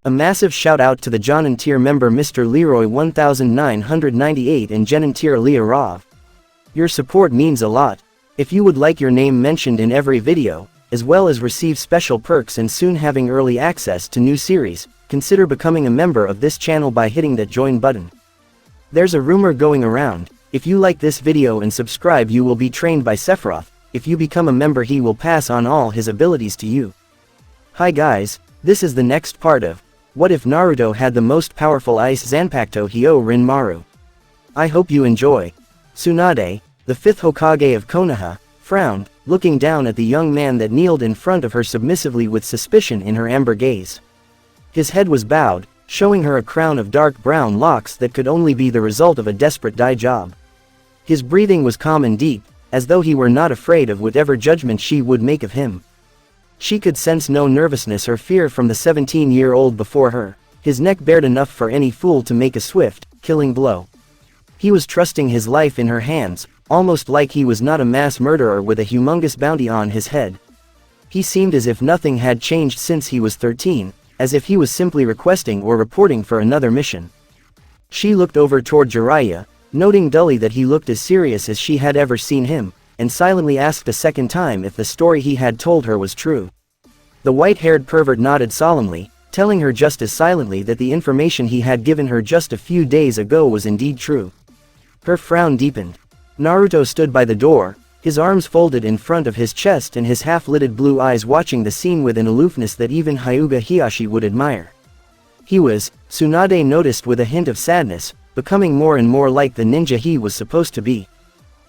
A massive shout out to the Jonin tier member Mr. Leroy 1998 and Jenin tier Leah Rov. Your support means a lot. If you would like your name mentioned in every video, as well as receive special perks and soon having early access to new series, consider becoming a member of this channel by hitting that join button. There's a rumor going around, if you like this video and subscribe you will be trained by Sephiroth, if you become a member he will pass on all his abilities to you. Hi guys, this is the next part of, what if Naruto had the most powerful ice Zanpakuto Hyorinmaru? I hope you enjoy. Tsunade, the fifth Hokage of Konoha, frowned, looking down at the young man that kneeled in front of her submissively with suspicion in her amber gaze. His head was bowed, showing her a crown of dark brown locks that could only be the result of a desperate dye job. His breathing was calm and deep, as though he were not afraid of whatever judgment she would make of him. She could sense no nervousness or fear from the 17-year-old before her. His neck bared enough for any fool to make a swift, killing blow. He was trusting his life in her hands, almost like he was not a mass murderer with a humongous bounty on his head. He seemed as if nothing had changed since he was 13, as if he was simply requesting or reporting for another mission. She looked over toward Jiraiya, noting dully that he looked as serious as she had ever seen him, and silently asked a second time if the story he had told her was true. The white-haired pervert nodded solemnly, telling her just as silently that the information he had given her just a few days ago was indeed true. Her frown deepened. Naruto stood by the door, his arms folded in front of his chest and his half-lidded blue eyes watching the scene with an aloofness that even Hyuga Hiyashi would admire. He was, Tsunade noticed with a hint of sadness, becoming more and more like the ninja he was supposed to be.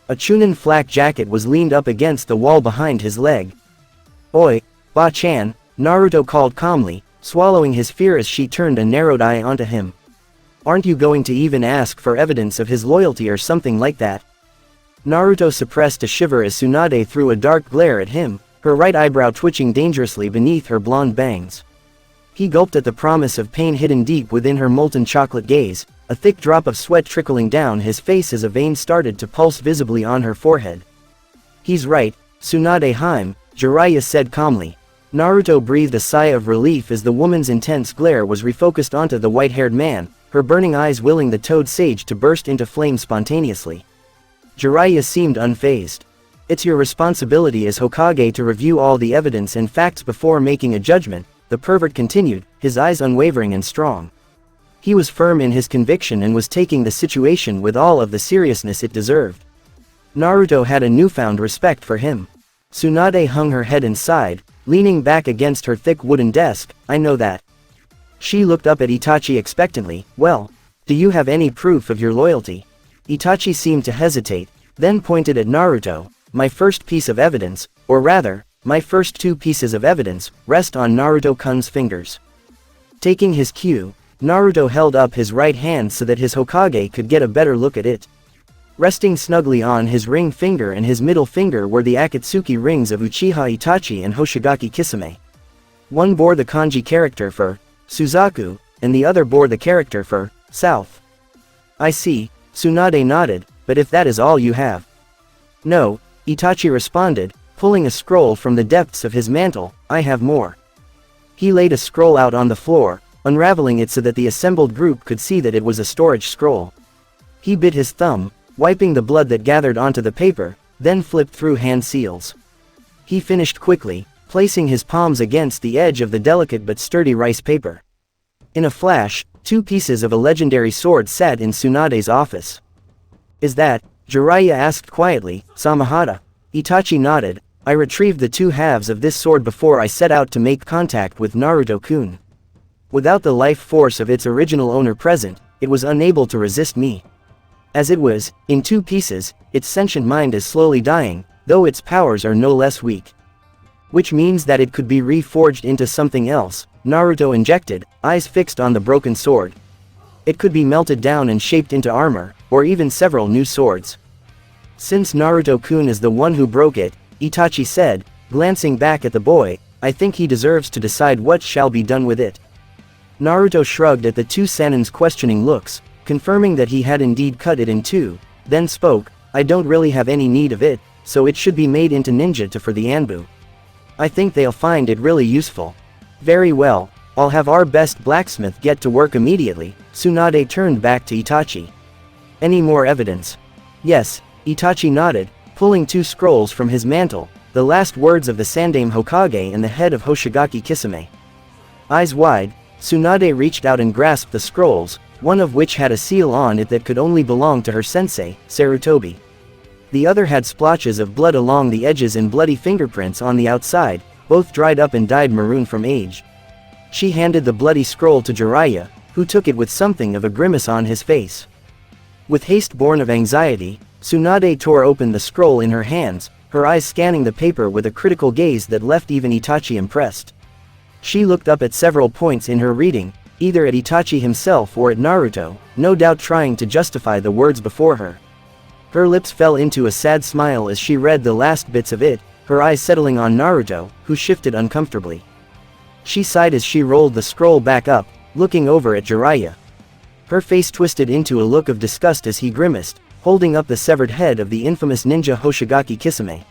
A Chunin flak jacket was leaned up against the wall behind his leg. "Oi, Ba-chan," Naruto called calmly, swallowing his fear as she turned a narrowed eye onto him. "Aren't you going to even ask for evidence of his loyalty or something like that?" Naruto suppressed a shiver as Tsunade threw a dark glare at him, her right eyebrow twitching dangerously beneath her blonde bangs. He gulped at the promise of pain hidden deep within her molten chocolate gaze, a thick drop of sweat trickling down his face as a vein started to pulse visibly on her forehead. "He's right, Tsunade-hime," Jiraiya said calmly. Naruto breathed a sigh of relief as the woman's intense glare was refocused onto the white-haired man, her burning eyes willing the toad sage to burst into flame spontaneously. Jiraiya seemed unfazed. "It's your responsibility as Hokage to review all the evidence and facts before making a judgment," the pervert continued, his eyes unwavering and strong. He was firm in his conviction and was taking the situation with all of the seriousness it deserved. Naruto had a newfound respect for him. Tsunade hung her head and sighed, leaning back against her thick wooden desk. "I know that." She looked up at Itachi expectantly. "Well, do you have any proof of your loyalty?" Itachi seemed to hesitate, then pointed at Naruto. "My first piece of evidence, or rather, my first two pieces of evidence, rest on Naruto-kun's fingers." Taking his cue, Naruto held up his right hand so that his Hokage could get a better look at it. Resting snugly on his ring finger and his middle finger were the Akatsuki rings of Uchiha Itachi and Hoshigaki Kisame. One bore the kanji character for Suzaku, and the other bore the character for South. "I see," Tsunade nodded, "but if that is all you have." "No," Itachi responded, pulling a scroll from the depths of his mantle, "I have more." He laid a scroll out on the floor, unraveling it so that the assembled group could see that it was a storage scroll. He bit his thumb, wiping the blood that gathered onto the paper, then flipped through hand seals. He finished quickly, placing his palms against the edge of the delicate but sturdy rice paper. In a flash, two pieces of a legendary sword sat in Tsunade's office. "Is that?" Jiraiya asked quietly. "Samahata." Itachi nodded. "I retrieved the two halves of this sword before I set out to make contact with Naruto-kun. Without the life force of its original owner present, it was unable to resist me. As it was, in two pieces, its sentient mind is slowly dying, though its powers are no less weak. Which means that it could be reforged into something else," Naruto injected, eyes fixed on the broken sword. "It could be melted down and shaped into armor, or even several new swords." "Since Naruto-kun is the one who broke it," Itachi said, glancing back at the boy, "I think he deserves to decide what shall be done with it." Naruto shrugged at the two Sanin's questioning looks, confirming that he had indeed cut it in two, then spoke, "I don't really have any need of it, so it should be made into ninja for the Anbu. I think they'll find it really useful." "Very well." I'll have our best blacksmith get to work immediately." Tsunade turned back to Itachi. "Any more evidence?" "Yes," Itachi nodded, pulling 2 scrolls from his mantle, the last words of the Sandaime Hokage and the head of Hoshigaki Kisame. Eyes wide, Tsunade reached out and grasped the scrolls, one of which had a seal on it that could only belong to her sensei, Sarutobi. The other had splotches of blood along the edges and bloody fingerprints on the outside, both dried up and dyed maroon from age. She handed the bloody scroll to Jiraiya, who took it with something of a grimace on his face. With haste born of anxiety, Tsunade tore open the scroll in her hands, her eyes scanning the paper with a critical gaze that left even Itachi impressed. She looked up at several points in her reading, either at Itachi himself or at Naruto, no doubt trying to justify the words before her. Her lips fell into a sad smile as she read the last bits of it, her eyes settling on Naruto, who shifted uncomfortably. She sighed as she rolled the scroll back up, looking over at Jiraiya. Her face twisted into a look of disgust as he grimaced, holding up the severed head of the infamous ninja Hoshigaki Kisame.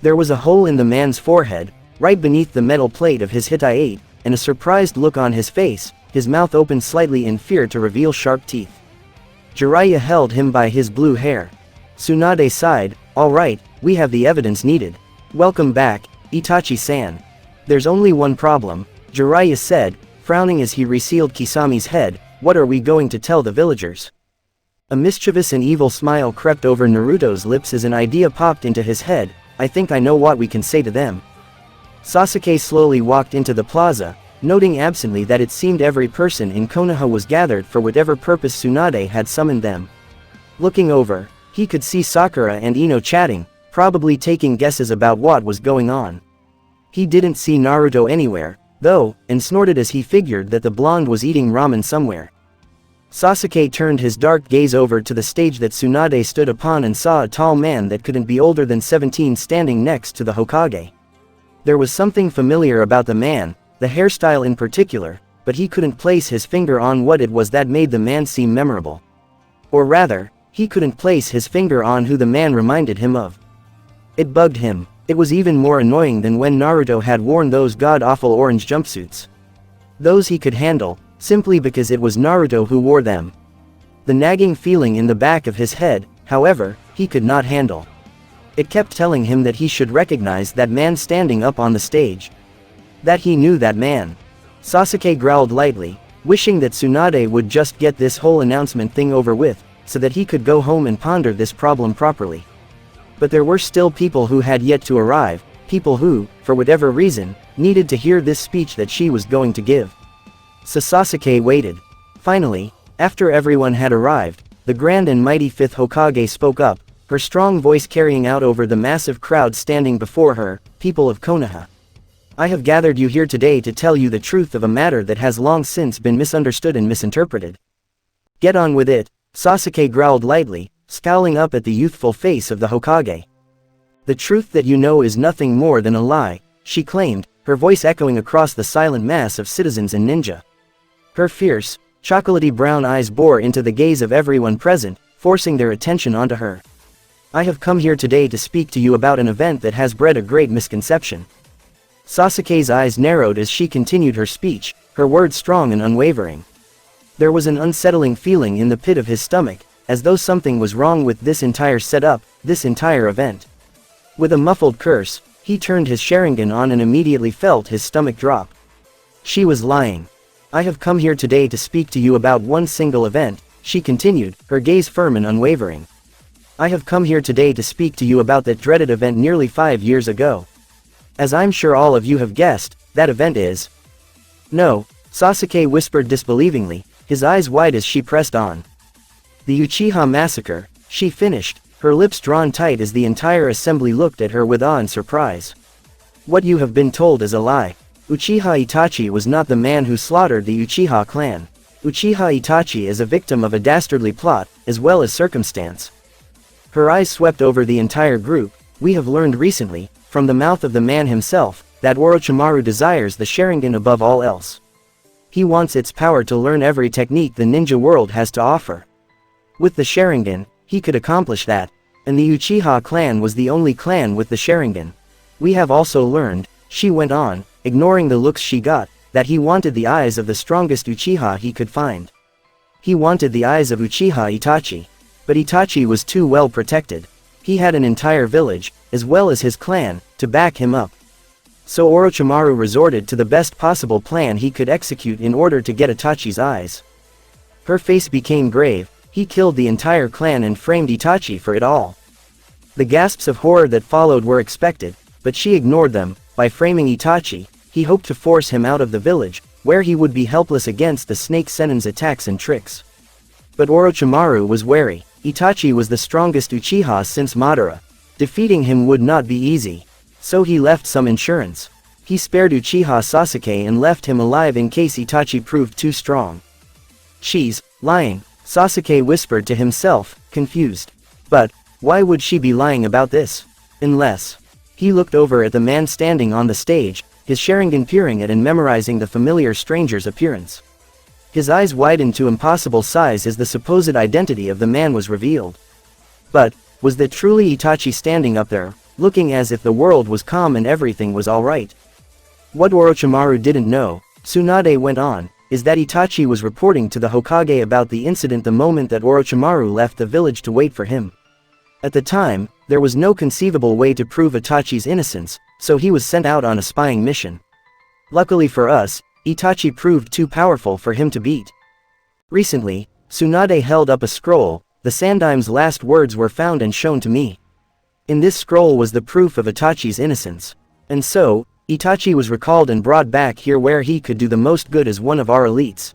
There was a hole in the man's forehead, right beneath the metal plate of his Hittite, and a surprised look on his face, his mouth opened slightly in fear to reveal sharp teeth. Jiraiya held him by his blue hair. Tsunade sighed, "All right, we have the evidence needed. Welcome back, Itachi-san." "There's only one problem," Jiraiya said, frowning as he resealed Kisame's head. "What are we going to tell the villagers?" A mischievous and evil smile crept over Naruto's lips as an idea popped into his head. "I think I know what we can say to them." Sasuke slowly walked into the plaza, noting absently that it seemed every person in Konoha was gathered for whatever purpose Tsunade had summoned them. Looking over, he could see Sakura and Ino chatting, probably taking guesses about what was going on. He didn't see Naruto anywhere, though, and snorted as he figured that the blonde was eating ramen somewhere. Sasuke turned his dark gaze over to the stage that Tsunade stood upon and saw a tall man that couldn't be older than 17 standing next to the Hokage. There was something familiar about the man, the hairstyle in particular, but he couldn't place his finger on what it was that made the man seem memorable. Or rather, he couldn't place his finger on who the man reminded him of. It bugged him. It was even more annoying than when Naruto had worn those god-awful orange jumpsuits. Those he could handle, simply because it was Naruto who wore them. The nagging feeling in the back of his head, however, he could not handle. It kept telling him that he should recognize that man standing up on the stage. That he knew that man. Sasuke growled lightly, wishing that Tsunade would just get this whole announcement thing over with, so that he could go home and ponder this problem properly. But there were still people who had yet to arrive, people who, for whatever reason, needed to hear this speech that she was going to give. So Sasuke waited. Finally, after everyone had arrived, the grand and mighty 5th Hokage spoke up, her strong voice carrying out over the massive crowd standing before her. "People of Konoha. I have gathered you here today to tell you the truth of a matter that has long since been misunderstood and misinterpreted." "Get on with it," Sasuke growled lightly, scowling up at the youthful face of the Hokage. "The truth that you know is nothing more than a lie," she claimed, her voice echoing across the silent mass of citizens and ninja. Her fierce, chocolatey brown eyes bore into the gaze of everyone present, forcing their attention onto her. "I have come here today to speak to you about an event that has bred a great misconception." Sasuke's eyes narrowed as she continued her speech, her words strong and unwavering. There was an unsettling feeling in the pit of his stomach, as though something was wrong with this entire setup, this entire event. With a muffled curse, he turned his Sharingan on and immediately felt his stomach drop. She was lying. "I have come here today to speak to you about one single event," she continued, her gaze firm and unwavering. "I have come here today to speak to you about that dreaded event nearly 5 years ago. As I'm sure all of you have guessed, that event is..." "No," Sasuke whispered disbelievingly, his eyes wide as she pressed on. "The Uchiha massacre," she finished, her lips drawn tight as the entire assembly looked at her with awe and surprise. "What you have been told is a lie. Uchiha Itachi was not the man who slaughtered the Uchiha clan. Uchiha Itachi is a victim of a dastardly plot, as well as circumstance." Her eyes swept over the entire group. "We have learned recently, from the mouth of the man himself, that Orochimaru desires the Sharingan above all else. He wants its power to learn every technique the ninja world has to offer. With the Sharingan, he could accomplish that, and the Uchiha clan was the only clan with the Sharingan. We have also learned," she went on, ignoring the looks she got, that he wanted the eyes of the strongest Uchiha he could find. He wanted the eyes of Uchiha Itachi. But Itachi was too well protected. He had an entire village, as well as his clan, to back him up. So Orochimaru resorted to the best possible plan he could execute in order to get Itachi's eyes. Her face became grave. He killed the entire clan and framed Itachi for it all. The gasps of horror that followed were expected, but she ignored them. By framing Itachi, he hoped to force him out of the village, where he would be helpless against the snake Sennin's attacks and tricks. But Orochimaru was wary. Itachi was the strongest Uchiha since Madara. Defeating him would not be easy. So he left some insurance. He spared Uchiha Sasuke and left him alive in case Itachi proved too strong. She's lying, Sasuke whispered to himself, confused. But why would she be lying about this? Unless... He looked over at the man standing on the stage, his Sharingan peering at and memorizing the familiar stranger's appearance. His eyes widened to impossible size as the supposed identity of the man was revealed. But was that truly Itachi standing up there, looking as if the world was calm and everything was alright? What Orochimaru didn't know, Tsunade went on, is that Itachi was reporting to the Hokage about the incident the moment that Orochimaru left the village to wait for him. At the time, there was no conceivable way to prove Itachi's innocence, so he was sent out on a spying mission. Luckily for us, Itachi proved too powerful for him to beat. Recently, Tsunade held up a scroll. The Sandaim's last words were found and shown to me. In this scroll was the proof of Itachi's innocence. And so, Itachi was recalled and brought back here where he could do the most good as one of our elites.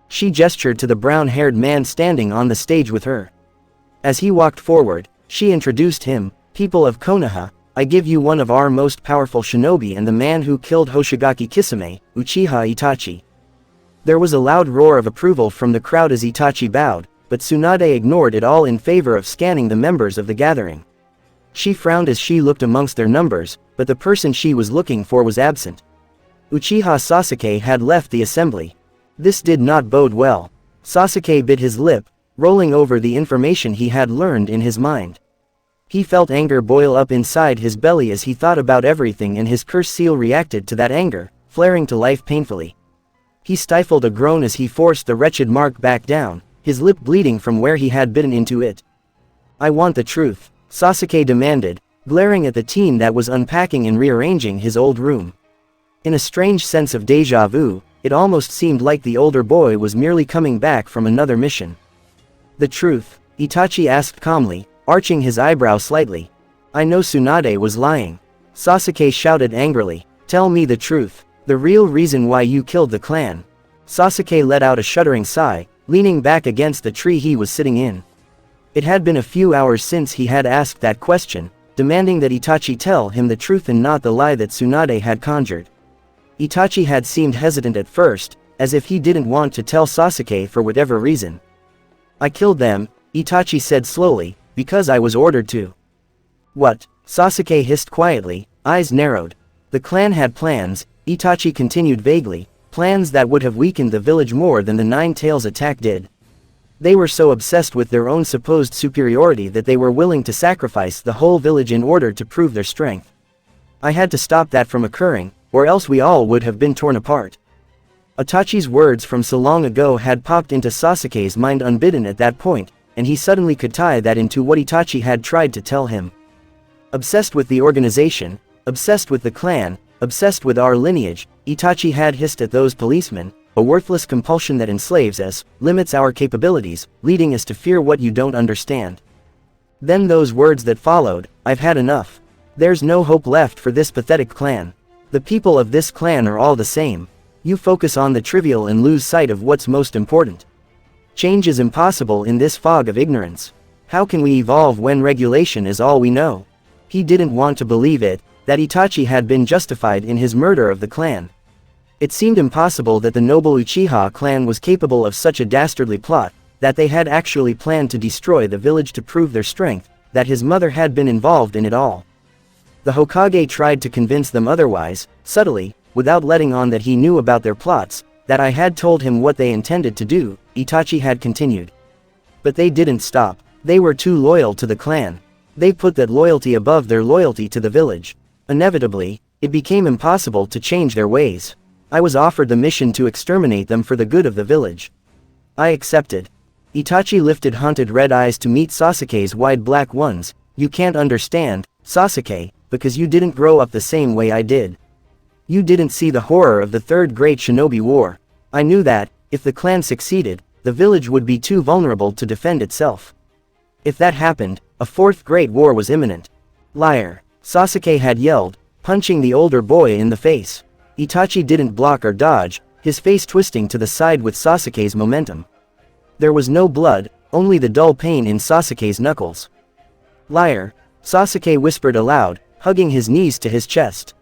She gestured to the brown-haired man standing on the stage with her. As he walked forward, she introduced him. People of Konoha, I give you one of our most powerful shinobi and the man who killed Hoshigaki Kisame, Uchiha Itachi. There was a loud roar of approval from the crowd as Itachi bowed, but Tsunade ignored it all in favor of scanning the members of the gathering. She frowned as she looked amongst their numbers, but the person she was looking for was absent. Uchiha Sasuke had left the assembly. This did not bode well. Sasuke bit his lip, rolling over the information he had learned in his mind. He felt anger boil up inside his belly as he thought about everything, and his curse seal reacted to that anger, flaring to life painfully. He stifled a groan as he forced the wretched mark back down, his lip bleeding from where he had bitten into it. I want the truth, Sasuke demanded, glaring at the teen that was unpacking and rearranging his old room. In a strange sense of déjà vu, it almost seemed like the older boy was merely coming back from another mission. The truth, Itachi asked calmly, arching his eyebrow slightly. I know Tsunade was lying. Sasuke shouted angrily. Tell me the truth, the real reason why you killed the clan. Sasuke let out a shuddering sigh, leaning back against the tree he was sitting in. It had been a few hours since he had asked that question, demanding that Itachi tell him the truth and not the lie that Tsunade had conjured. Itachi had seemed hesitant at first, as if he didn't want to tell Sasuke for whatever reason. I killed them, Itachi said slowly, because I was ordered to. What? Sasuke hissed quietly, eyes narrowed. The clan had plans, Itachi continued vaguely, plans that would have weakened the village more than the Nine Tails attack did. They were so obsessed with their own supposed superiority that they were willing to sacrifice the whole village in order to prove their strength. I had to stop that from occurring, or else we all would have been torn apart. Itachi's words from so long ago had popped into Sasuke's mind unbidden at that point, and he suddenly could tie that into what Itachi had tried to tell him. Obsessed with the organization, obsessed with the clan, obsessed with our lineage, Itachi had hissed at those policemen, a worthless compulsion that enslaves us, limits our capabilities, leading us to fear what you don't understand. Then those words that followed, I've had enough. There's no hope left for this pathetic clan. The people of this clan are all the same. You focus on the trivial and lose sight of what's most important. Change is impossible in this fog of ignorance. How can we evolve when regulation is all we know? He didn't want to believe it, that Itachi had been justified in his murder of the clan. It seemed impossible that the noble Uchiha clan was capable of such a dastardly plot, that they had actually planned to destroy the village to prove their strength, that his mother had been involved in it all. The Hokage tried to convince them otherwise, subtly, without letting on that he knew about their plots, that I had told him what they intended to do, Itachi had continued. But they didn't stop. They were too loyal to the clan. They put that loyalty above their loyalty to the village. Inevitably, it became impossible to change their ways. I was offered the mission to exterminate them for the good of the village. I accepted. Itachi lifted haunted red eyes to meet Sasuke's wide black ones. You can't understand, Sasuke, because you didn't grow up the same way I did. You didn't see the horror of the Third Great Shinobi War. I knew that, if the clan succeeded, the village would be too vulnerable to defend itself. If that happened, a Fourth Great War was imminent. Liar, Sasuke had yelled, punching the older boy in the face. Itachi didn't block or dodge, his face twisting to the side with Sasuke's momentum. There was no blood, only the dull pain in Sasuke's knuckles. Liar, Sasuke whispered aloud, hugging his knees to his chest.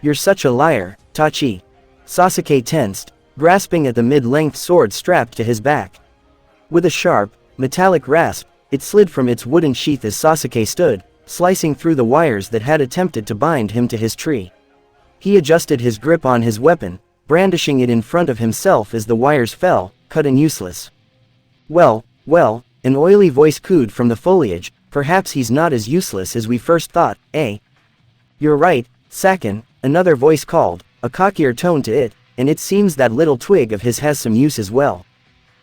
You're such a liar, Tachi. Sasuke tensed, grasping at the mid-length sword strapped to his back. With a sharp, metallic rasp, it slid from its wooden sheath as Sasuke stood, slicing through the wires that had attempted to bind him to his tree. He adjusted his grip on his weapon, brandishing it in front of himself as the wires fell, cut and useless. Well, an oily voice cooed from the foliage, perhaps he's not as useless as we first thought, eh? You're right, Saken, another voice called, a cockier tone to it, and it seems that little twig of his has some use as well.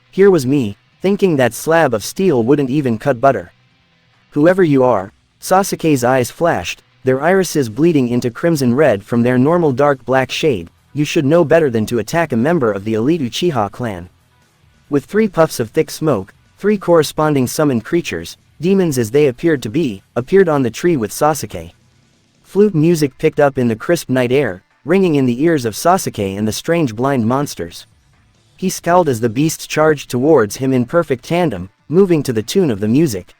Here was me, thinking that slab of steel wouldn't even cut butter. Whoever you are, Sasuke's eyes flashed, their irises bleeding into crimson red from their normal dark black shade. You should know better than to attack a member of the elite Uchiha clan. With 3 puffs of thick smoke, 3 corresponding summoned creatures, demons as they appeared to be, appeared on the tree with Sasuke. Flute music picked up in the crisp night air, ringing in the ears of Sasuke and the strange blind monsters. He scowled as the beasts charged towards him in perfect tandem, moving to the tune of the music.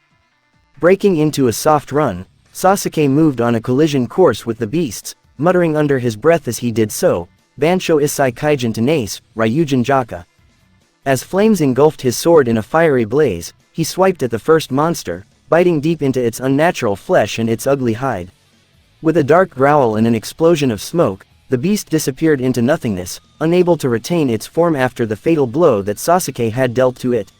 Breaking into a soft run, Sasuke moved on a collision course with the beasts, muttering under his breath as he did so, Bansho Issai Kaijin Tenace, Ryujin Jaka. As flames engulfed his sword in a fiery blaze, he swiped at the first monster, biting deep into its unnatural flesh and its ugly hide. With a dark growl and an explosion of smoke, the beast disappeared into nothingness, unable to retain its form after the fatal blow that Sasuke had dealt to it.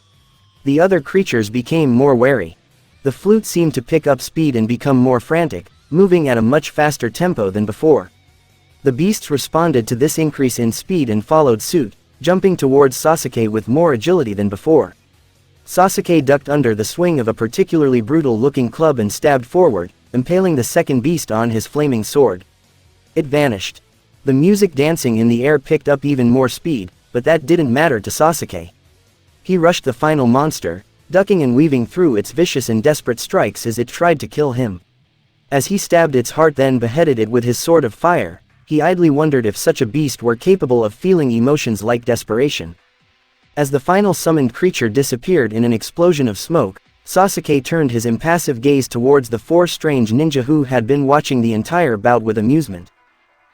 The other creatures became more wary. The flute seemed to pick up speed and become more frantic, moving at a much faster tempo than before. The beasts responded to this increase in speed and followed suit, jumping towards Sasuke with more agility than before. Sasuke ducked under the swing of a particularly brutal-looking club and stabbed forward, impaling the second beast on his flaming sword. It vanished. The music dancing in the air picked up even more speed, but that didn't matter to Sasuke. He rushed the final monster, ducking and weaving through its vicious and desperate strikes as it tried to kill him. As he stabbed its heart then beheaded it with his sword of fire, he idly wondered if such a beast were capable of feeling emotions like desperation. As the final summoned creature disappeared in an explosion of smoke, Sasuke turned his impassive gaze towards the 4 strange ninja who had been watching the entire bout with amusement.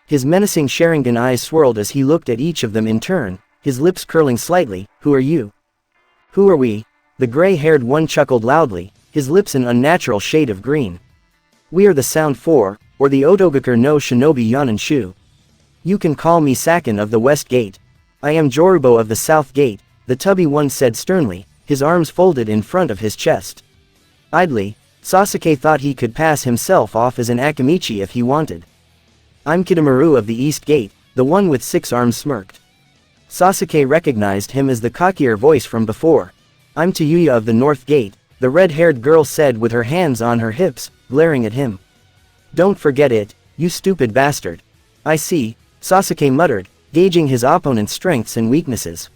His menacing Sharingan eyes swirled as he looked at each of them in turn, his lips curling slightly. Who are you? Who are we? The gray-haired one chuckled loudly, his lips an unnatural shade of green. We are the Sound 4, or the Otogakur no Shinobi Yananshu. You can call me Saken of the West Gate. I am Jorubo of the South Gate, the tubby one said sternly, his arms folded in front of his chest. Idly, Sasuke thought he could pass himself off as an Akamichi if he wanted. I'm Kyurinmaru of the East Gate, the one with 6 arms smirked. Sasuke recognized him as the cockier voice from before. I'm Tayuya of the North Gate, the red-haired girl said with her hands on her hips, glaring at him. Don't forget it, you stupid bastard. I see, Sasuke muttered, gauging his opponent's strengths and weaknesses.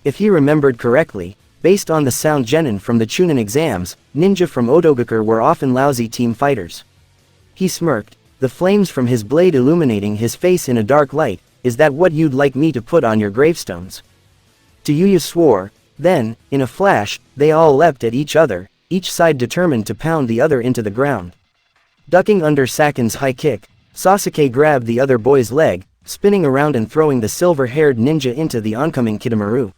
If he remembered correctly, based on the sound genin from the Chunin Exams, ninja from Otogakur were often lousy team fighters. He smirked, the flames from his blade illuminating his face in a dark light. Is that what you'd like me to put on your gravestones? Tayuya swore. Then, in a flash, they all leapt at each other, each side determined to pound the other into the ground. Ducking under Saken's high kick, Sasuke grabbed the other boy's leg, spinning around and throwing the silver-haired ninja into the oncoming Kyurinmaru.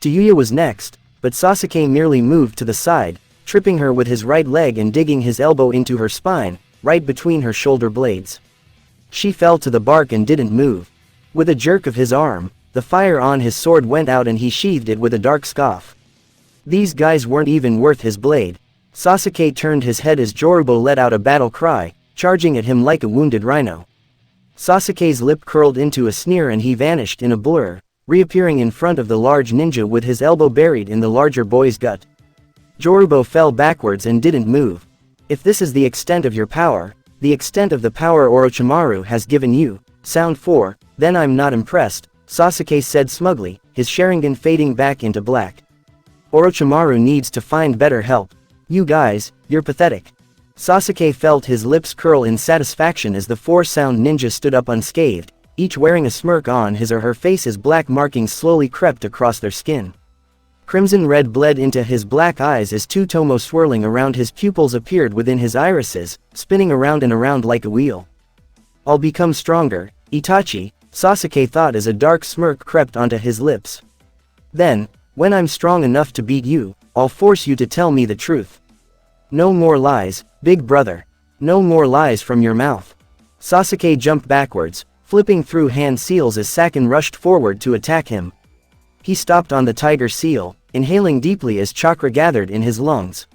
Tayuya was next, but Sasuke merely moved to the side, tripping her with his right leg and digging his elbow into her spine, right between her shoulder blades. She fell to the bark and didn't move. With a jerk of his arm, the fire on his sword went out and he sheathed it with a dark scoff. These guys weren't even worth his blade. Sasuke turned his head as Jorubo let out a battle cry, charging at him like a wounded rhino. Sasuke's lip curled into a sneer and he vanished in a blur, reappearing in front of the large ninja with his elbow buried in the larger boy's gut. Jorubo fell backwards and didn't move. If this is the extent of your power, the extent of the power Orochimaru has given you, Sound 4, then I'm not impressed, Sasuke said smugly, his Sharingan fading back into black. Orochimaru needs to find better help. You guys, you're pathetic. Sasuke felt his lips curl in satisfaction as the 4 sound ninjas stood up unscathed, each wearing a smirk on his or her face as black markings slowly crept across their skin. Crimson red bled into his black eyes as 2 tomo swirling around his pupils appeared within his irises, spinning around and around like a wheel. I'll become stronger, Itachi, Sasuke thought as a dark smirk crept onto his lips. Then, when I'm strong enough to beat you, I'll force you to tell me the truth. No more lies, big brother. No more lies from your mouth. Sasuke jumped backwards, flipping through hand seals as Sôten rushed forward to attack him. He stopped on the tiger seal, inhaling deeply as chakra gathered in his lungs.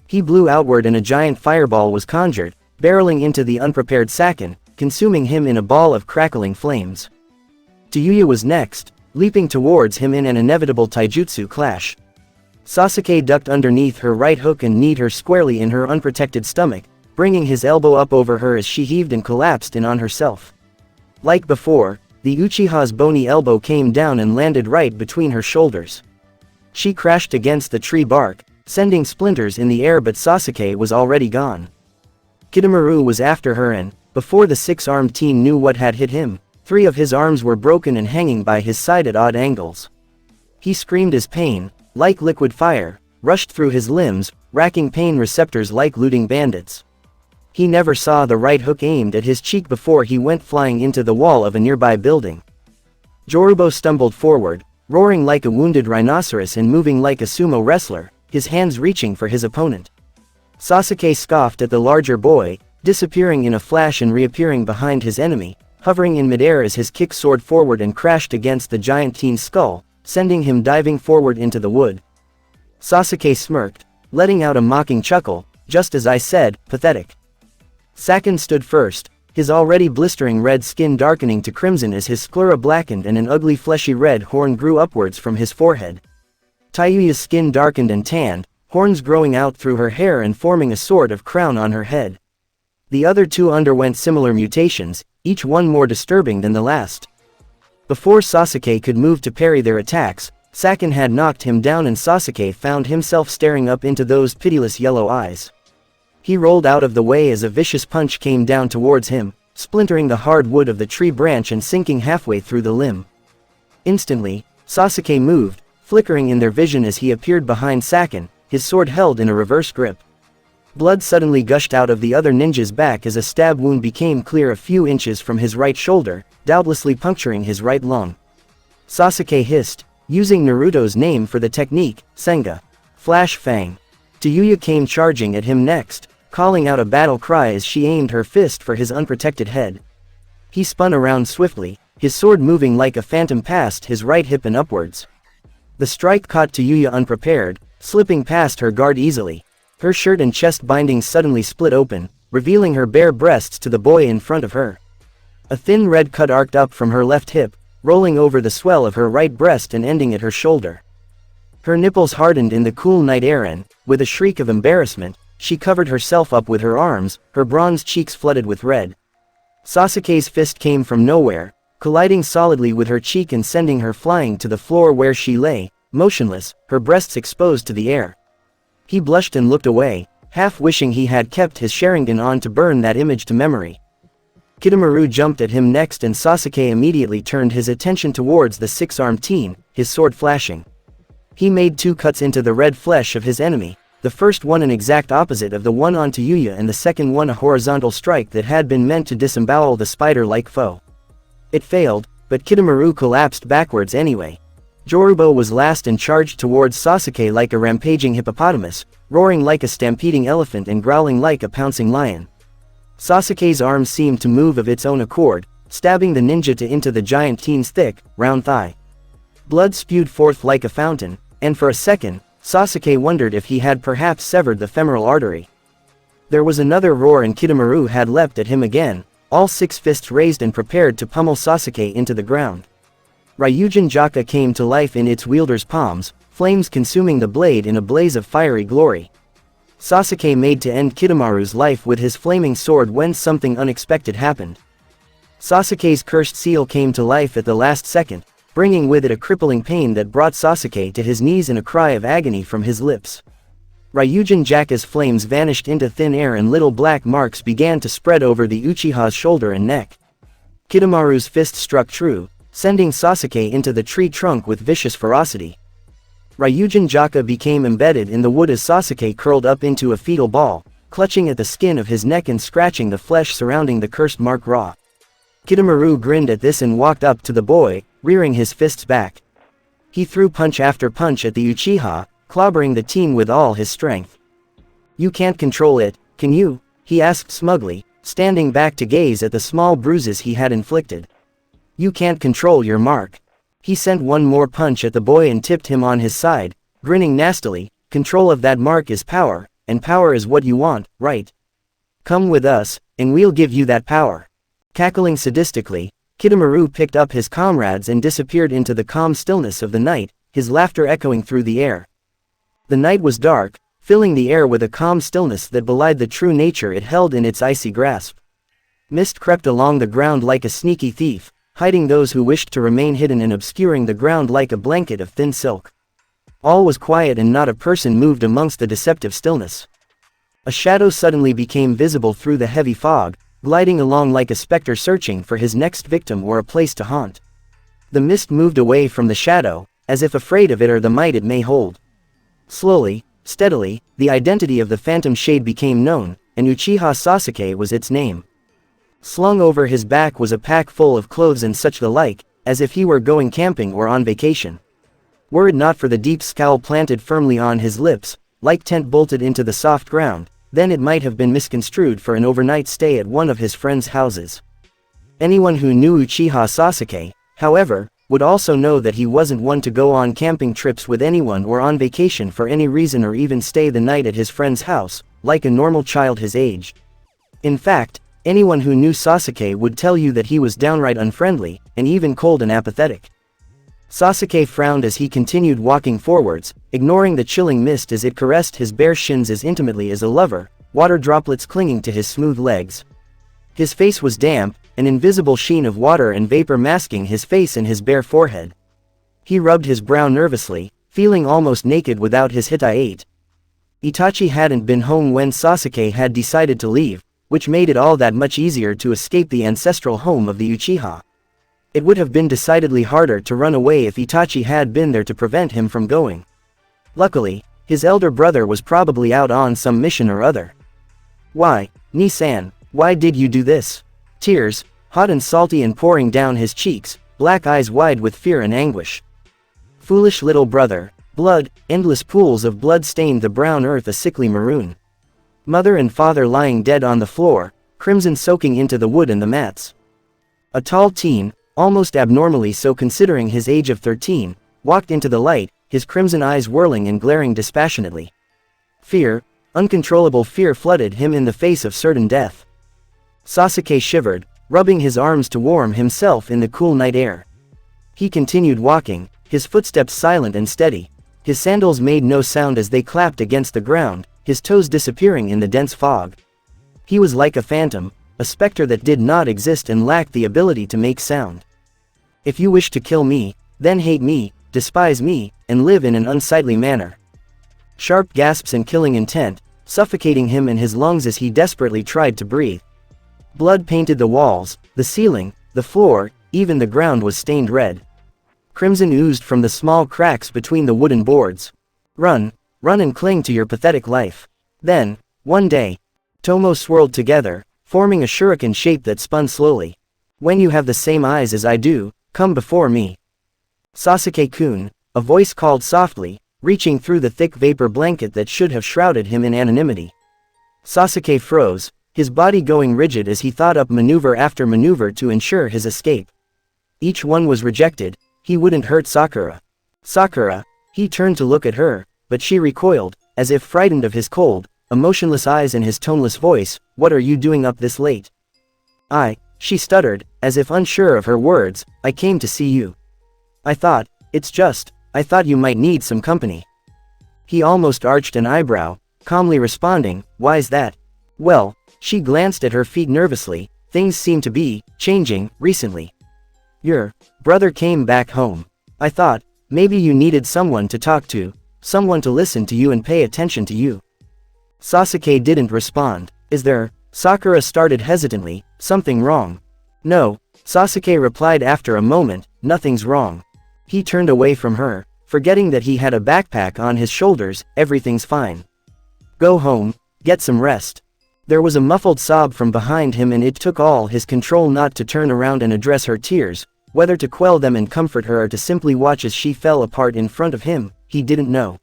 He blew outward and a giant fireball was conjured, barreling into the unprepared Sôten, consuming him in a ball of crackling flames. Kyubi was next, leaping towards him in an inevitable taijutsu clash. Sasuke ducked underneath her right hook and kneed her squarely in her unprotected stomach, bringing his elbow up over her as she heaved and collapsed in on herself. Like before, the Uchiha's bony elbow came down and landed right between her shoulders. She crashed against the tree bark, sending splinters in the air, but Sasuke was already gone. Kyôrinmaru was after her and, before the 6-armed teen knew what had hit him, 3 of his arms were broken and hanging by his side at odd angles. He screamed as pain, like liquid fire, rushed through his limbs, racking pain receptors like looting bandits. He never saw the right hook aimed at his cheek before he went flying into the wall of a nearby building. Jorubo stumbled forward, roaring like a wounded rhinoceros and moving like a sumo wrestler, his hands reaching for his opponent. Sasuke scoffed at the larger boy, disappearing in a flash and reappearing behind his enemy, hovering in midair as his kick soared forward and crashed against the giant teen's skull, sending him diving forward into the wood. Sasuke smirked, letting out a mocking chuckle, just as I said, pathetic. Sôten stood first, his already blistering red skin darkening to crimson as his sclera blackened and an ugly fleshy red horn grew upwards from his forehead. Kyubi's skin darkened and tanned, horns growing out through her hair and forming a sort of crown on her head. The other 2 underwent similar mutations, each one more disturbing than the last. Before Sasuke could move to parry their attacks, Sôten had knocked him down and Sasuke found himself staring up into those pitiless yellow eyes. He rolled out of the way as a vicious punch came down towards him, splintering the hard wood of the tree branch and sinking halfway through the limb. Instantly, Sasuke moved, flickering in their vision as he appeared behind Sôten, his sword held in a reverse grip. Blood suddenly gushed out of the other ninja's back as a stab wound became clear a few inches from his right shoulder, doubtlessly puncturing his right lung. Sasuke hissed, using Naruto's name for the technique, Senga. Flash Fang. Kyubi came charging at him next, calling out a battle cry as she aimed her fist for his unprotected head. He spun around swiftly, his sword moving like a phantom past his right hip and upwards. The strike caught Kyubi unprepared, slipping past her guard easily. Her shirt and chest bindings suddenly split open, revealing her bare breasts to the boy in front of her. A thin red cut arced up from her left hip, rolling over the swell of her right breast and ending at her shoulder. Her nipples hardened in the cool night air and, with a shriek of embarrassment, she covered herself up with her arms, her bronze cheeks flooded with red. Sasuke's fist came from nowhere, colliding solidly with her cheek and sending her flying to the floor where she lay, motionless, her breasts exposed to the air. He blushed and looked away, half wishing he had kept his Sharingan on to burn that image to memory. Kyôrinmaru jumped at him next and Sasuke immediately turned his attention towards the 6-armed teen, his sword flashing. He made 2 cuts into the red flesh of his enemy, the first one an exact opposite of the one on Kyubi and the second one a horizontal strike that had been meant to disembowel the spider-like foe. It failed, but Kyôrinmaru collapsed backwards anyway. Jorubo was last and charged towards Sasuke like a rampaging hippopotamus, roaring like a stampeding elephant and growling like a pouncing lion. Sasuke's arm seemed to move of its own accord, stabbing the ninja into the giant teen's thick, round thigh. Blood spewed forth like a fountain, and for a second, Sasuke wondered if he had perhaps severed the femoral artery. There was another roar and Kyôrinmaru had leapt at him again, all 6 fists raised and prepared to pummel Sasuke into the ground. Ryujin Jaka came to life in its wielder's palms, flames consuming the blade in a blaze of fiery glory. Sasuke made to end Kidomaru's life with his flaming sword when something unexpected happened. Sasuke's cursed seal came to life at the last second, bringing with it a crippling pain that brought Sasuke to his knees and a cry of agony from his lips. Ryujin Jaka's flames vanished into thin air and little black marks began to spread over the Uchiha's shoulder and neck. Kidomaru's fist struck true, sending Sasuke into the tree trunk with vicious ferocity. Ryujin Jaka became embedded in the wood as Sasuke curled up into a fetal ball, clutching at the skin of his neck and scratching the flesh surrounding the cursed mark raw. Kidomaru grinned at this and walked up to the boy, rearing his fists back. He threw punch after punch at the Uchiha, clobbering the teen with all his strength. "You can't control it, can you?" he asked smugly, standing back to gaze at the small bruises he had inflicted. "You can't control your mark." He sent one more punch at the boy and tipped him on his side, grinning nastily. "Control of that mark is power, and power is what you want, right? Come with us, and we'll give you that power." Cackling sadistically, Kidomaru picked up his comrades and disappeared into the calm stillness of the night, his laughter echoing through the air. The night was dark, filling the air with a calm stillness that belied the true nature it held in its icy grasp. Mist crept along the ground like a sneaky thief, hiding those who wished to remain hidden and obscuring the ground like a blanket of thin silk. All was quiet and not a person moved amongst the deceptive stillness. A shadow suddenly became visible through the heavy fog, gliding along like a specter searching for his next victim or a place to haunt. The mist moved away from the shadow, as if afraid of it or the might it may hold. Slowly, steadily, the identity of the phantom shade became known, and Uchiha Sasuke was its name. Slung over his back was a pack full of clothes and such the like, as if he were going camping or on vacation. Were it not for the deep scowl planted firmly on his lips, like tent bolted into the soft ground, then it might have been misconstrued for an overnight stay at one of his friends' houses. Anyone who knew Uchiha Sasuke, however, would also know that he wasn't one to go on camping trips with anyone or on vacation for any reason or even stay the night at his friend's house, like a normal child his age. In fact, anyone who knew Sasuke would tell you that he was downright unfriendly, and even cold and apathetic. Sasuke frowned as he continued walking forwards, ignoring the chilling mist as it caressed his bare shins as intimately as a lover, water droplets clinging to his smooth legs. His face was damp, an invisible sheen of water and vapor masking his face and his bare forehead. He rubbed his brow nervously, feeling almost naked without his Hitai. Itachi hadn't been home when Sasuke had decided to leave, which made it all that much easier to escape the ancestral home of the Uchiha. It would have been decidedly harder to run away if Itachi had been there to prevent him from going. Luckily, his elder brother was probably out on some mission or other. "Why, Ni-san, why did you do this?" Tears, hot and salty and pouring down his cheeks, black eyes wide with fear and anguish. "Foolish little brother, blood, endless pools of blood stained the brown earth a sickly maroon. Mother and father lying dead on the floor, crimson soaking into the wood and the mats." A tall teen, almost abnormally so considering his age of 13, walked into the light, his crimson eyes whirling and glaring dispassionately. Fear, uncontrollable fear flooded him in the face of certain death. Sasuke shivered, rubbing his arms to warm himself in the cool night air. He continued walking, his footsteps silent and steady. His sandals made no sound as they clapped against the ground, his toes disappearing in the dense fog. He was like a phantom, a specter that did not exist and lacked the ability to make sound. "If you wish to kill me, then hate me, despise me, and live in an unsightly manner." Sharp gasps and killing intent, suffocating him in his lungs as he desperately tried to breathe. Blood painted the walls, the ceiling, the floor, even the ground was stained red. Crimson oozed from the small cracks between the wooden boards. "Run, run and cling to your pathetic life." Then, one day, Tomo swirled together, forming a shuriken shape that spun slowly. "When you have the same eyes as I do, come before me." "Sasuke-kun," a voice called softly, reaching through the thick vapor blanket that should have shrouded him in anonymity. Sasuke froze, his body going rigid as he thought up maneuver after maneuver to ensure his escape. Each one was rejected. He wouldn't hurt Sakura. Sakura, he turned to look at her, but she recoiled, as if frightened of his cold, emotionless eyes and his toneless voice. "What are you doing up this late?" She stuttered, as if unsure of her words, "I came to see you. I thought you might need some company." He almost arched an eyebrow, calmly responding, "Why's that?" "Well," she glanced at her feet nervously, "things seem to be changing recently. Your brother came back home. I thought maybe you needed someone to talk to, someone to listen to you and pay attention to you." Sasuke didn't respond. "Is there?" Sakura started hesitantly, "Something wrong?" "No," Sasuke replied after a moment, "Nothing's wrong." He turned away from her, forgetting that he had a backpack on his shoulders. "Everything's fine. Go home, get some rest." There was a muffled sob from behind him and it took all his control not to turn around and address her tears, whether to quell them and comfort her or to simply watch as she fell apart in front of him, he didn't know.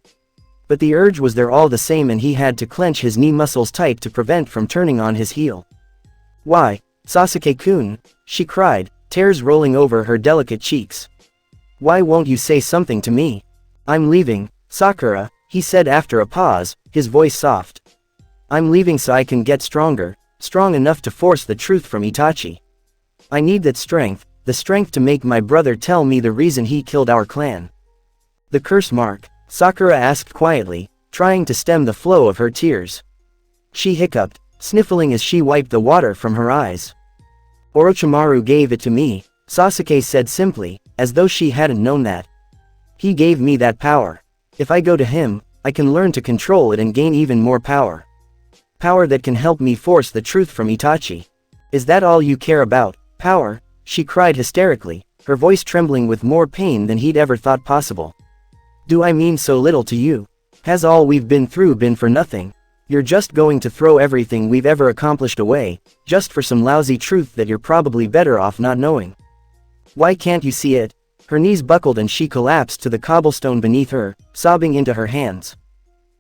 But the urge was there all the same and he had to clench his knee muscles tight to prevent from turning on his heel. "Why, Sasuke-kun," she cried, tears rolling over her delicate cheeks. "Why won't you say something to me?" "I'm leaving, Sakura," he said after a pause, his voice soft. "I'm leaving so I can get stronger, strong enough to force the truth from Itachi. I need that strength, the strength to make my brother tell me the reason he killed our clan." "The curse mark?" Sakura asked quietly, trying to stem the flow of her tears. She hiccuped, sniffling as she wiped the water from her eyes. "Orochimaru gave it to me," Sasuke said simply, as though she hadn't known that. "He gave me that power. If I go to him, I can learn to control it and gain even more power. Power that can help me force the truth from Itachi." "Is that all you care about, power?" she cried hysterically, her voice trembling with more pain than he'd ever thought possible. "Do I mean so little to you? Has all we've been through been for nothing? You're just going to throw everything we've ever accomplished away, just for some lousy truth that you're probably better off not knowing. Why can't you see it?" Her knees buckled and she collapsed to the cobblestone beneath her, sobbing into her hands.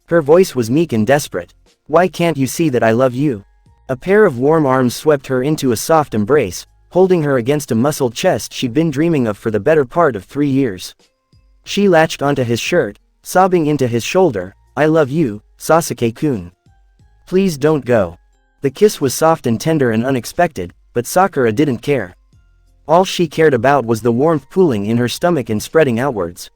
Her voice was meek and desperate. "Why can't you see that I love you?" A pair of warm arms swept her into a soft embrace, holding her against a muscled chest she'd been dreaming of for the better part of 3 years. She latched onto his shirt, sobbing into his shoulder, "I love you, Sasuke-kun. Please don't go." The kiss was soft and tender and unexpected, but Sakura didn't care. All she cared about was the warmth pooling in her stomach and spreading outwards.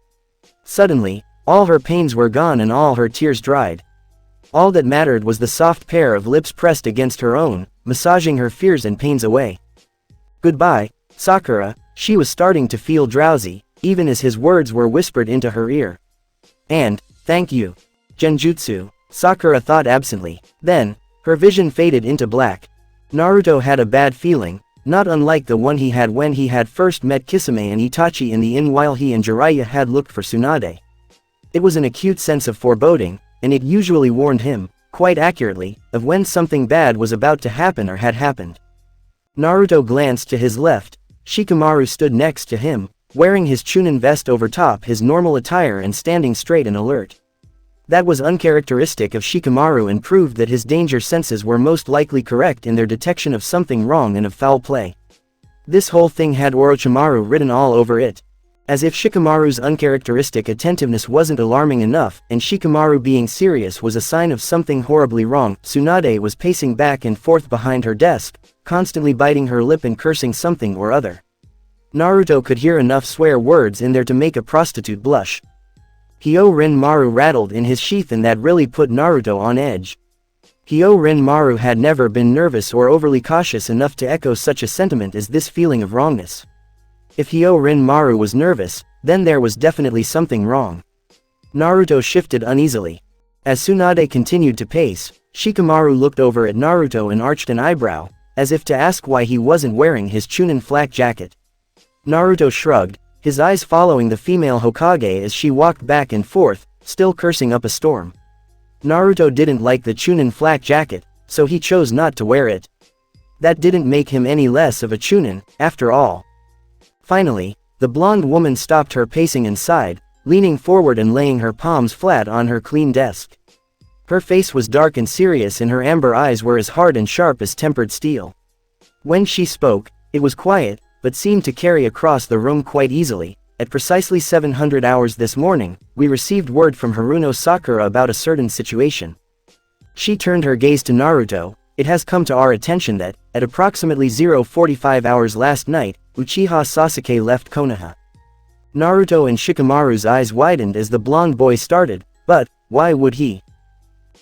Suddenly, all her pains were gone and all her tears dried. All that mattered was the soft pair of lips pressed against her own, massaging her fears and pains away. "Goodbye, Sakura," she was starting to feel drowsy, even as his words were whispered into her ear. "And, thank you. Genjutsu," Sakura thought absently. Then, her vision faded into black. Naruto had a bad feeling, not unlike the one he had when he had first met Kisame and Itachi in the inn while he and Jiraiya had looked for Tsunade. It was an acute sense of foreboding, and it usually warned him, quite accurately, of when something bad was about to happen or had happened. Naruto glanced to his left. Shikamaru stood next to him, wearing his Chunin vest over top his normal attire and standing straight and alert. That was uncharacteristic of Shikamaru and proved that his danger senses were most likely correct in their detection of something wrong and of foul play. This whole thing had Orochimaru written all over it. As if Shikamaru's uncharacteristic attentiveness wasn't alarming enough, and Shikamaru being serious was a sign of something horribly wrong, Tsunade was pacing back and forth behind her desk, constantly biting her lip and cursing something or other. Naruto could hear enough swear words in there to make a prostitute blush. Hyôrinmaru rattled in his sheath and that really put Naruto on edge. Hyorinmaru had never been nervous or overly cautious enough to echo such a sentiment as this feeling of wrongness. If Hyorinmaru was nervous, then there was definitely something wrong. Naruto shifted uneasily. As Tsunade continued to pace, Shikamaru looked over at Naruto and arched an eyebrow, as if to ask why he wasn't wearing his Chunin flak jacket. Naruto shrugged, his eyes following the female Hokage as she walked back and forth, still cursing up a storm. Naruto didn't like the Chunin flak jacket, so he chose not to wear it. That didn't make him any less of a Chunin, after all. Finally, the blonde woman stopped her pacing and sighed, leaning forward and laying her palms flat on her clean desk. Her face was dark and serious and her amber eyes were as hard and sharp as tempered steel. When she spoke, it was quiet, but seemed to carry across the room quite easily. At precisely 700 hours this morning, we received word from Haruno Sakura about a certain situation. She turned her gaze to Naruto, It has come to our attention that, at approximately 0:45 hours last night, Uchiha Sasuke left Konoha. Naruto and Shikamaru's eyes widened as the blonde boy started, but, why would he?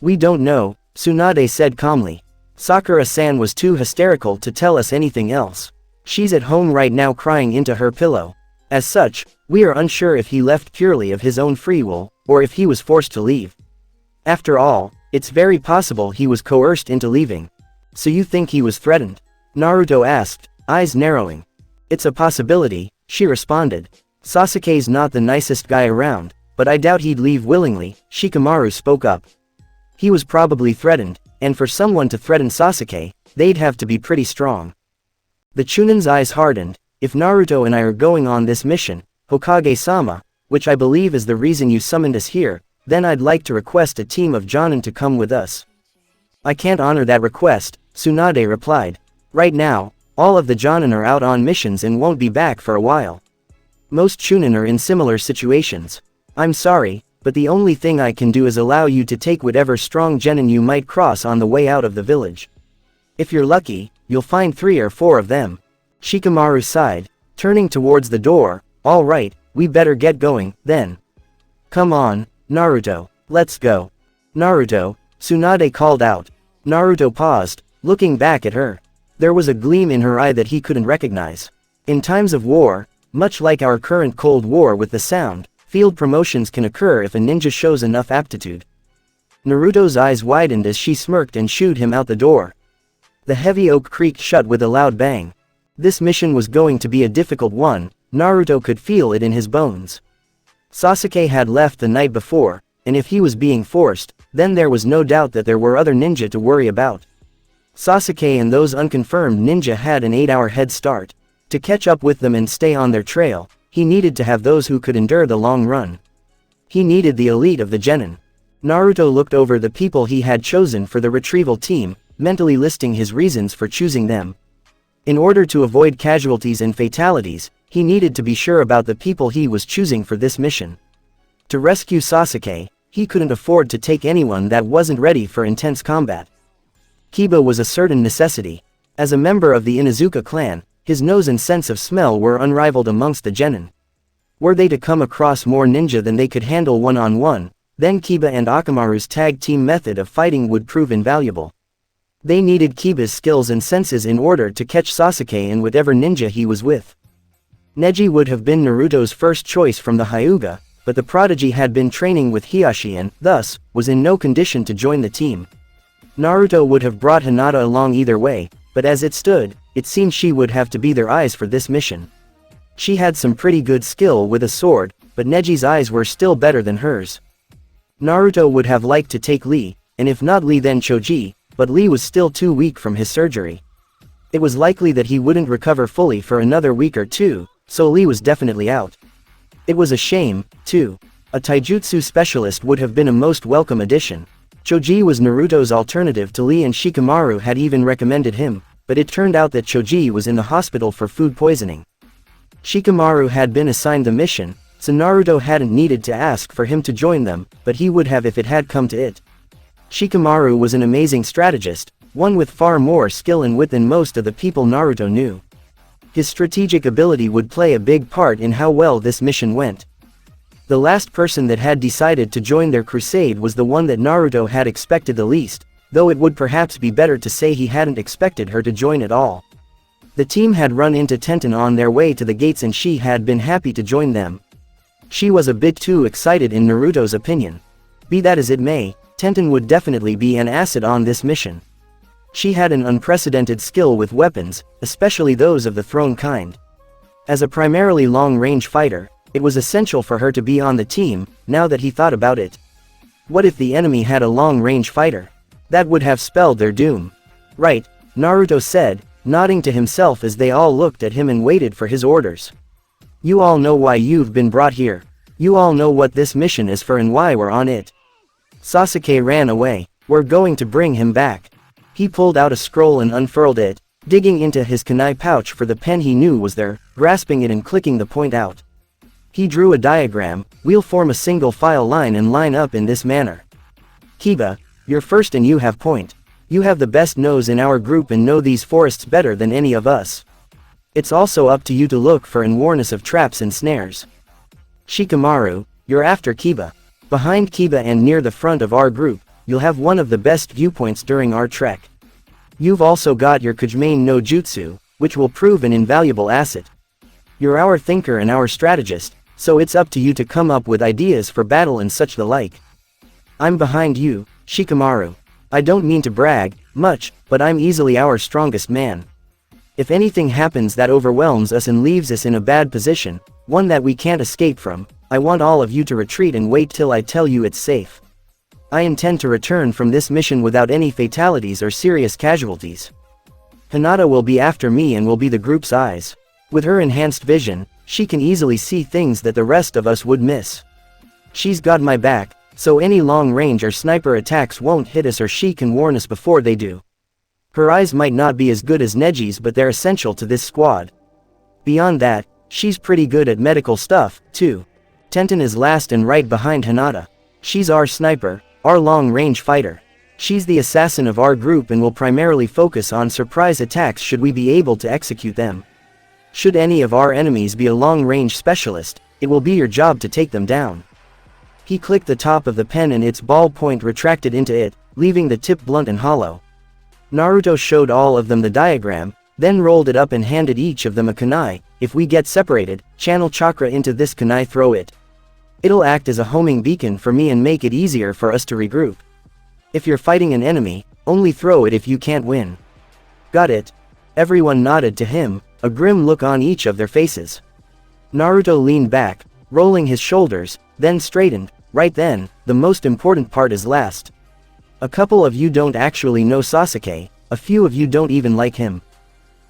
We don't know, Tsunade said calmly. Sakura-san was too hysterical to tell us anything else. She's at home right now crying into her pillow. As such, we are unsure if he left purely of his own free will, or if he was forced to leave. After all, it's very possible he was coerced into leaving. So you think he was threatened? Naruto asked, eyes narrowing. It's a possibility, she responded. Sasuke's not the nicest guy around, but I doubt he'd leave willingly, Shikamaru spoke up. He was probably threatened, and for someone to threaten Sasuke, they'd have to be pretty strong. The Chunin's eyes hardened. If Naruto and I are going on this mission, Hokage-sama, which I believe is the reason you summoned us here, then I'd like to request a team of Jonin to come with us. I can't honor that request, Tsunade replied. Right now, all of the Jonin are out on missions and won't be back for a while. Most Chunin are in similar situations. I'm sorry, but the only thing I can do is allow you to take whatever strong genin you might cross on the way out of the village. If you're lucky, you'll find 3 or 4 of them. Shikamaru sighed, turning towards the door. All right, we better get going, then. Come on, Naruto, let's go. Naruto, Tsunade called out. Naruto paused, looking back at her. There was a gleam in her eye that he couldn't recognize. In times of war, much like our current Cold War with the Sound, field promotions can occur if a ninja shows enough aptitude. Naruto's eyes widened as she smirked and shooed him out the door. The heavy oak creaked shut with a loud bang. This mission was going to be a difficult one, Naruto could feel it in his bones. Sasuke had left the night before, and if he was being forced, then there was no doubt that there were other ninja to worry about. Sasuke and those unconfirmed ninja had an 8-hour head start. To catch up with them and stay on their trail, he needed to have those who could endure the long run. He needed the elite of the genin. Naruto looked over the people he had chosen for the retrieval team, mentally listing his reasons for choosing them. In order to avoid casualties and fatalities, he needed to be sure about the people he was choosing for this mission. To rescue Sasuke, he couldn't afford to take anyone that wasn't ready for intense combat. Kiba was a certain necessity. As a member of the Inuzuka clan, his nose and sense of smell were unrivaled amongst the genin. Were they to come across more ninja than they could handle one-on-one, then Kiba and Akamaru's tag team method of fighting would prove invaluable. They needed Kiba's skills and senses in order to catch Sasuke and whatever ninja he was with. Neji would have been Naruto's first choice from the Hyuga, but the prodigy had been training with Hiashi and, thus, was in no condition to join the team. Naruto would have brought Hinata along either way, but as it stood, it seemed she would have to be their eyes for this mission. She had some pretty good skill with a sword, but Neji's eyes were still better than hers. Naruto would have liked to take Lee, and if not Lee then Choji, but Lee was still too weak from his surgery. It was likely that he wouldn't recover fully for another week or two, so Lee was definitely out. It was a shame, too. A taijutsu specialist would have been a most welcome addition. Choji was Naruto's alternative to Lee and Shikamaru had even recommended him, but it turned out that Choji was in the hospital for food poisoning. Shikamaru had been assigned the mission, so Naruto hadn't needed to ask for him to join them, but he would have if it had come to it. Shikamaru was an amazing strategist, one with far more skill and wit than most of the people Naruto knew. His strategic ability would play a big part in how well this mission went. The last person that had decided to join their crusade was the one that Naruto had expected the least, though it would perhaps be better to say he hadn't expected her to join at all. The team had run into Tenten on their way to the gates and she had been happy to join them. She was a bit too excited in Naruto's opinion. Be that as it may, Tenten would definitely be an asset on this mission. She had an unprecedented skill with weapons, especially those of the thrown kind. As a primarily long-range fighter, it was essential for her to be on the team, now that he thought about it. What if the enemy had a long-range fighter? That would have spelled their doom. Right, Naruto said, nodding to himself as they all looked at him and waited for his orders. You all know why you've been brought here. You all know what this mission is for and why we're on it. Sasuke ran away. We're going to bring him back. He pulled out a scroll and unfurled it, digging into his kunai pouch for the pen he knew was there, grasping it and clicking the point out. He drew a diagram. We'll form a single file line and line up in this manner. Kiba, you're first and you have point. You have the best nose in our group and know these forests better than any of us. It's also up to you to look for and warn us of traps and snares. Shikamaru, you're after Kiba. Behind Kiba and near the front of our group, you'll have one of the best viewpoints during our trek. You've also got your Kujimane no Jutsu, which will prove an invaluable asset. You're our thinker and our strategist, so it's up to you to come up with ideas for battle and such the like. I'm behind you, Shikamaru. I don't mean to brag much, but I'm easily our strongest man. If anything happens that overwhelms us and leaves us in a bad position, one that we can't escape from, I want all of you to retreat and wait till I tell you it's safe. I intend to return from this mission without any fatalities or serious casualties. Hinata will be after me and will be the group's eyes. With her enhanced vision, she can easily see things that the rest of us would miss. She's got my back, so any long-range or sniper attacks won't hit us, or she can warn us before they do. Her eyes might not be as good as Neji's, but they're essential to this squad. Beyond that, she's pretty good at medical stuff, too. Tenten is last and right behind Hinata. She's our sniper, our long-range fighter. She's the assassin of our group and will primarily focus on surprise attacks should we be able to execute them. Should any of our enemies be a long-range specialist, it will be your job to take them down. He clicked the top of the pen and its ball point retracted into it, leaving the tip blunt and hollow. Naruto showed all of them the diagram, then rolled it up and handed each of them a kunai. If we get separated, channel chakra into this kunai, throw it. It'll act as a homing beacon for me and make it easier for us to regroup. If you're fighting an enemy, only throw it if you can't win. Got it? Everyone nodded to him, a grim look on each of their faces. Naruto leaned back, rolling his shoulders, then straightened. Right then, the most important part is last. A couple of you don't actually know Sasuke, a few of you don't even like him.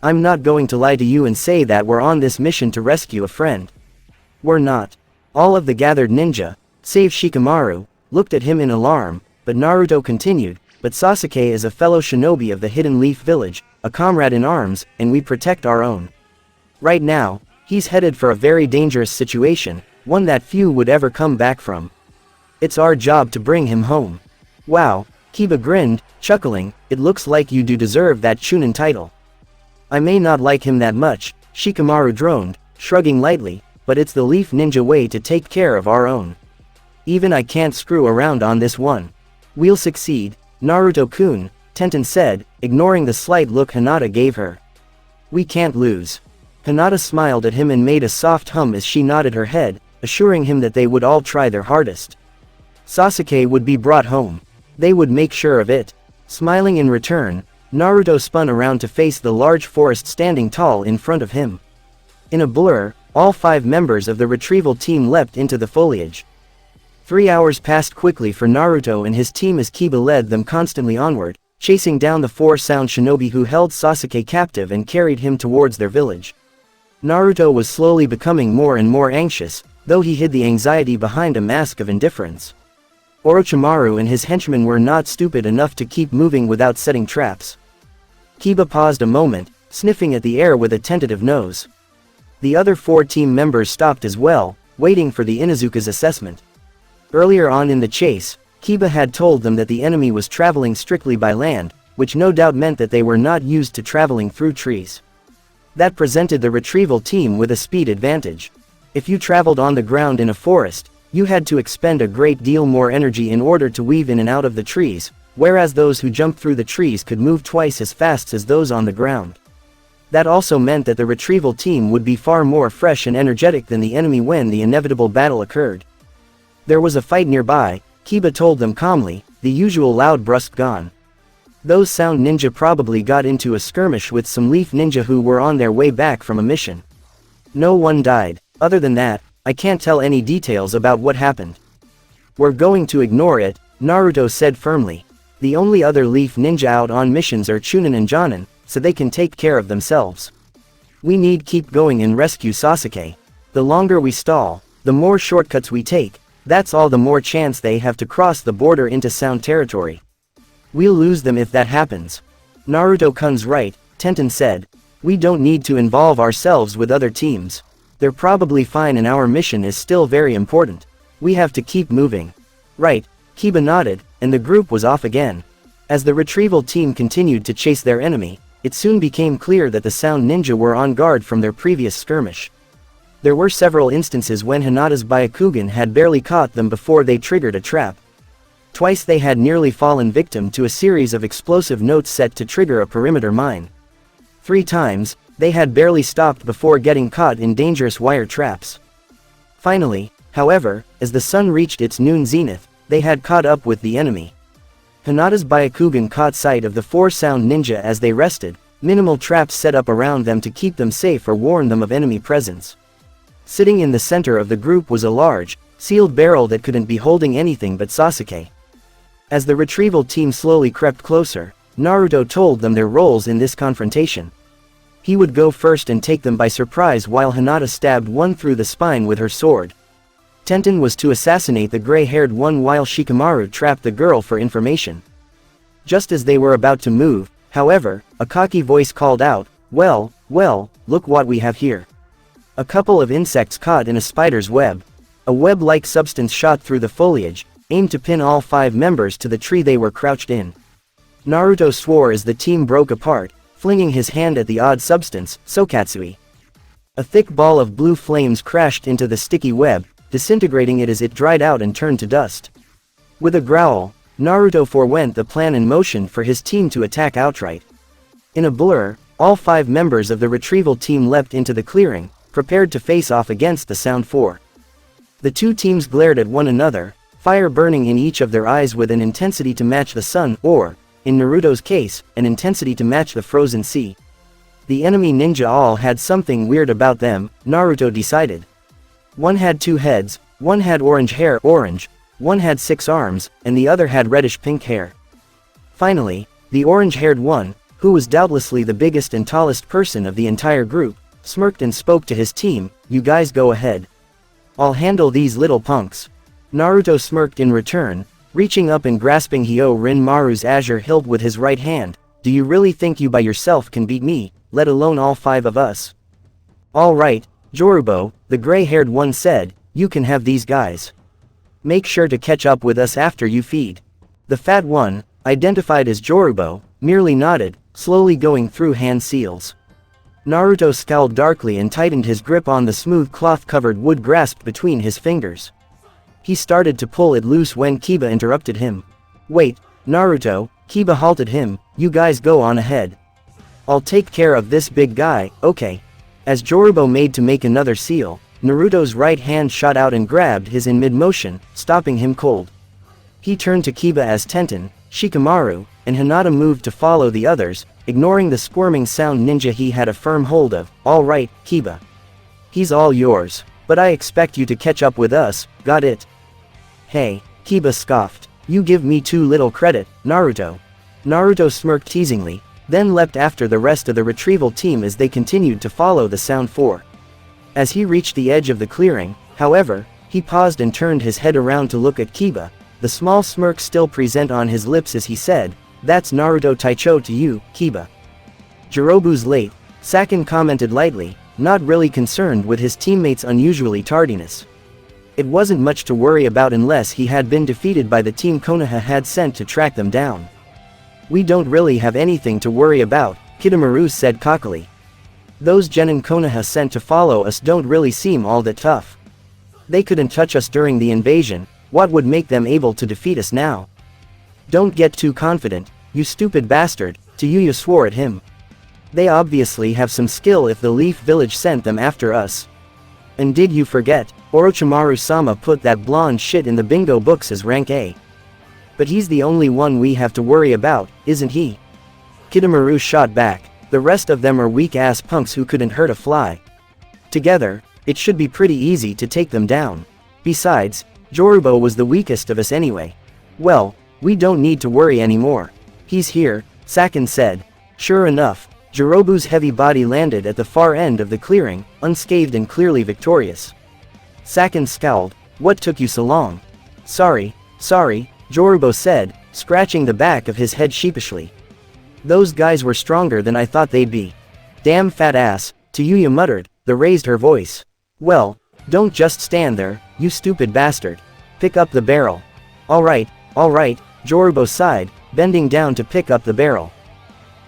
I'm not going to lie to you and say that we're on this mission to rescue a friend. We're not. All of the gathered ninja, save Shikamaru, looked at him in alarm, but Naruto continued, but Sasuke is a fellow shinobi of the Hidden Leaf Village, a comrade in arms, and we protect our own. Right now, he's headed for a very dangerous situation, one that few would ever come back from. It's our job to bring him home. Wow, Kiba grinned, chuckling, it looks like you do deserve that Chunin title. I may not like him that much, Shikamaru droned, shrugging lightly, but it's the Leaf Ninja way to take care of our own. Even I can't screw around on this one. We'll succeed, Naruto-kun, Tenten said, ignoring the slight look Hinata gave her. We can't lose. Hinata smiled at him and made a soft hum as she nodded her head, assuring him that they would all try their hardest. Sasuke would be brought home. They would make sure of it. Smiling in return, Naruto spun around to face the large forest standing tall in front of him. In a blur, all 5 members of the retrieval team leapt into the foliage. 3 hours passed quickly for Naruto and his team as Kiba led them constantly onward, chasing down the 4 sound shinobi who held Sasuke captive and carried him towards their village. Naruto was slowly becoming more and more anxious, though he hid the anxiety behind a mask of indifference. Orochimaru and his henchmen were not stupid enough to keep moving without setting traps. Kiba paused a moment, sniffing at the air with a tentative nose. The other 4 team members stopped as well, waiting for the Inuzuka's assessment. Earlier on in the chase, Kiba had told them that the enemy was traveling strictly by land, which no doubt meant that they were not used to traveling through trees. That presented the retrieval team with a speed advantage. If you traveled on the ground in a forest, you had to expend a great deal more energy in order to weave in and out of the trees, whereas those who jumped through the trees could move twice as fast as those on the ground. That also meant that the retrieval team would be far more fresh and energetic than the enemy when the inevitable battle occurred. There was a fight nearby, Kiba told them calmly, the usual loud brusque gone. Those sound ninja probably got into a skirmish with some leaf ninja who were on their way back from a mission. No one died. Other than that, I can't tell any details about what happened. We're going to ignore it, Naruto said firmly. The only other leaf ninja out on missions are Chunin and Jonin, so they can take care of themselves. We need keep going and rescue Sasuke. The longer we stall, the more shortcuts we take, that's all the more chance they have to cross the border into Sound territory. We'll lose them if that happens. Naruto-kun's right, Tenten said. We don't need to involve ourselves with other teams. They're probably fine and our mission is still very important. We have to keep moving. Right, Kiba nodded, and the group was off again. As the retrieval team continued to chase their enemy, it soon became clear that the sound ninja were on guard from their previous skirmish. There were several instances when Hinata's Byakugan had barely caught them before they triggered a trap. Twice they had nearly fallen victim to a series of explosive notes set to trigger a perimeter mine. 3 times, they had barely stopped before getting caught in dangerous wire traps. Finally, however, as the sun reached its noon zenith, they had caught up with the enemy. Hinata's Byakugan caught sight of the 4 sound ninja as they rested, minimal traps set up around them to keep them safe or warn them of enemy presence. Sitting in the center of the group was a large, sealed barrel that couldn't be holding anything but Sasuke. As the retrieval team slowly crept closer, Naruto told them their roles in this confrontation. He would go first and take them by surprise while Hinata stabbed one through the spine with her sword. Tenten was to assassinate the gray-haired one while Shikamaru trapped the girl for information. Just as they were about to move, however, a cocky voice called out, well, look what we have here. A couple of insects caught in a spider's web. A web-like substance shot through the foliage, aimed to pin all 5 members to the tree they were crouched in. Naruto swore as the team broke apart, flinging his hand at the odd substance, Sokatsui. A thick ball of blue flames crashed into the sticky web, disintegrating it as it dried out and turned to dust. With a growl, Naruto forewent the plan and motioned for his team to attack outright. In a blur, all 5 members of the retrieval team leapt into the clearing, prepared to face off against the Sound 4. The 2 teams glared at one another, fire burning in each of their eyes with an intensity to match the sun or, in Naruto's case, an intensity to match the frozen sea. The enemy ninja all had something weird about them, Naruto decided. One had 2 heads, one had orange hair orange, one had 6 arms, and the other had reddish-pink hair. Finally, the orange-haired one, who was doubtlessly the biggest and tallest person of the entire group, smirked and spoke to his team, you guys go ahead. I'll handle these little punks. Naruto smirked in return, reaching up and grasping Hyôrinmaru's azure hilt with his right hand, do you really think you by yourself can beat me, let alone all 5 of us? All right, Jorubo, the gray-haired one said, you can have these guys. Make sure to catch up with us after you feed. The fat one, identified as Jorubo, merely nodded, slowly going through hand seals. Naruto scowled darkly and tightened his grip on the smooth cloth-covered wood grasped between his fingers. He started to pull it loose when Kiba interrupted him. Wait, Naruto, Kiba halted him, you guys go on ahead. I'll take care of this big guy, okay. As Jorubo made to make another seal, Naruto's right hand shot out and grabbed his in mid-motion, stopping him cold. He turned to Kiba as Tenten, Shikamaru, and Hinata moved to follow the others, ignoring the squirming sound ninja he had a firm hold of. All right, Kiba. He's all yours, but I expect you to catch up with us, got it? Hey, Kiba scoffed, you give me too little credit, Naruto. Naruto smirked teasingly, then leapt after the rest of the retrieval team as they continued to follow the Sound 4. As he reached the edge of the clearing, however, he paused and turned his head around to look at Kiba, the small smirk still present on his lips as he said, that's Naruto Taicho to you, Kiba. Jirobu's late, Sôten commented lightly, not really concerned with his teammates' unusually tardiness. It wasn't much to worry about unless he had been defeated by the team Konoha had sent to track them down. We don't really have anything to worry about, Kidomaru said cockily. Those genin Konoha sent to follow us don't really seem all that tough. They couldn't touch us during the invasion, what would make them able to defeat us now? Don't get too confident, you stupid bastard, Tayuya swore at him. They obviously have some skill if the Leaf Village sent them after us. And did you forget, Orochimaru-sama put that blonde shit in the bingo books as rank A. But he's the only one we have to worry about, isn't he? Kidomaru shot back, the rest of them are weak-ass punks who couldn't hurt a fly. Together, it should be pretty easy to take them down. Besides, Jorubo was the weakest of us anyway. Well, we don't need to worry anymore. He's here, Sôten said. Sure enough, Jirobu's heavy body landed at the far end of the clearing, unscathed and clearly victorious. Sôten scowled, what took you so long? Sorry, Jorubo said, scratching the back of his head sheepishly. Those guys were stronger than I thought they'd be. Damn fat ass, Tayuya muttered, then raised her voice. Well, don't just stand there, you stupid bastard. Pick up the barrel. Alright, Jorubo sighed, bending down to pick up the barrel.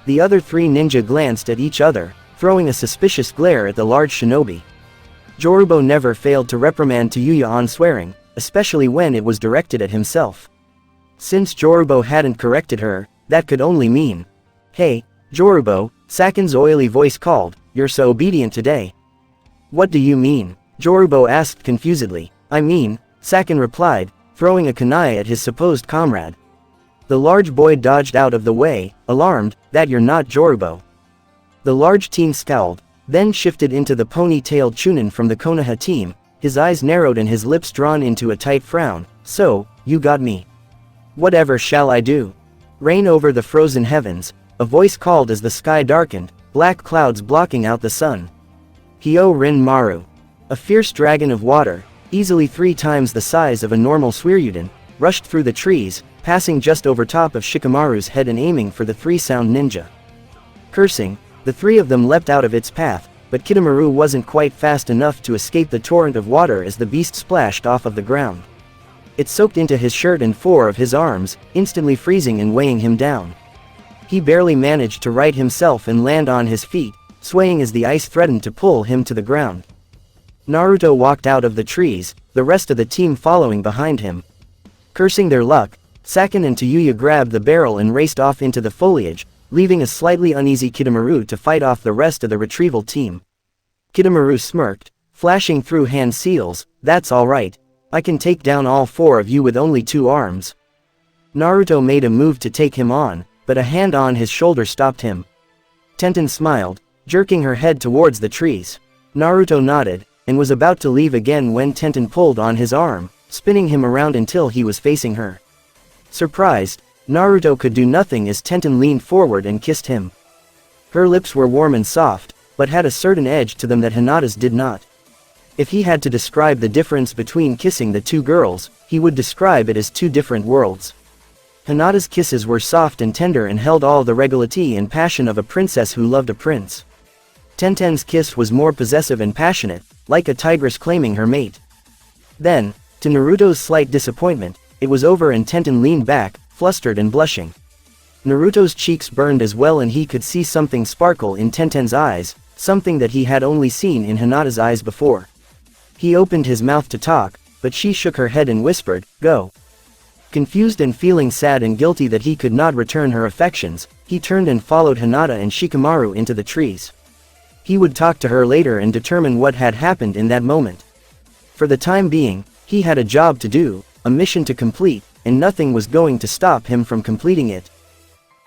The other three ninja glanced at each other, throwing a suspicious glare at the large shinobi. Jorubo never failed to reprimand Yuya on swearing, especially when it was directed at himself. Since Jorubo hadn't corrected her, that could only mean, "Hey, Jorubo," Saken's oily voice called, "you're so obedient today." "What do you mean?" Jorubo asked confusedly. "I mean," Saken replied, throwing a kunai at his supposed comrade. The large boy dodged out of the way, alarmed, "That you're not Jorubo." The large teen scowled, then shifted into the pony-tailed Chunin from the Konoha team, his eyes narrowed and his lips drawn into a tight frown. "So, you got me. Whatever shall I do?" "Reign over the frozen heavens," a voice called as the sky darkened, black clouds blocking out the sun. Hyorinmaru, a fierce dragon of water, easily 3 times the size of a normal Suiryuden, rushed through the trees, passing just over top of Shikamaru's head and aiming for the 3-sound ninja. Cursing, the 3 of them leapt out of its path, but Kitamaru wasn't quite fast enough to escape the torrent of water as the beast splashed off of the ground. It soaked into his shirt and 4 of his arms, instantly freezing and weighing him down. He barely managed to right himself and land on his feet, swaying as the ice threatened to pull him to the ground. Naruto walked out of the trees, the rest of the team following behind him. Cursing their luck, Saken and Yuya grabbed the barrel and raced off into the foliage, leaving a slightly uneasy Kitamaru to fight off the rest of the retrieval team. Kitamaru smirked, flashing through hand seals, "That's alright. I can take down all 4 of you with only 2 arms." Naruto made a move to take him on, but a hand on his shoulder stopped him. Tenten smiled, jerking her head towards the trees. Naruto nodded, and was about to leave again when Tenten pulled on his arm, spinning him around until he was facing her. Surprised, Naruto could do nothing as Tenten leaned forward and kissed him. Her lips were warm and soft, but had a certain edge to them that Hinata's did not. If he had to describe the difference between kissing the 2 girls, he would describe it as 2 different worlds. Hinata's kisses were soft and tender and held all the regality and passion of a princess who loved a prince. Tenten's kiss was more possessive and passionate, like a tigress claiming her mate. Then, to Naruto's slight disappointment, it was over and Tenten leaned back, flustered and blushing. Naruto's cheeks burned as well and he could see something sparkle in Tenten's eyes, something that he had only seen in Hinata's eyes before. He opened his mouth to talk, but she shook her head and whispered, "Go." Confused and feeling sad and guilty that he could not return her affections, he turned and followed Hinata and Shikamaru into the trees. He would talk to her later and determine what had happened in that moment. For the time being, he had a job to do, a mission to complete, and nothing was going to stop him from completing it.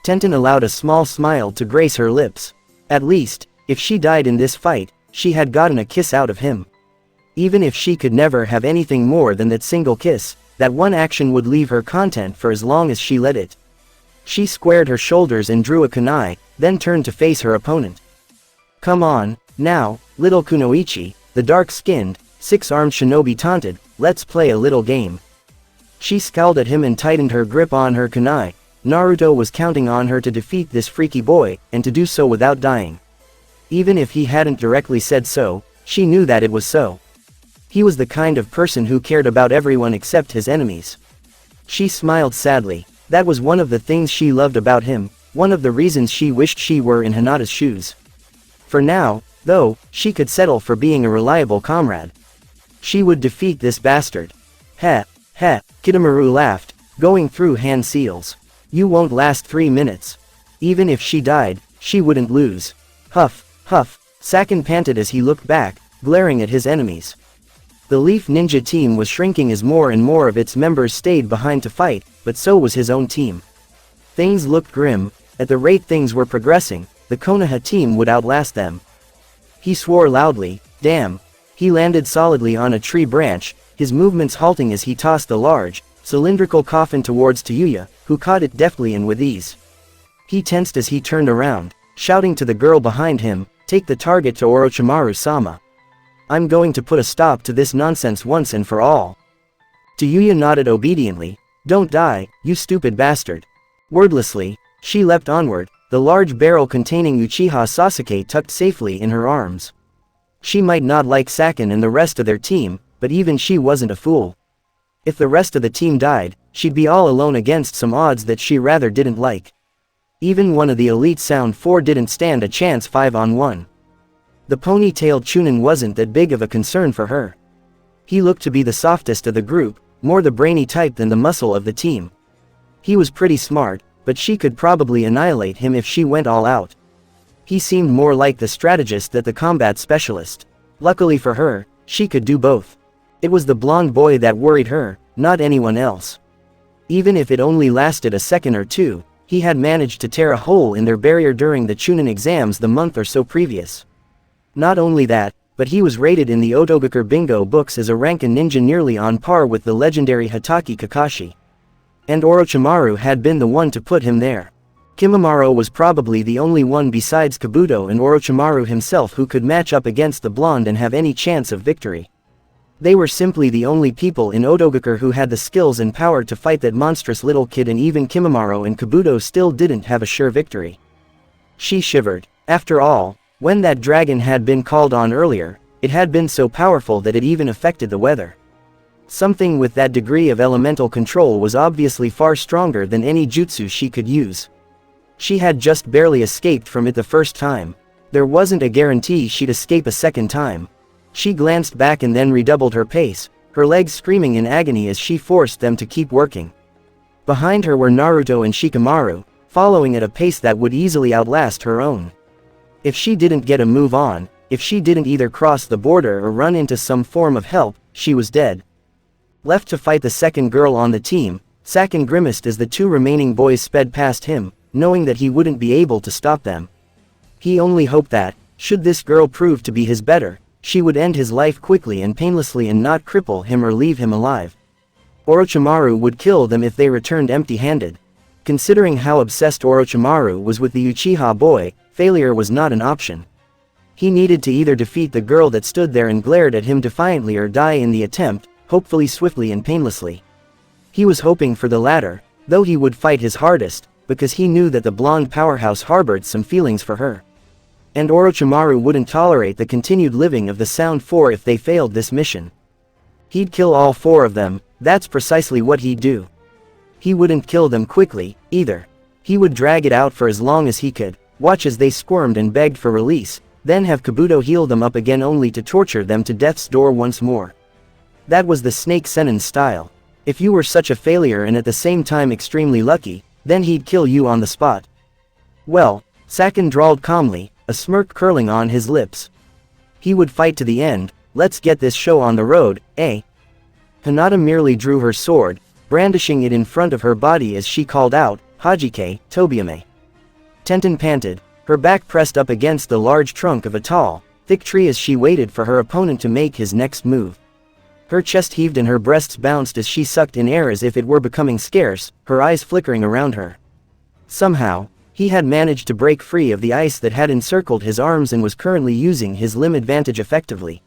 Tenten allowed a small smile to grace her lips. At least, if she died in this fight, she had gotten a kiss out of him. Even if she could never have anything more than that single kiss, that one action would leave her content for as long as she let it. She squared her shoulders and drew a kunai, then turned to face her opponent. "Come on, now, little Kunoichi," the dark-skinned, 6-armed shinobi taunted, "let's play a little game." She scowled at him and tightened her grip on her kunai. Naruto was counting on her to defeat this freaky boy, and to do so without dying. Even if he hadn't directly said so, she knew that it was so. He was the kind of person who cared about everyone except his enemies. She smiled sadly. That was one of the things she loved about him, one of the reasons she wished she were in Hinata's shoes. For now, though, she could settle for being a reliable comrade. She would defeat this bastard. Heh, Kitamaru laughed, going through hand seals. "You won't last 3 minutes. Even if she died, she wouldn't lose." Huff, Saken panted as he looked back, glaring at his enemies. The Leaf Ninja team was shrinking as more and more of its members stayed behind to fight, but so was his own team. Things looked grim. At the rate things were progressing, the Konoha team would outlast them. He swore loudly, "Damn." He landed solidly on a tree branch, his movements halting as he tossed the large, cylindrical coffin towards Yuya, who caught it deftly and with ease. He tensed as he turned around, shouting to the girl behind him, "Take the target to Orochimaru-sama. I'm going to put a stop to this nonsense once and for all." Yuya nodded obediently. "Don't die, you stupid bastard." Wordlessly, she leapt onward, the large barrel containing Uchiha Sasuke tucked safely in her arms. She might not like Saken and the rest of their team, but even she wasn't a fool. If the rest of the team died, she'd be all alone against some odds that she rather didn't like. Even one of the elite Sound 4 didn't stand a chance 5-on-1. The pony-tailed Chunin wasn't that big of a concern for her. He looked to be the softest of the group, more the brainy type than the muscle of the team. He was pretty smart, but she could probably annihilate him if she went all out. He seemed more like the strategist than the combat specialist. Luckily for her, she could do both. It was the blonde boy that worried her, not anyone else. Even if it only lasted a second or two, he had managed to tear a hole in their barrier during the Chunin exams the month or so previous. Not only that, but he was rated in the Otogakur Bingo books as a Rankin ninja nearly on par with the legendary Hatake Kakashi. And Orochimaru had been the one to put him there. Kimimaro was probably the only one besides Kabuto and Orochimaru himself who could match up against the blonde and have any chance of victory. They were simply the only people in Otogakur who had the skills and power to fight that monstrous little kid, and even Kimimaro and Kabuto still didn't have a sure victory. She shivered. After all, when that dragon had been called on earlier, it had been so powerful that it even affected the weather. Something with that degree of elemental control was obviously far stronger than any jutsu she could use. She had just barely escaped from it the first time. There wasn't a guarantee she'd escape a second time. She glanced back and then redoubled her pace, her legs screaming in agony as she forced them to keep working. Behind her were Naruto and Shikamaru, following at a pace that would easily outlast her own. If she didn't get a move on, if she didn't either cross the border or run into some form of help, she was dead. Left to fight the second girl on the team, Sôten grimaced as the two remaining boys sped past him, knowing that he wouldn't be able to stop them. He only hoped that, should this girl prove to be his better, she would end his life quickly and painlessly and not cripple him or leave him alive. Orochimaru would kill them if they returned empty-handed. Considering how obsessed Orochimaru was with the Uchiha boy, failure was not an option. He needed to either defeat the girl that stood there and glared at him defiantly or die in the attempt, hopefully swiftly and painlessly. He was hoping for the latter, though he would fight his hardest, because he knew that the blonde powerhouse harbored some feelings for her. And Orochimaru wouldn't tolerate the continued living of the Sound 4 if they failed this mission. He'd kill all four of them, that's precisely what he'd do. He wouldn't kill them quickly, either. He would drag it out for as long as he could, watch as they squirmed and begged for release, then have Kabuto heal them up again only to torture them to death's door once more. That was the Snake Sennin style. If you were such a failure and at the same time extremely lucky, then he'd kill you on the spot. Well, Sôten drawled calmly, a smirk curling on his lips. He would fight to the end. Let's get this show on the road, eh? Hinata merely drew her sword, brandishing it in front of her body as she called out, Hajike, Tobiame. Tenten panted, her back pressed up against the large trunk of a tall, thick tree as she waited for her opponent to make his next move. Her chest heaved and her breasts bounced as she sucked in air as if it were becoming scarce, her eyes flickering around her. Somehow, he had managed to break free of the ice that had encircled his arms and was currently using his limb advantage effectively.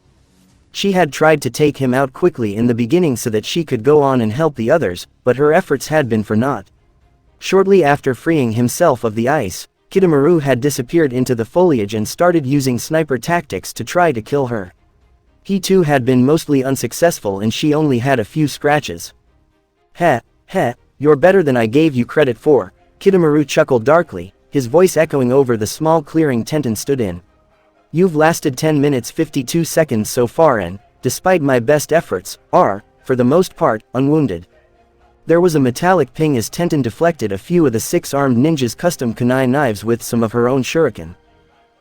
She had tried to take him out quickly in the beginning so that she could go on and help the others, but her efforts had been for naught. Shortly after freeing himself of the ice, Hyôrinmaru had disappeared into the foliage and started using sniper tactics to try to kill her. He too had been mostly unsuccessful and she only had a few scratches. Heh, you're better than I gave you credit for, Hyôrinmaru chuckled darkly, his voice echoing over the small clearing Tenten stood in. You've lasted 10 minutes 52 seconds so far and, despite my best efforts, are, for the most part, unwounded. There was a metallic ping as Tenten deflected a few of the 6-armed ninja's custom kunai knives with some of her own shuriken.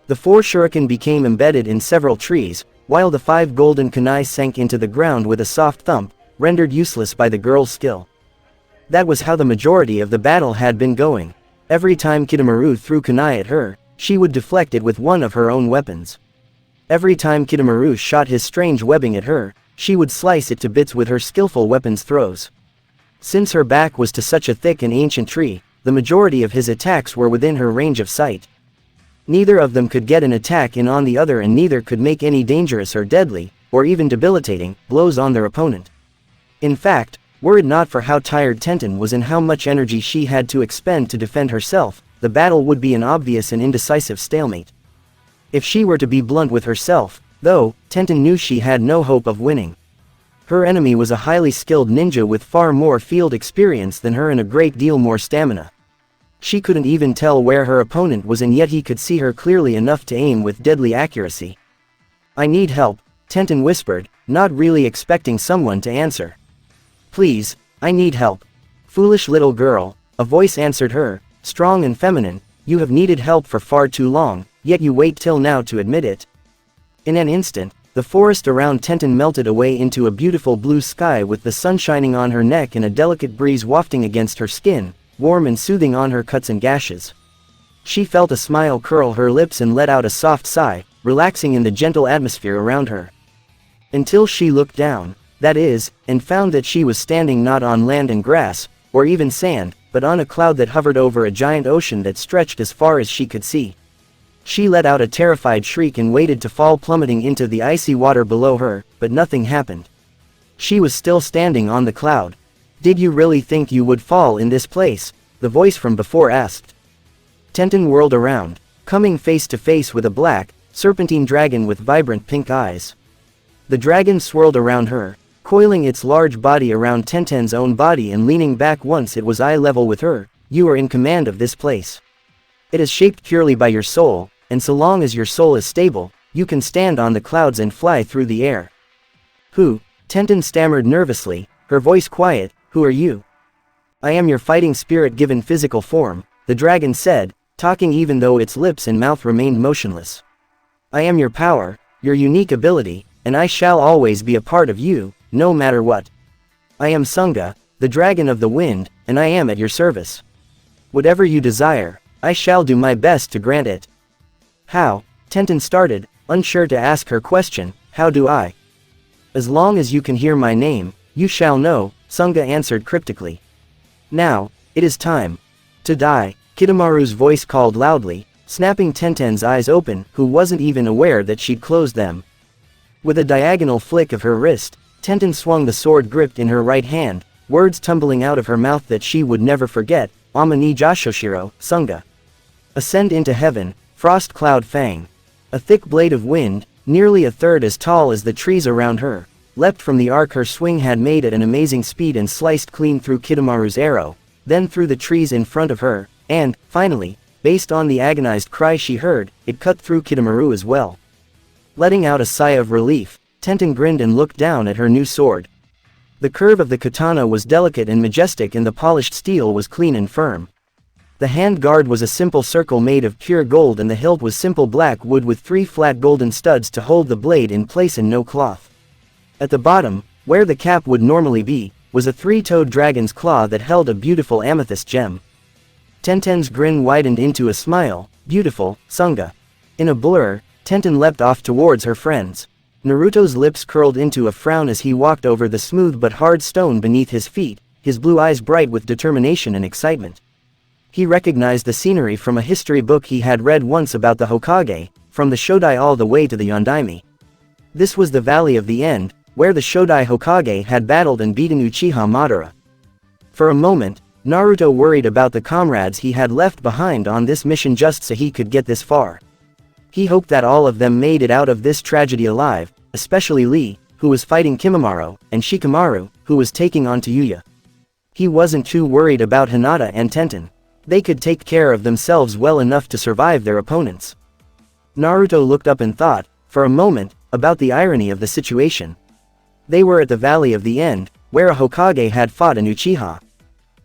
The 4 shuriken became embedded in several trees, while the 5 golden kunai sank into the ground with a soft thump, rendered useless by the girl's skill. That was how the majority of the battle had been going. Every time Hyôrinmaru threw kunai at her, she would deflect it with one of her own weapons. Every time Hyôrinmaru shot his strange webbing at her, she would slice it to bits with her skillful weapons throws. Since her back was to such a thick and ancient tree, the majority of his attacks were within her range of sight. Neither of them could get an attack in on the other and neither could make any dangerous or deadly, or even debilitating, blows on their opponent. In fact, were it not for how tired Tenten was and how much energy she had to expend to defend herself, the battle would be an obvious and indecisive stalemate. If she were to be blunt with herself, though, Tenten knew she had no hope of winning. Her enemy was a highly skilled ninja with far more field experience than her and a great deal more stamina. She couldn't even tell where her opponent was, and yet he could see her clearly enough to aim with deadly accuracy. "I need help," Tenten whispered, not really expecting someone to answer. "Please, I need help." "Foolish little girl," a voice answered her, strong and feminine, "you have needed help for far too long, yet you wait till now to admit it." In an instant, the forest around Tenten melted away into a beautiful blue sky with the sun shining on her neck and a delicate breeze wafting against her skin, warm and soothing on her cuts and gashes. She felt a smile curl her lips and let out a soft sigh, relaxing in the gentle atmosphere around her. Until she looked down, that is, and found that she was standing not on land and grass, or even sand, but on a cloud that hovered over a giant ocean that stretched as far as she could see. She let out a terrified shriek and waited to fall plummeting into the icy water below her, but nothing happened. She was still standing on the cloud. "Did you really think you would fall in this place?" the voice from before asked. Tenten whirled around, coming face to face with a black, serpentine dragon with vibrant pink eyes. The dragon swirled around her, coiling its large body around Tenten's own body and leaning back once it was eye level with her. "You are in command of this place. It is shaped purely by your soul, and so long as your soul is stable, you can stand on the clouds and fly through the air." "Who?" Tenten stammered nervously, her voice quiet. "Who are you?" "I am your fighting spirit given physical form," the dragon said, talking even though its lips and mouth remained motionless. "I am your power, your unique ability, and I shall always be a part of you, no matter what. I am Sunga, the dragon of the wind, and I am at your service. Whatever you desire, I shall do my best to grant it." "How?" Tenten started, unsure to ask her question. "How do I?" "As long as you can hear my name, you shall know," Sunga answered cryptically. "Now, it is time to die," Kyurimaru's voice called loudly, snapping Tenten's eyes open, who wasn't even aware that she'd closed them. With a diagonal flick of her wrist, Tenten swung the sword gripped in her right hand, words tumbling out of her mouth that she would never forget. "Ama ni Jashoshiro, Sunga. Ascend into heaven, Frost Cloud Fang." A thick blade of wind, nearly a third as tall as the trees around her, leapt from the arc her swing had made at an amazing speed and sliced clean through Kyurimaru's arrow, then through the trees in front of her, and, finally, based on the agonized cry she heard, it cut through Kyurimaru as well. Letting out a sigh of relief, Tenten grinned and looked down at her new sword. The curve of the katana was delicate and majestic and the polished steel was clean and firm. The hand guard was a simple circle made of pure gold and the hilt was simple black wood with 3 flat golden studs to hold the blade in place and no cloth. At the bottom, where the cap would normally be, was a 3-toed dragon's claw that held a beautiful amethyst gem. Tenten's grin widened into a smile. "Beautiful, Sunga." In a blur, Tenten leapt off towards her friends. Naruto's lips curled into a frown as he walked over the smooth but hard stone beneath his feet, his blue eyes bright with determination and excitement. He recognized the scenery from a history book he had read once about the Hokage, from the Shodai all the way to the Yondaime. This was the Valley of the End, where the Shodai Hokage had battled and beaten Uchiha Madara. For a moment, Naruto worried about the comrades he had left behind on this mission just so he could get this far. He hoped that all of them made it out of this tragedy alive, especially Lee, who was fighting Kimimaro, and Shikamaru, who was taking on Tayuya. He wasn't too worried about Hinata and Tenten. They could take care of themselves well enough to survive their opponents. Naruto looked up and thought, for a moment, about the irony of the situation. They were at the Valley of the End, where a Hokage had fought an Uchiha.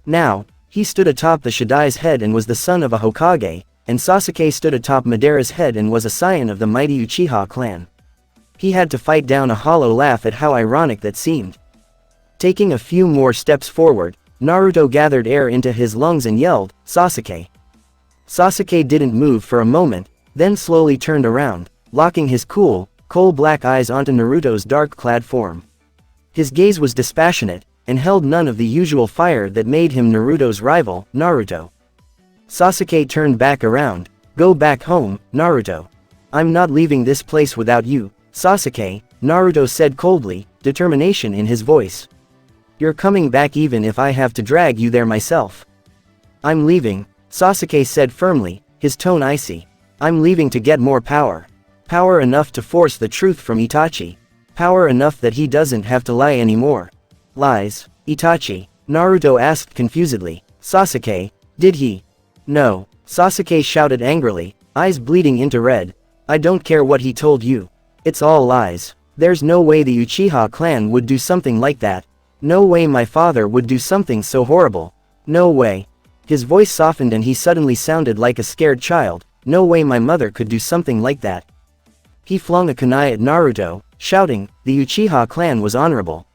Now, he stood atop the Shodai's head and was the son of a Hokage, and Sasuke stood atop Madara's head and was a scion of the mighty Uchiha clan. He had to fight down a hollow laugh at how ironic that seemed. Taking a few more steps forward, Naruto gathered air into his lungs and yelled, "Sasuke!" Sasuke didn't move for a moment, then slowly turned around, locking his cool, coal-black eyes onto Naruto's dark-clad form. His gaze was dispassionate, and held none of the usual fire that made him Naruto's rival. "Naruto." Sasuke turned back around. "Go back home, Naruto. I'm not leaving this place without you, Sasuke," Naruto said coldly, determination in his voice. "You're coming back even if I have to drag you there myself." "I'm leaving," Sasuke said firmly, his tone icy. "I'm leaving to get more power. Power enough to force the truth from Itachi." Power enough that he doesn't have to lie anymore. Lies. Itachi. Naruto asked confusedly. Sasuke, did he? No. Sasuke shouted angrily, eyes bleeding into red. I don't care what he told you. It's all lies. There's no way the Uchiha clan would do something like that. No way my father would do something so horrible. No way. His voice softened and he suddenly sounded like a scared child. No way my mother could do something like that. He flung a kunai at Naruto, shouting, the Uchiha clan was honorable.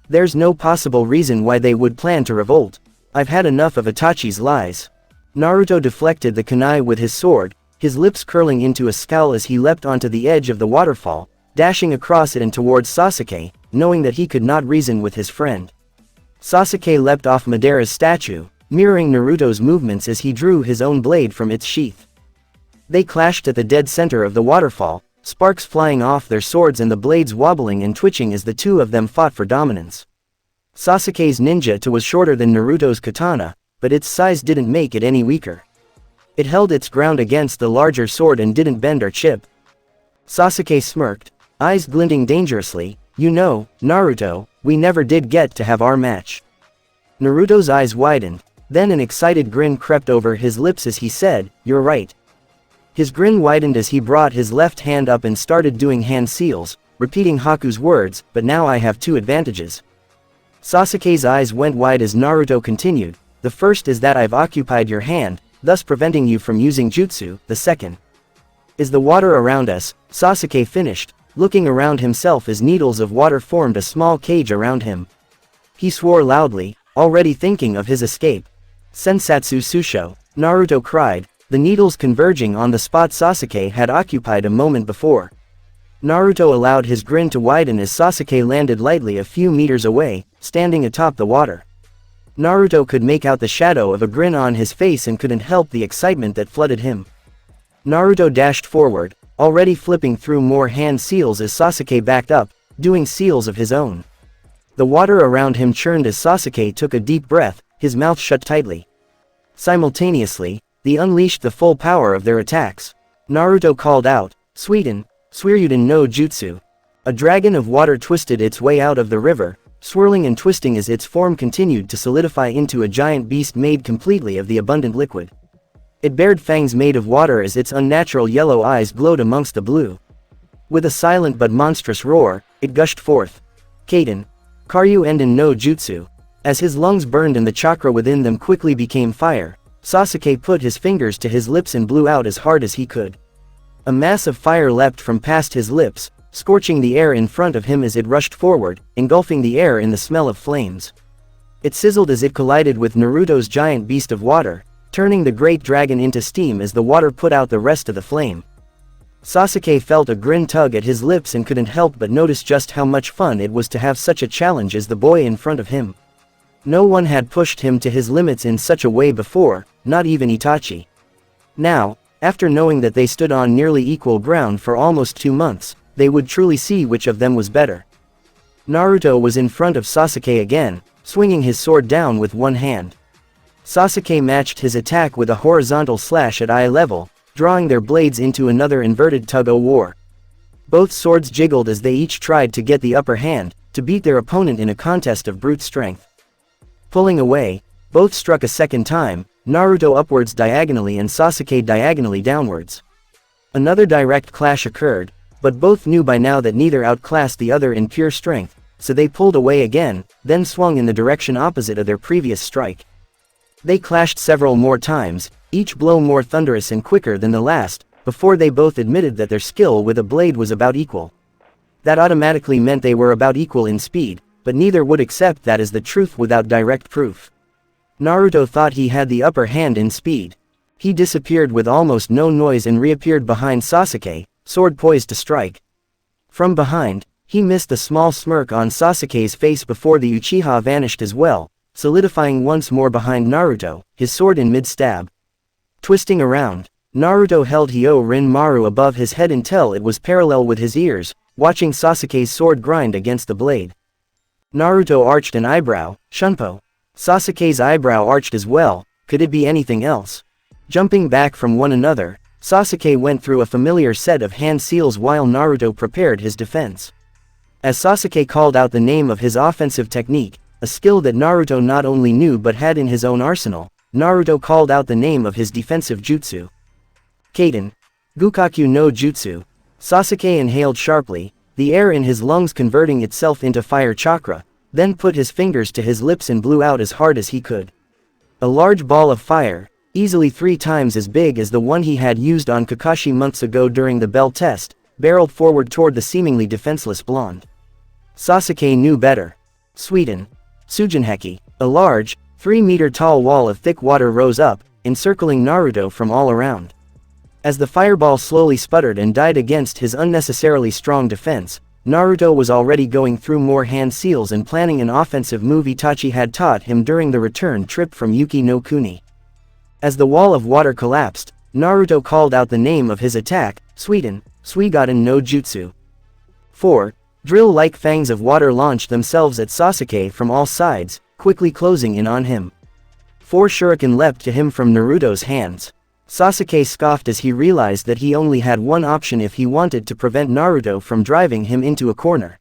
There's no possible reason why they would plan to revolt. I've had enough of Itachi's lies. Naruto deflected the kunai with his sword, his lips curling into a scowl as he leapt onto the edge of the waterfall, dashing across it and towards Sasuke, knowing that he could not reason with his friend. Sasuke leapt off Madara's statue, mirroring Naruto's movements as he drew his own blade from its sheath. They clashed at the dead center of the waterfall, sparks flying off their swords and the blades wobbling and twitching as the two of them fought for dominance. Sasuke's ninjutsu was shorter than Naruto's katana, but its size didn't make it any weaker. It held its ground against the larger sword and didn't bend or chip. Sasuke smirked, eyes glinting dangerously, you know, Naruto, we never did get to have our match. Naruto's eyes widened, then an excited grin crept over his lips as he said, you're right. His grin widened as he brought his left hand up and started doing hand seals, repeating Haku's words, but now I have two advantages. Sasuke's eyes went wide as Naruto continued, the first is that I've occupied your hand, thus preventing you from using jutsu, the second is the water around us. Sasuke finished, looking around himself as needles of water formed a small cage around him. He swore loudly, already thinking of his escape. Sensatsu Susho, Naruto cried, the needles converging on the spot Sasuke had occupied a moment before. Naruto allowed his grin to widen as Sasuke landed lightly a few meters away, standing atop the water. Naruto could make out the shadow of a grin on his face and couldn't help the excitement that flooded him. Naruto dashed forward, already flipping through more hand seals as Sasuke backed up, doing seals of his own. The water around him churned as Sasuke took a deep breath, his mouth shut tightly. Simultaneously, they unleashed the full power of their attacks. Naruto called out, Suiden, Suiryuden no Jutsu. A dragon of water twisted its way out of the river, swirling and twisting as its form continued to solidify into a giant beast made completely of the abundant liquid. It bared fangs made of water as its unnatural yellow eyes glowed amongst the blue. With a silent but monstrous roar, it gushed forth. Kaden. Karyu Enden no Jutsu. As his lungs burned and the chakra within them quickly became fire, Sasuke put his fingers to his lips and blew out as hard as he could. A mass of fire leapt from past his lips, scorching the air in front of him as it rushed forward, engulfing the air in the smell of flames. It sizzled as it collided with Naruto's giant beast of water, turning the great dragon into steam as the water put out the rest of the flame. Sasuke felt a grin tug at his lips and couldn't help but notice just how much fun it was to have such a challenge as the boy in front of him. No one had pushed him to his limits in such a way before, not even Itachi. Now, after knowing that they stood on nearly equal ground for almost 2 months, they would truly see which of them was better. Naruto was in front of Sasuke again, swinging his sword down with one hand. Sasuke matched his attack with a horizontal slash at eye level, drawing their blades into another inverted tug-o-war. Both swords jiggled as they each tried to get the upper hand, to beat their opponent in a contest of brute strength. Pulling away, both struck a second time, Naruto upwards diagonally and Sasuke diagonally downwards. Another direct clash occurred, but both knew by now that neither outclassed the other in pure strength, so they pulled away again, then swung in the direction opposite of their previous strike. They clashed several more times, each blow more thunderous and quicker than the last, before they both admitted that their skill with a blade was about equal. That automatically meant they were about equal in speed, but neither would accept that as the truth without direct proof. Naruto thought he had the upper hand in speed. He disappeared with almost no noise and reappeared behind Sasuke, sword poised to strike. From behind, he missed the small smirk on Sasuke's face before the Uchiha vanished as well, solidifying once more behind Naruto, his sword in mid-stab. Twisting around, Naruto held Hyorinmaru above his head until it was parallel with his ears, watching Sasuke's sword grind against the blade. Naruto arched an eyebrow, Shunpo. Sasuke's eyebrow arched as well, could it be anything else? Jumping back from one another, Sasuke went through a familiar set of hand seals while Naruto prepared his defense. As Sasuke called out the name of his offensive technique, a skill that Naruto not only knew but had in his own arsenal, Naruto called out the name of his defensive jutsu. Kaden. Gukaku no Jutsu. Sasuke inhaled sharply, the air in his lungs converting itself into fire chakra, then put his fingers to his lips and blew out as hard as he could. A large ball of fire, easily 3 times as big as the one he had used on Kakashi months ago during the bell test, barreled forward toward the seemingly defenseless blonde. Sasuke knew better. Sôten. Tsujinheki. A large, 3-meter-tall wall of thick water rose up, encircling Naruto from all around. As the fireball slowly sputtered and died against his unnecessarily strong defense, Naruto was already going through more hand seals and planning an offensive move Itachi had taught him during the return trip from Yuki no Kuni. As the wall of water collapsed, Naruto called out the name of his attack, Sôten, Suigaden no Jutsu. 4. Drill-like fangs of water launched themselves at Sasuke from all sides, quickly closing in on him. 4 shuriken leapt to him from Naruto's hands. Sasuke scoffed as he realized that he only had one option if he wanted to prevent Naruto from driving him into a corner.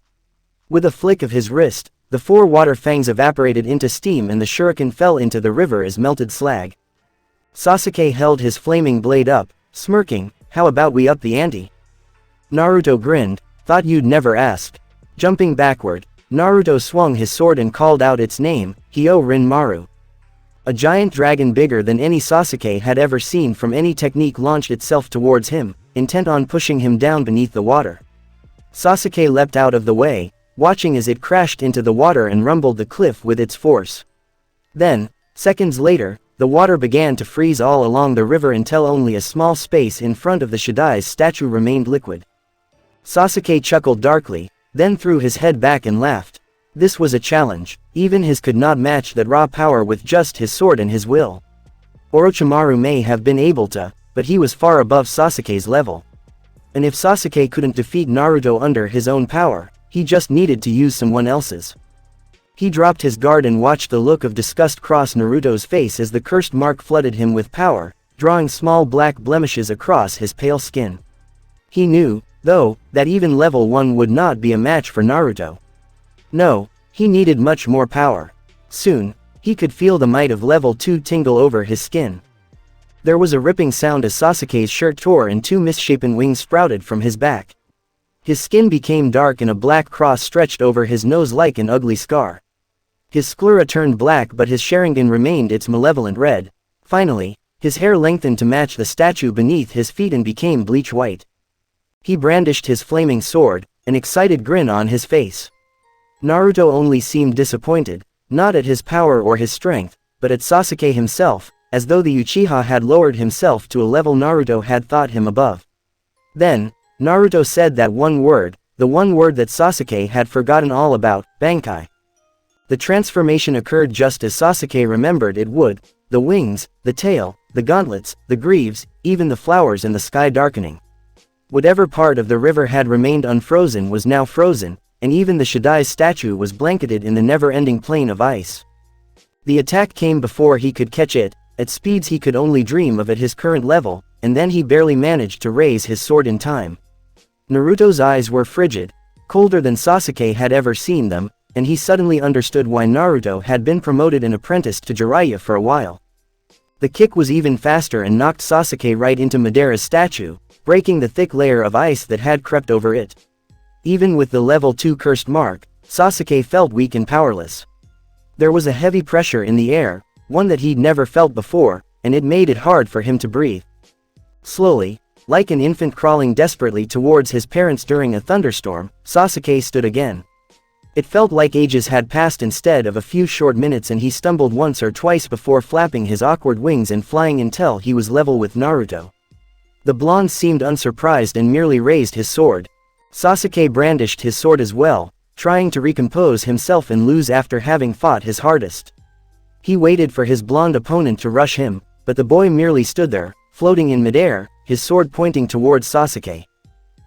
With a flick of his wrist, the 4 water fangs evaporated into steam and the shuriken fell into the river as melted slag. Sasuke held his flaming blade up, smirking, "How about we up the ante?" Naruto grinned, "Thought you'd never ask." Jumping backward, Naruto swung his sword and called out its name, Hyorinmaru. A giant dragon bigger than any Sasuke had ever seen from any technique launched itself towards him, intent on pushing him down beneath the water. Sasuke leapt out of the way, watching as it crashed into the water and rumbled the cliff with its force. Then, seconds later, the water began to freeze all along the river until only a small space in front of the Shidai's statue remained liquid. Sasuke chuckled darkly, then threw his head back and laughed. This was a challenge, even his could not match that raw power with just his sword and his will. Orochimaru may have been able to, but he was far above Sasuke's level. And if Sasuke couldn't defeat Naruto under his own power, he just needed to use someone else's. He dropped his guard and watched the look of disgust cross Naruto's face as the cursed mark flooded him with power, drawing small black blemishes across his pale skin. He knew, though, that even level 1 would not be a match for Naruto. No, he needed much more power. Soon, he could feel the might of level 2 tingle over his skin. There was a ripping sound as Sasuke's shirt tore and 2 misshapen wings sprouted from his back. His skin became dark and a black cross stretched over his nose like an ugly scar. His sclera turned black but his Sharingan remained its malevolent red. Finally, his hair lengthened to match the statue beneath his feet and became bleach white. He brandished his flaming sword, an excited grin on his face. Naruto only seemed disappointed, not at his power or his strength, but at Sasuke himself, as though the Uchiha had lowered himself to a level Naruto had thought him above. Then, Naruto said that one word, the one word that Sasuke had forgotten all about, Bankai. The transformation occurred just as Sasuke remembered it would, the wings, the tail, the gauntlets, the greaves, even the flowers and the sky darkening. Whatever part of the river had remained unfrozen was now frozen, and even the Shidai's statue was blanketed in the never-ending plain of ice. The attack came before he could catch it, at speeds he could only dream of at his current level, and then he barely managed to raise his sword in time. Naruto's eyes were frigid, colder than Sasuke had ever seen them, and he suddenly understood why Naruto had been promoted an apprentice to Jiraiya for a while. The kick was even faster and knocked Sasuke right into Madara's statue, breaking the thick layer of ice that had crept over it. Even with the level 2 cursed mark, Sasuke felt weak and powerless. There was a heavy pressure in the air, one that he'd never felt before, and it made it hard for him to breathe. Slowly, like an infant crawling desperately towards his parents during a thunderstorm, Sasuke stood again. It felt like ages had passed instead of a few short minutes, and he stumbled once or twice before flapping his awkward wings and flying until he was level with Naruto. The blonde seemed unsurprised and merely raised his sword. Sasuke brandished his sword as well, trying to recompose himself and lose after having fought his hardest. He waited for his blonde opponent to rush him, but the boy merely stood there, floating in midair, his sword pointing towards Sasuke.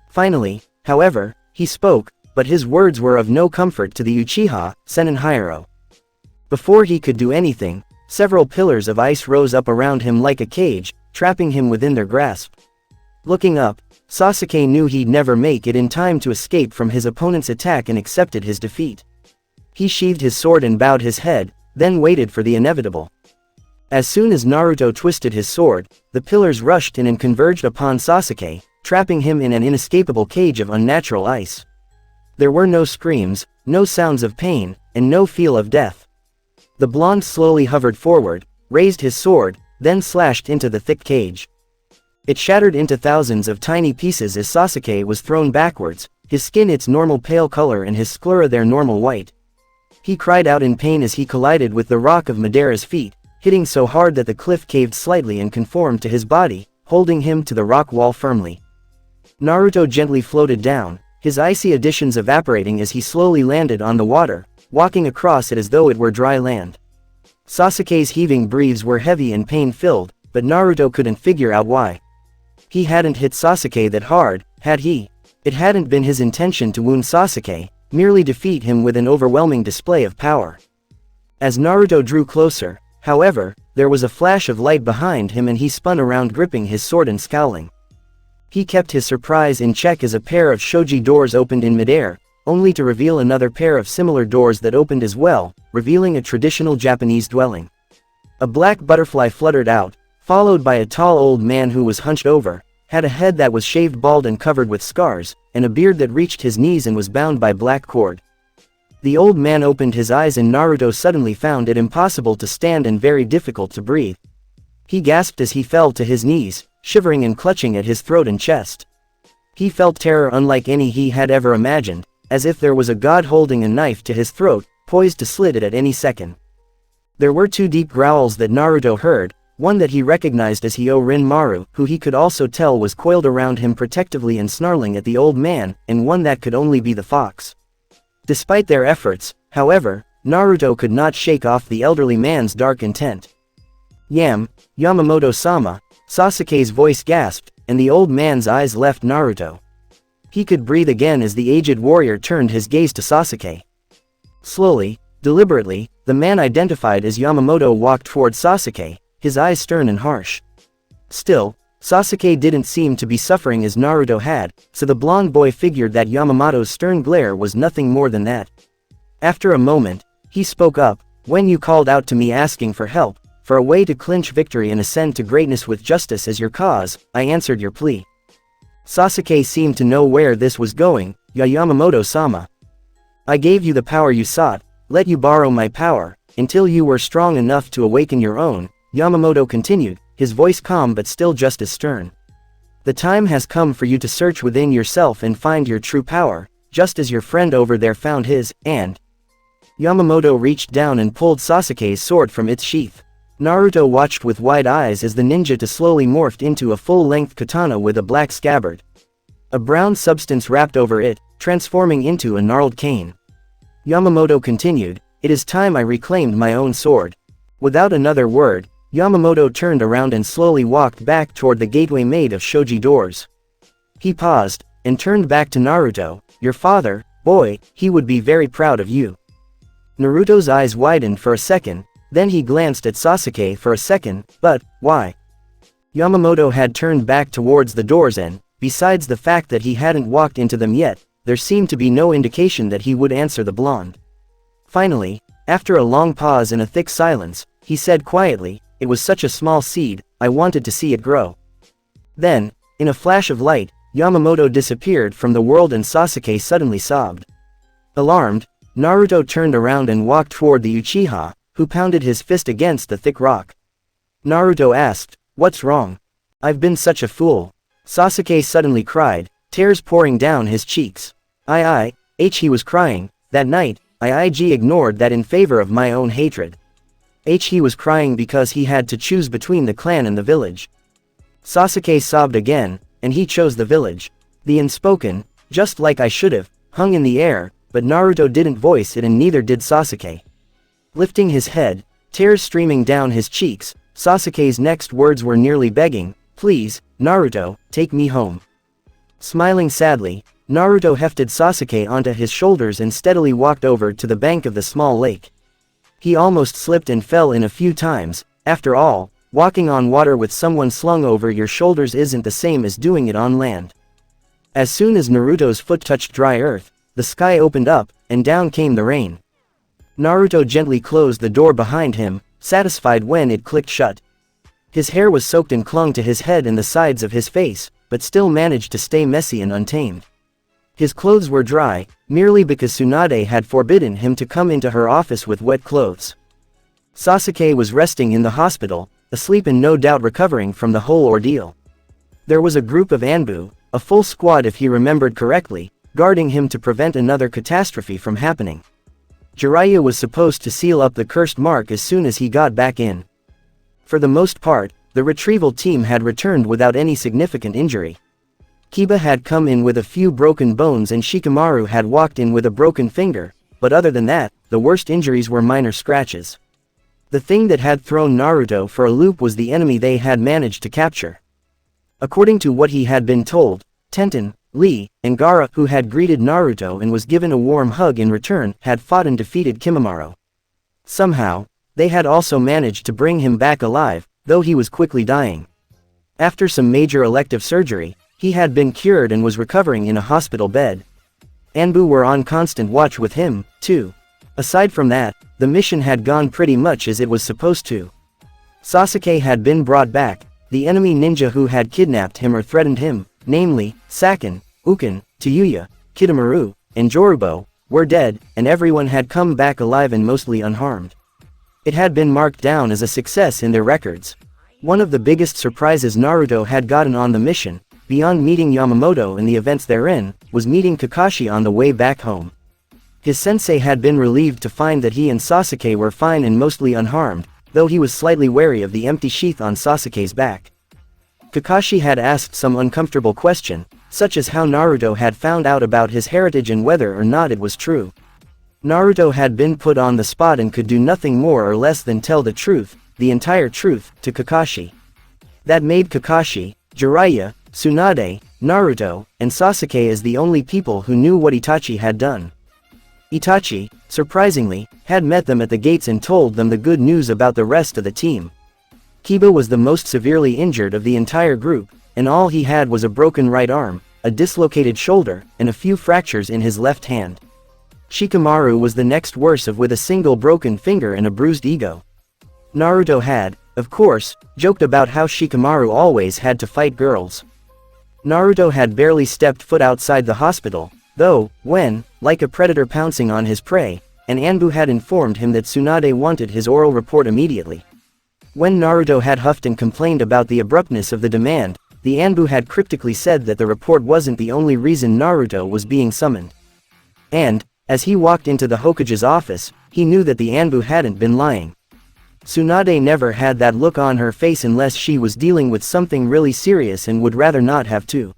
Finally, however, he spoke, but his words were of no comfort to the Uchiha, Senninhyoro. Before he could do anything, several pillars of ice rose up around him like a cage, trapping him within their grasp. Looking up, Sasuke knew he'd never make it in time to escape from his opponent's attack and accepted his defeat. He sheathed his sword and bowed his head, then waited for the inevitable. As soon as Naruto twisted his sword, the pillars rushed in and converged upon Sasuke, trapping him in an inescapable cage of unnatural ice. There were no screams, no sounds of pain, and no feel of death. The blonde slowly hovered forward, raised his sword, then slashed into the thick cage. It shattered into thousands of tiny pieces as Sasuke was thrown backwards, his skin its normal pale color and his sclera their normal white. He cried out in pain as he collided with the rock of Madara's feet, hitting so hard that the cliff caved slightly and conformed to his body, holding him to the rock wall firmly. Naruto gently floated down, his icy additions evaporating as he slowly landed on the water, walking across it as though it were dry land. Sasuke's heaving breaths were heavy and pain-filled, but Naruto couldn't figure out why. He hadn't hit Sasuke that hard, had he? It hadn't been his intention to wound Sasuke, merely defeat him with an overwhelming display of power. As Naruto drew closer, however, there was a flash of light behind him and he spun around gripping his sword and scowling. He kept his surprise in check as a pair of shoji doors opened in midair, only to reveal another pair of similar doors that opened as well, revealing a traditional Japanese dwelling. A black butterfly fluttered out, followed by a tall old man who was hunched over, had a head that was shaved bald and covered with scars, and a beard that reached his knees and was bound by black cord. The old man opened his eyes and Naruto suddenly found it impossible to stand and very difficult to breathe. He gasped as he fell to his knees, shivering and clutching at his throat and chest. He felt terror unlike any he had ever imagined, as if there was a god holding a knife to his throat, poised to slit it at any second. There were two deep growls that Naruto heard, one that he recognized as Hyorinmaru, who he could also tell was coiled around him protectively and snarling at the old man, and one that could only be the Fawkes. Despite their efforts, however, Naruto could not shake off the elderly man's dark intent. Yamamoto-sama, Sasuke's voice gasped, and the old man's eyes left Naruto. He could breathe again as the aged warrior turned his gaze to Sasuke. Slowly, deliberately, the man identified as Yamamoto walked toward Sasuke, his eyes stern and harsh. Still, Sasuke didn't seem to be suffering as Naruto had, so the blonde boy figured that Yamamoto's stern glare was nothing more than that. After a moment, he spoke up, "When you called out to me asking for help, for a way to clinch victory and ascend to greatness with justice as your cause, I answered your plea." Sasuke seemed to know where this was going. "Yamamoto-sama. I gave you the power you sought, let you borrow my power, until you were strong enough to awaken your own," Yamamoto continued, his voice calm but still just as stern. "The time has come for you to search within yourself and find your true power, just as your friend over there found his, and..." Yamamoto reached down and pulled Sasuke's sword from its sheath. Naruto watched with wide eyes as the ninja slowly morphed into a full-length katana with a black scabbard. A brown substance wrapped over it, transforming into a gnarled cane. Yamamoto continued, "It is time I reclaimed my own sword." Without another word, Yamamoto turned around and slowly walked back toward the gateway made of shoji doors. He paused, and turned back to Naruto, "Your father, boy, he would be very proud of you." Naruto's eyes widened for a second, then he glanced at Sasuke for a second, "But, why?" Yamamoto had turned back towards the doors and, besides the fact that he hadn't walked into them yet, there seemed to be no indication that he would answer the blonde. Finally, after a long pause and a thick silence, he said quietly, "It was such a small seed, I wanted to see it grow." Then, in a flash of light, Yamamoto disappeared from the world and Sasuke suddenly sobbed. Alarmed, Naruto turned around and walked toward the Uchiha, who pounded his fist against the thick rock. Naruto asked, "What's wrong? I've been such a fool." Sasuke suddenly cried, tears pouring down his cheeks. He was crying, "That night, I ignored that in favor of my own hatred." He was crying because he had to choose between the clan and the village. Sasuke sobbed again, and he chose the village. The unspoken, "just like I should've," hung in the air, but Naruto didn't voice it and neither did Sasuke. Lifting his head, tears streaming down his cheeks, Sasuke's next words were nearly begging, "Please, Naruto, take me home." Smiling sadly, Naruto hefted Sasuke onto his shoulders and steadily walked over to the bank of the small lake. He almost slipped and fell in a few times. After all, walking on water with someone slung over your shoulders isn't the same as doing it on land. As soon as Naruto's foot touched dry earth, the sky opened up, and down came the rain. Naruto gently closed the door behind him, satisfied when it clicked shut. His hair was soaked and clung to his head and the sides of his face, but still managed to stay messy and untamed. His clothes were dry, merely because Tsunade had forbidden him to come into her office with wet clothes. Sasuke was resting in the hospital, asleep and no doubt recovering from the whole ordeal. There was a group of Anbu, a full squad if he remembered correctly, guarding him to prevent another catastrophe from happening. Jiraiya was supposed to seal up the cursed mark as soon as he got back in. For the most part, the retrieval team had returned without any significant injury. Kiba had come in with a few broken bones and Shikamaru had walked in with a broken finger, but other than that, the worst injuries were minor scratches. The thing that had thrown Naruto for a loop was the enemy they had managed to capture. According to what he had been told, Tenten, Lee, and Gaara, who had greeted Naruto and was given a warm hug in return, had fought and defeated Kimimaro. Somehow, they had also managed to bring him back alive, though he was quickly dying. After some major elective surgery, he had been cured and was recovering in a hospital bed. Anbu were on constant watch with him, too. Aside from that, the mission had gone pretty much as it was supposed to. Sasuke had been brought back, the enemy ninja who had kidnapped him or threatened him, namely, Saken, Uken, Tayuya, Kidomaru, and Jorubo, were dead, and everyone had come back alive and mostly unharmed. It had been marked down as a success in their records. One of the biggest surprises Naruto had gotten on the mission, beyond meeting Yamamoto and the events therein, was meeting Kakashi on the way back home. His sensei had been relieved to find that he and Sasuke were fine and mostly unharmed, though he was slightly wary of the empty sheath on Sasuke's back. Kakashi had asked some uncomfortable question, such as how Naruto had found out about his heritage and whether or not it was true. Naruto had been put on the spot and could do nothing more or less than tell the truth, the entire truth, to Kakashi. That made Kakashi, Jiraiya, Tsunade, Naruto, and Sasuke as the only people who knew what Itachi had done. Itachi, surprisingly, had met them at the gates and told them the good news about the rest of the team. Kiba was the most severely injured of the entire group, and all he had was a broken right arm, a dislocated shoulder, and a few fractures in his left hand. Shikamaru was the next worse of with a single broken finger and a bruised ego. Naruto had, of course, joked about how Shikamaru always had to fight girls. Naruto had barely stepped foot outside the hospital, though, when, like a predator pouncing on his prey, an Anbu had informed him that Tsunade wanted his oral report immediately. When Naruto had huffed and complained about the abruptness of the demand, the Anbu had cryptically said that the report wasn't the only reason Naruto was being summoned. And, as he walked into the Hokage's office, he knew that the Anbu hadn't been lying. Tsunade never had that look on her face unless she was dealing with something really serious and would rather not have to.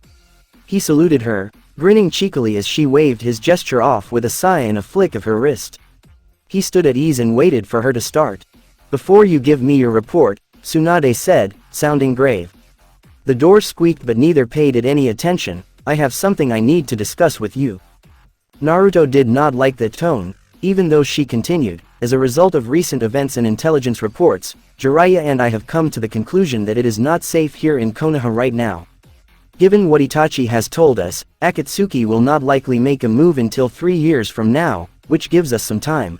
He saluted her, grinning cheekily as she waved his gesture off with a sigh and a flick of her wrist. He stood at ease and waited for her to start. "Before you give me your report," Tsunade said, sounding grave. The door squeaked but neither paid it any attention. "I have something I need to discuss with you." Naruto did not like that tone, even though she continued, "As a result of recent events and intelligence reports, Jiraiya and I have come to the conclusion that it is not safe here in Konoha right now. Given what Itachi has told us, Akatsuki will not likely make a move until 3 years from now, which gives us some time.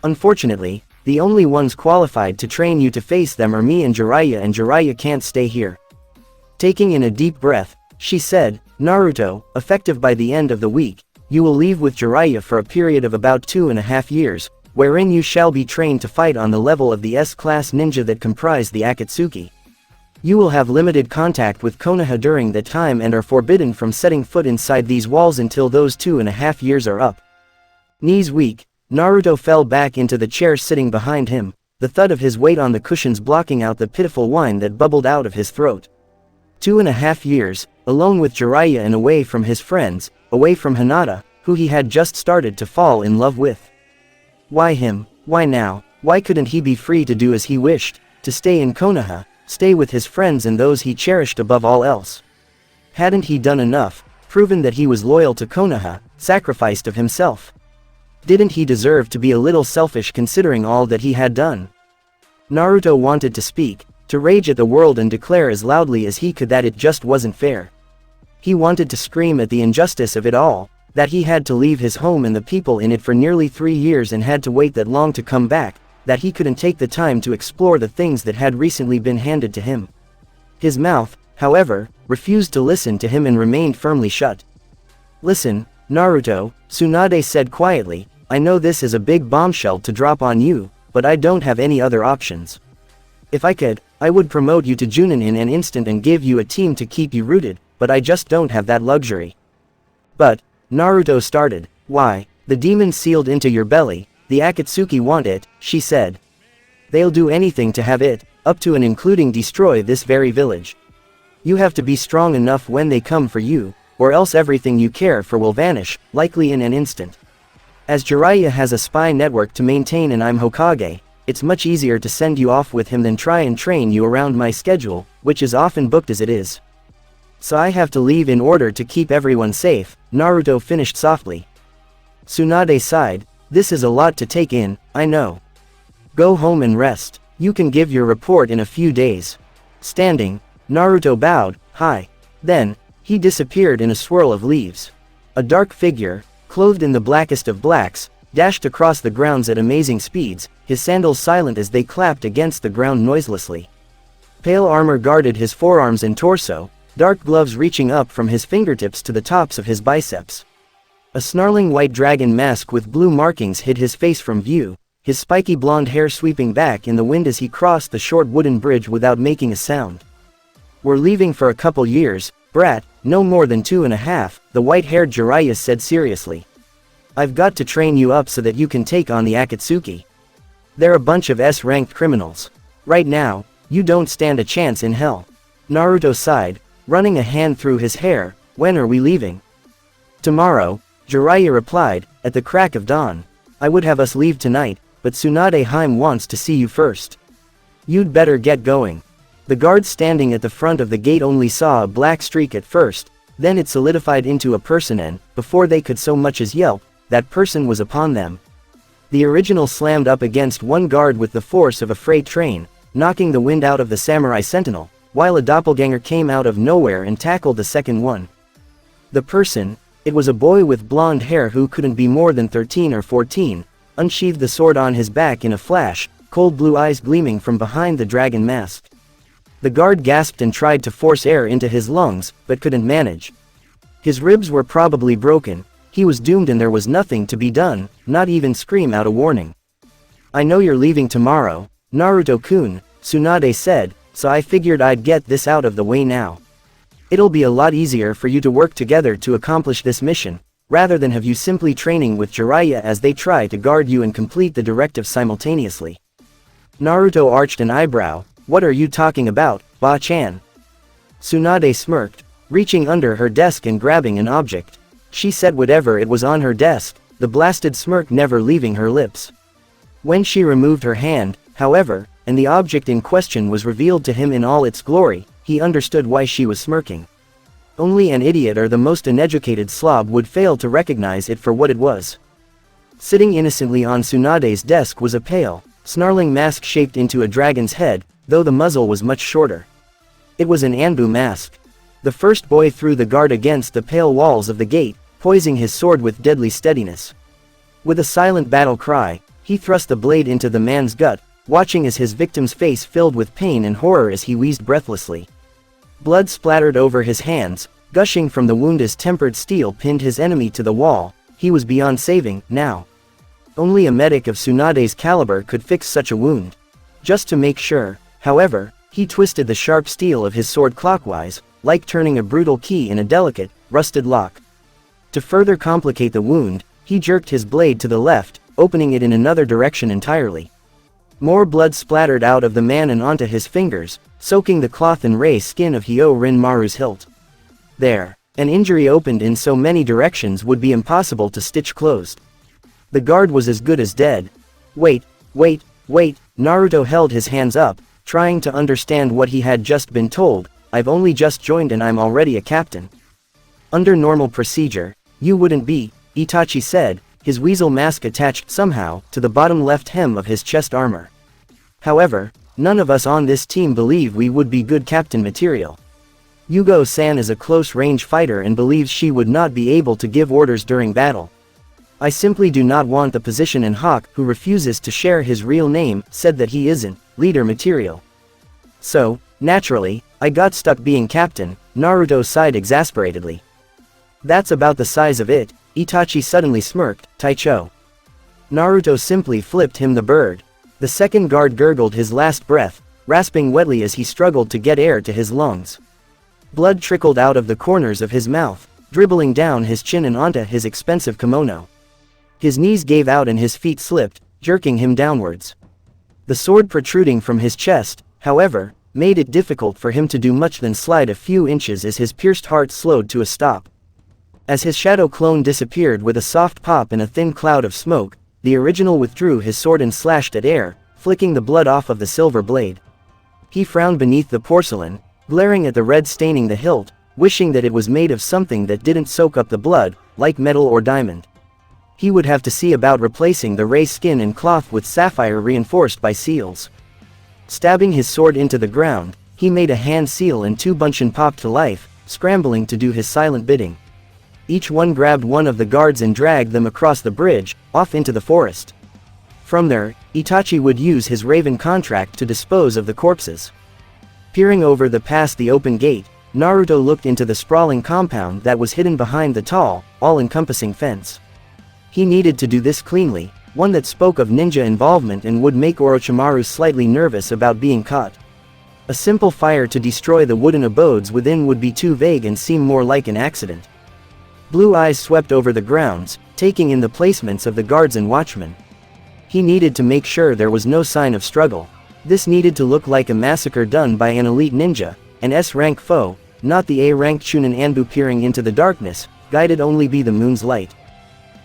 Unfortunately, the only ones qualified to train you to face them are me and Jiraiya can't stay here." Taking in a deep breath, she said, "Naruto, effective by the end of the week, you will leave with Jiraiya for a period of about 2.5 years, wherein you shall be trained to fight on the level of the S-class ninja that comprise the Akatsuki. You will have limited contact with Konoha during that time and are forbidden from setting foot inside these walls until those 2.5 years are up." Knees weak, Naruto fell back into the chair sitting behind him, the thud of his weight on the cushions blocking out the pitiful whine that bubbled out of his throat. 2.5 years, alone with Jiraiya and away from his friends, away from Hinata, who he had just started to fall in love with. Why him? Why now? Why couldn't he be free to do as he wished, to stay in Konoha, stay with his friends and those he cherished above all else? Hadn't he done enough, proven that he was loyal to Konoha, sacrificed of himself? Didn't he deserve to be a little selfish considering all that he had done? Naruto wanted to speak, To rage at the world and declare as loudly as he could that it just wasn't fair. He wanted to scream at the injustice of it all, that he had to leave his home and the people in it for nearly 3 years and had to wait that long to come back, that he couldn't take the time to explore the things that had recently been handed to him. His mouth, however, refused to listen to him and remained firmly shut. "Listen, Naruto," Tsunade said quietly, "I know this is a big bombshell to drop on you, but I don't have any other options. If I could, I would promote you to Chunin in an instant and give you a team to keep you rooted, but I just don't have that luxury." "But," Naruto started. "Why, the demon sealed into your belly, the Akatsuki want it," she said. "They'll do anything to have it, up to and including destroy this very village. You have to be strong enough when they come for you, or else everything you care for will vanish, likely in an instant. As Jiraiya has a spy network to maintain and I'm Hokage, it's much easier to send you off with him than try and train you around my schedule, which is often booked as it is. So I have to leave in order to keep everyone safe," Naruto finished softly. Tsunade sighed. "This is a lot to take in, I know. Go home and rest. You can give your report in a few days." Standing, Naruto bowed. "Hi." Then, he disappeared in a swirl of leaves. A dark figure, clothed in the blackest of blacks, dashed across the grounds at amazing speeds, his sandals silent as they clapped against the ground noiselessly. Pale armor guarded his forearms and torso, dark gloves reaching up from his fingertips to the tops of his biceps. A snarling white dragon mask with blue markings hid his face from view, his spiky blonde hair sweeping back in the wind as he crossed the short wooden bridge without making a sound. "We're leaving for a couple years, brat, no more than 2.5, the white-haired Jiraiya said seriously. "I've got to train you up so that you can take on the Akatsuki. They're a bunch of S-ranked criminals. Right now, you don't stand a chance in hell." Naruto sighed, running a hand through his hair. "When are we leaving?" "Tomorrow," Jiraiya replied, "at the crack of dawn. I would have us leave tonight, but Tsunade Hime wants to see you first. You'd better get going." The guards standing at the front of the gate only saw a black streak at first, then it solidified into a person and, before they could so much as yelp, that person was upon them. The original slammed up against one guard with the force of a freight train, knocking the wind out of the samurai sentinel, while a doppelganger came out of nowhere and tackled the second one. The person, it was a boy with blonde hair who couldn't be more than 13 or 14, unsheathed the sword on his back in a flash, cold blue eyes gleaming from behind the dragon mask. The guard gasped and tried to force air into his lungs, but couldn't manage. His ribs were probably broken, he was doomed and there was nothing to be done, not even scream out a warning. "I know you're leaving tomorrow, Naruto-kun," Tsunade said, "so I figured I'd get this out of the way now. It'll be a lot easier for you to work together to accomplish this mission, rather than have you simply training with Jiraiya as they try to guard you and complete the directive simultaneously." Naruto arched an eyebrow. "What are you talking about, Ba-chan?" Tsunade smirked, reaching under her desk and grabbing an object. She said whatever it was on her desk, the blasted smirk never leaving her lips. When she removed her hand, however, and the object in question was revealed to him in all its glory, he understood why she was smirking. Only an idiot or the most uneducated slob would fail to recognize it for what it was. Sitting innocently on Tsunade's desk was a pale, snarling mask shaped into a dragon's head, though the muzzle was much shorter. It was an Anbu mask. The first boy threw the guard against the pale walls of the gate, poising his sword with deadly steadiness. With a silent battle cry, he thrust the blade into the man's gut, watching as his victim's face filled with pain and horror as he wheezed breathlessly. Blood splattered over his hands, gushing from the wound as tempered steel pinned his enemy to the wall. He was beyond saving, now. Only a medic of Tsunade's caliber could fix such a wound. Just to make sure, however, he twisted the sharp steel of his sword clockwise, like turning a brutal key in a delicate, rusted lock. To further complicate the wound, he jerked his blade to the left, opening it in another direction entirely. More blood splattered out of the man and onto his fingers, soaking the cloth and ray skin of Hyorinmaru's hilt. There, an injury opened in so many directions would be impossible to stitch closed. The guard was as good as dead. Wait, Naruto held his hands up, trying to understand what he had just been told. "I've only just joined and I'm already a captain." "Under normal procedure, you wouldn't be," Itachi said, his weasel mask attached somehow to the bottom left hem of his chest armor. "However, None of us on this team believe we would be good captain material. Yugo-san is a close-range fighter and believes she would not be able to give orders during battle. I simply do not want the position, and Hawk, who refuses to share his real name, said that he isn't leader material. So, naturally, I got stuck being captain, Naruto sighed exasperatedly. That's about the size of it, Itachi suddenly smirked, Taicho. Naruto simply flipped him the bird. The second guard gurgled his last breath, rasping wetly as he struggled to get air to his lungs. Blood trickled out of the corners of his mouth, dribbling down his chin and onto his expensive kimono. His knees gave out and his feet slipped, jerking him downwards. The sword protruding from his chest, however, made it difficult for him to do much than slide a few inches as his pierced heart slowed to a stop. As his shadow clone disappeared with a soft pop in a thin cloud of smoke, the original withdrew his sword and slashed at air, flicking the blood off of the silver blade. He frowned beneath the porcelain, glaring at the red staining the hilt, wishing that it was made of something that didn't soak up the blood, like metal or diamond. He would have to see about replacing the ray skin and cloth with sapphire reinforced by seals. Stabbing his sword into the ground, he made a hand seal and two bunshin popped to life, scrambling to do his silent bidding. Each one grabbed one of the guards and dragged them across the bridge, off into the forest. From there, Itachi would use his raven contract to dispose of the corpses. Peering over past the open gate, Naruto looked into the sprawling compound that was hidden behind the tall, all-encompassing fence. He needed to do this cleanly, one that spoke of ninja involvement and would make Orochimaru slightly nervous about being caught. A simple fire to destroy the wooden abodes within would be too vague and seem more like an accident. Blue eyes swept over the grounds, taking in the placements of the guards and watchmen. He needed to make sure there was no sign of struggle. This needed to look like a massacre done by an elite ninja, an S-rank foe, not the A-rank Chunin Anbu peering into the darkness, guided only by the moon's light.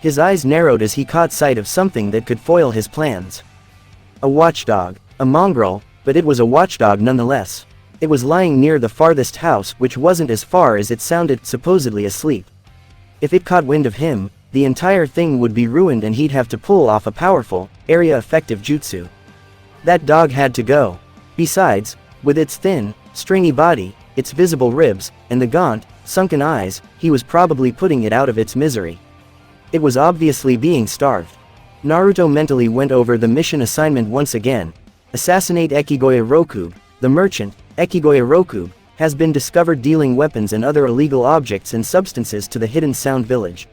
His eyes narrowed as he caught sight of something that could foil his plans. A watchdog, a mongrel, but it was a watchdog nonetheless. It was lying near the farthest house, which wasn't as far as it sounded, supposedly asleep. If it caught wind of him, the entire thing would be ruined and he'd have to pull off a powerful, area-effective jutsu. That dog had to go. Besides, with its thin, stringy body, its visible ribs, and the gaunt, sunken eyes, he was probably putting it out of its misery. It was obviously being starved. Naruto mentally went over the mission assignment once again. Assassinate Ekigoya Rokube. The merchant, Ekigoya Rokube, has been discovered dealing weapons and other illegal objects and substances to the hidden Sound Village.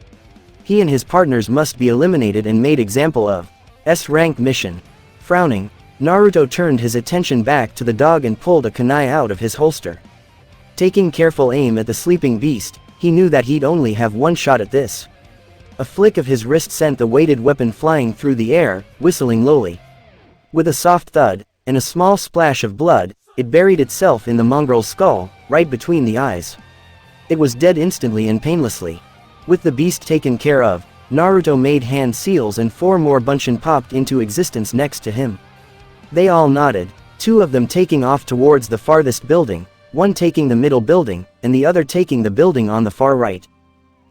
He and his partners must be eliminated and made example of. S-rank mission. Frowning, Naruto turned his attention back to the dog and pulled a kunai out of his holster. Taking careful aim at the sleeping beast, he knew that he'd only have one shot at this. A flick of his wrist sent the weighted weapon flying through the air, whistling lowly. With a soft thud, and a small splash of blood, it buried itself in the mongrel's skull, right between the eyes. It was dead instantly and painlessly. With the beast taken care of, Naruto made hand seals and 4 more bunshin popped into existence next to him. They all nodded, 2 of them taking off towards the farthest building, one taking the middle building, and the other taking the building on the far right.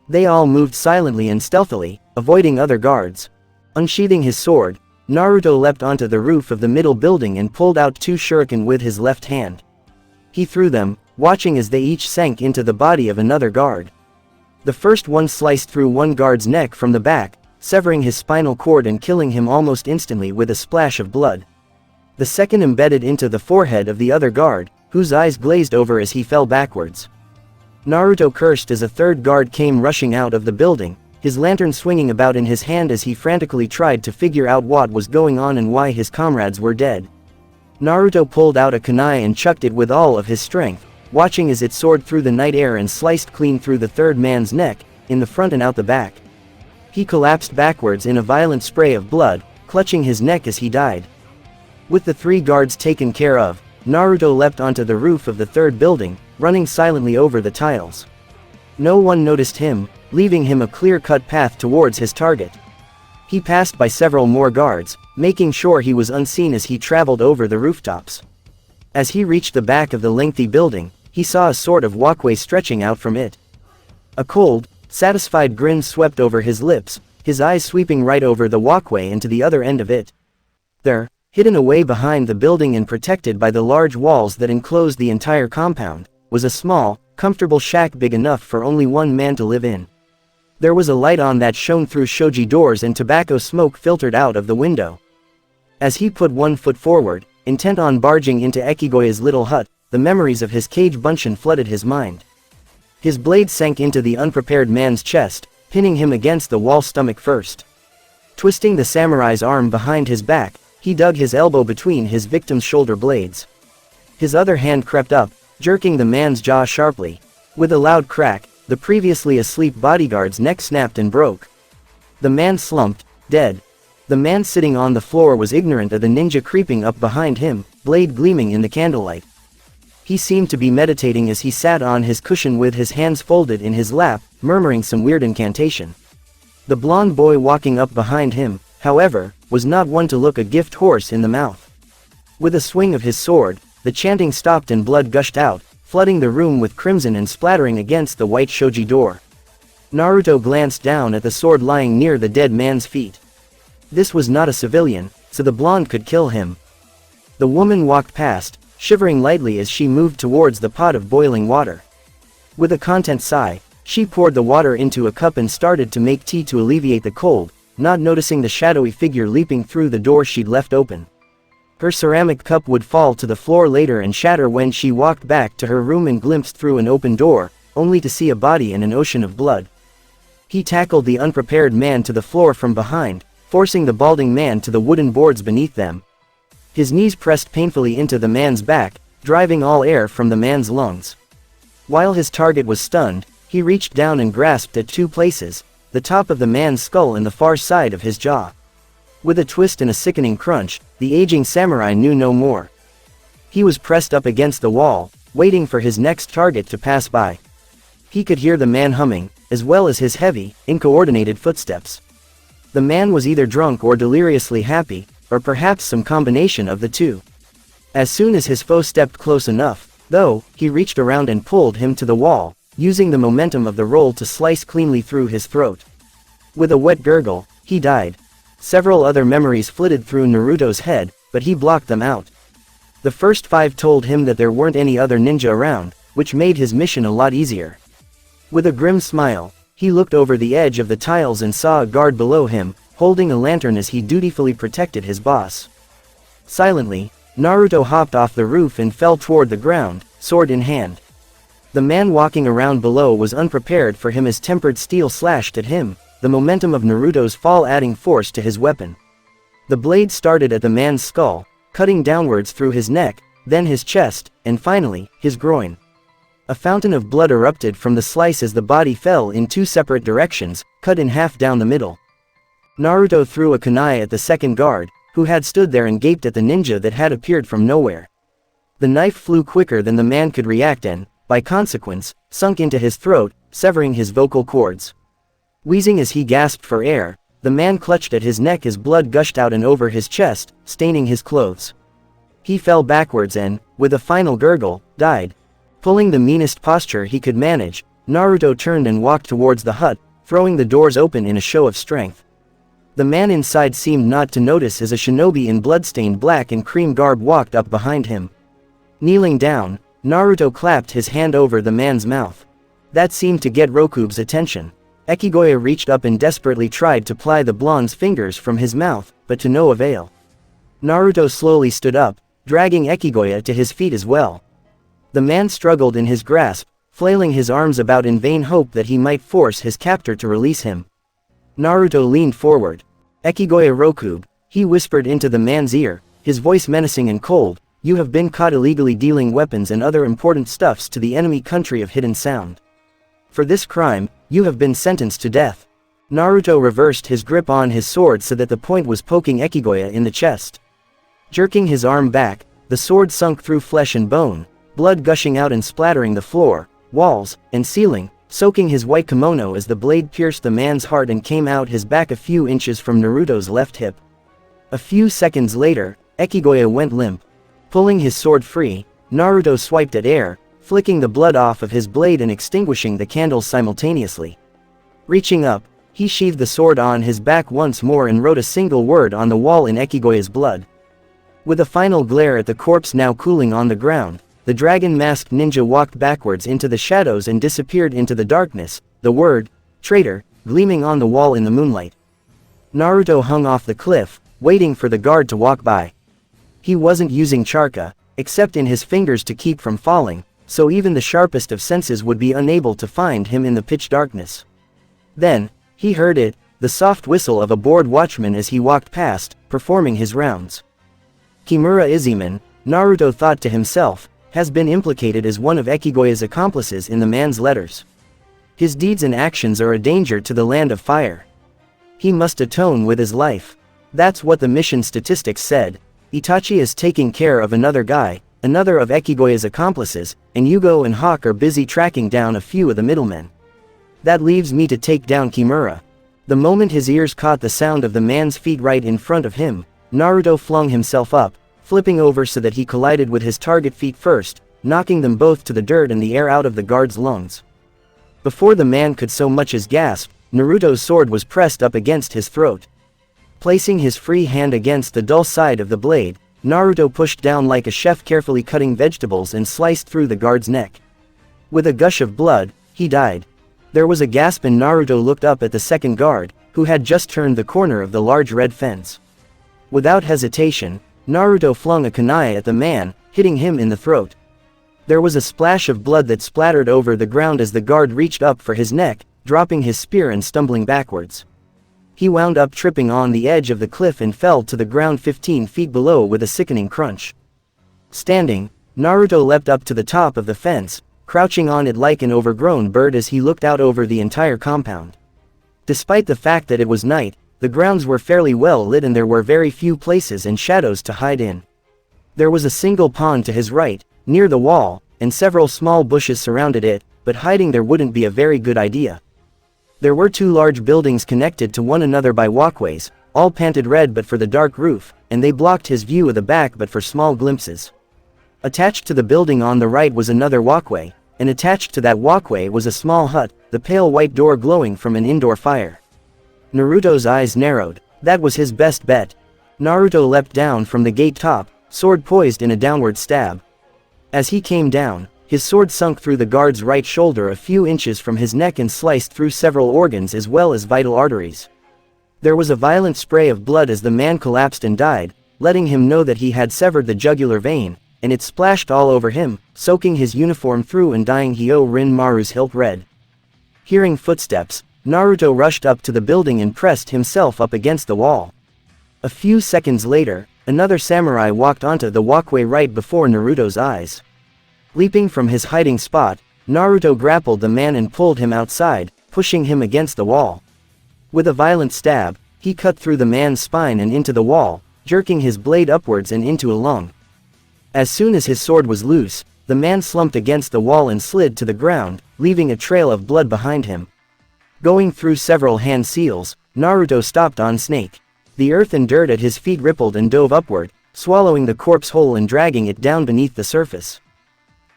They all moved silently and stealthily, avoiding other guards. Unsheathing his sword, Naruto leapt onto the roof of the middle building and pulled out 2 shuriken with his left hand. He threw them, watching as they each sank into the body of another guard. The first one sliced through one guard's neck from the back, severing his spinal cord and killing him almost instantly with a splash of blood. The second embedded into the forehead of the other guard, whose eyes glazed over as he fell backwards. Naruto cursed as a third guard came rushing out of the building, his lantern swinging about in his hand as he frantically tried to figure out what was going on and why his comrades were dead. Naruto pulled out a kunai and chucked it with all of his strength, watching as it soared through the night air and sliced clean through the third man's neck, in the front and out the back. He collapsed backwards in a violent spray of blood, clutching his neck as he died. With the 3 guards taken care of, Naruto leapt onto the roof of the third building, running silently over the tiles. No one noticed him, leaving him a clear-cut path towards his target. He passed by several more guards, making sure he was unseen as he traveled over the rooftops. As he reached the back of the lengthy building, he saw a sort of walkway stretching out from it. A cold, satisfied grin swept over his lips, his eyes sweeping right over the walkway and to the other end of it. There, Hidden away behind the building and protected by the large walls that enclosed the entire compound, was a small, comfortable shack big enough for only one man to live in. There was a light on that shone through shoji doors and tobacco smoke filtered out of the window. As he put one foot forward, intent on barging into Ekigoya's little hut, the memories of his cage bunshin flooded his mind. His blade sank into the unprepared man's chest, pinning him against the wall stomach first. Twisting the samurai's arm behind his back, he dug his elbow between his victim's shoulder blades. His other hand crept up, jerking the man's jaw sharply. With a loud crack, the previously asleep bodyguard's neck snapped and broke. The man slumped, dead. The man sitting on the floor was ignorant of the ninja creeping up behind him, blade gleaming in the candlelight. He seemed to be meditating as he sat on his cushion with his hands folded in his lap, murmuring some weird incantation. The blond boy walking up behind him, however, was not one to look a gift horse in the mouth. With a swing of his sword, the chanting stopped and blood gushed out, flooding the room with crimson and splattering against the white shoji door. Naruto glanced down at the sword lying near the dead man's feet. This was not a civilian, so the blonde could kill him. The woman walked past, shivering lightly as she moved towards the pot of boiling water. With a content sigh, she poured the water into a cup and started to make tea to alleviate the cold, not noticing the shadowy figure leaping through the door she'd left open. Her ceramic cup would fall to the floor later and shatter when she walked back to her room and glimpsed through an open door, only to see a body and an ocean of blood. He tackled the unprepared man to the floor from behind, forcing the balding man to the wooden boards beneath them. His knees pressed painfully into the man's back, driving all air from the man's lungs. While his target was stunned, he reached down and grasped at two places, the top of the man's skull and the far side of his jaw. With a twist and a sickening crunch, the aging samurai knew no more. He was pressed up against the wall, waiting for his next target to pass by. He could hear the man humming, as well as his heavy, uncoordinated footsteps. The man was either drunk or deliriously happy, or perhaps some combination of the two. As soon as his foe stepped close enough, though, he reached around and pulled him to the wall, using the momentum of the roll to slice cleanly through his throat. With a wet gurgle, he died. Several other memories flitted through Naruto's head, but he blocked them out. The first 5 told him that there weren't any other ninja around, which made his mission a lot easier. With a grim smile, he looked over the edge of the tiles and saw a guard below him, holding a lantern as he dutifully protected his boss. Silently, Naruto hopped off the roof and fell toward the ground, sword in hand. The man walking around below was unprepared for him as tempered steel slashed at him, the momentum of Naruto's fall adding force to his weapon. The blade started at the man's skull, cutting downwards through his neck, then his chest, and finally, his groin. A fountain of blood erupted from the slice as the body fell in 2 separate directions, cut in half down the middle. Naruto threw a kunai at the second guard, who had stood there and gaped at the ninja that had appeared from nowhere. The knife flew quicker than the man could react and, by consequence, sunk into his throat, severing his vocal cords. Wheezing as he gasped for air, the man clutched at his neck as blood gushed out and over his chest, staining his clothes. He fell backwards and, with a final gurgle, died. Pulling the meanest posture he could manage, Naruto turned and walked towards the hut, throwing the doors open in a show of strength. The man inside seemed not to notice as a shinobi in bloodstained black and cream garb walked up behind him. Kneeling down, Naruto clapped his hand over the man's mouth. That seemed to get Rokube's attention. Ekigoya reached up and desperately tried to pry the blonde's fingers from his mouth, but to no avail. Naruto slowly stood up, dragging Ekigoya to his feet as well. The man struggled in his grasp, flailing his arms about in vain hope that he might force his captor to release him. Naruto leaned forward. Ekigoya Rokube, he whispered into the man's ear, his voice menacing and cold, "You have been caught illegally dealing weapons and other important stuffs to the enemy country of Hidden Sound. For this crime, you have been sentenced to death." Naruto reversed his grip on his sword so that the point was poking Ekigoya in the chest. Jerking his arm back, the sword sunk through flesh and bone, blood gushing out and splattering the floor, walls, and ceiling, soaking his white kimono as the blade pierced the man's heart and came out his back a few inches from Naruto's left hip. A few seconds later, Ekigoya went limp. Pulling his sword free, Naruto swiped at air, flicking the blood off of his blade and extinguishing the candles simultaneously. Reaching up, he sheathed the sword on his back once more and wrote a single word on the wall in Ekigoya's blood. With a final glare at the corpse now cooling on the ground, the dragon-masked ninja walked backwards into the shadows and disappeared into the darkness, the word, "traitor," gleaming on the wall in the moonlight. Naruto hung off the cliff, waiting for the guard to walk by. He wasn't using chakra, except in his fingers to keep from falling, so even the sharpest of senses would be unable to find him in the pitch darkness. Then, he heard it, the soft whistle of a bored watchman as he walked past, performing his rounds. Kimura Izumin, Naruto thought to himself, has been implicated as one of Ekigoya's accomplices in the man's letters. His deeds and actions are a danger to the land of fire. He must atone with his life. That's what the mission statistics said. Itachi is taking care of another guy, another of Ekigoya's accomplices, and Yugo and Hawk are busy tracking down a few of the middlemen. That leaves me to take down Kimura. The moment his ears caught the sound of the man's feet right in front of him, Naruto flung himself up, flipping over so that he collided with his target feet first, knocking them both to the dirt and the air out of the guard's lungs. Before the man could so much as gasp, Naruto's sword was pressed up against his throat. Placing his free hand against the dull side of the blade, Naruto pushed down like a chef carefully cutting vegetables and sliced through the guard's neck. With a gush of blood, he died. There was a gasp and Naruto looked up at the second guard, who had just turned the corner of the large red fence. Without hesitation, Naruto flung a kunai at the man, hitting him in the throat. There was a splash of blood that splattered over the ground as the guard reached up for his neck, dropping his spear and stumbling backwards. He wound up tripping on the edge of the cliff and fell to the ground 15 feet below with a sickening crunch. Standing, Naruto leapt up to the top of the fence, crouching on it like an overgrown bird as he looked out over the entire compound. Despite the fact that it was night, the grounds were fairly well lit and there were very few places and shadows to hide in. There was a single pond to his right, near the wall, and several small bushes surrounded it, but hiding there wouldn't be a very good idea. There were two large buildings connected to one another by walkways, all painted red but for the dark roof, and they blocked his view of the back but for small glimpses. Attached to the building on the right was another walkway, and attached to that walkway was a small hut, the pale white door glowing from an indoor fire. Naruto's eyes narrowed. That was his best bet. Naruto leapt down from the gate top, sword poised in a downward stab. As he came down, his sword sunk through the guard's right shoulder a few inches from his neck and sliced through several organs as well as vital arteries. There was a violent spray of blood as the man collapsed and died, letting him know that he had severed the jugular vein, and it splashed all over him, soaking his uniform through and dyeing Hyôrinmaru's hilt red. Hearing footsteps, Naruto rushed up to the building and pressed himself up against the wall. A few seconds later, another samurai walked onto the walkway right before Naruto's eyes. Leaping from his hiding spot, Naruto grappled the man and pulled him outside, pushing him against the wall. With a violent stab, he cut through the man's spine and into the wall, jerking his blade upwards and into a lung. As soon as his sword was loose, the man slumped against the wall and slid to the ground, leaving a trail of blood behind him. Going through several hand seals, Naruto stopped on Snake. The earth and dirt at his feet rippled and dove upward, swallowing the corpse whole and dragging it down beneath the surface.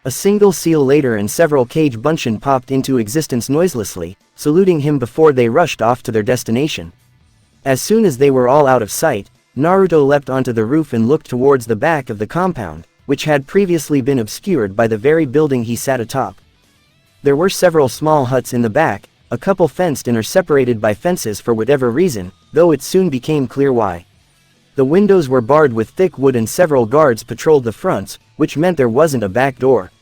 A single seal later and several cage bunshin popped into existence noiselessly, saluting him before they rushed off to their destination. As soon as they were all out of sight, Naruto leapt onto the roof and looked towards the back of the compound, which had previously been obscured by the very building he sat atop. There were several small huts in the back, a couple fenced in or separated by fences for whatever reason, though it soon became clear why. The windows were barred with thick wood and several guards patrolled the fronts, which meant there wasn't a back door.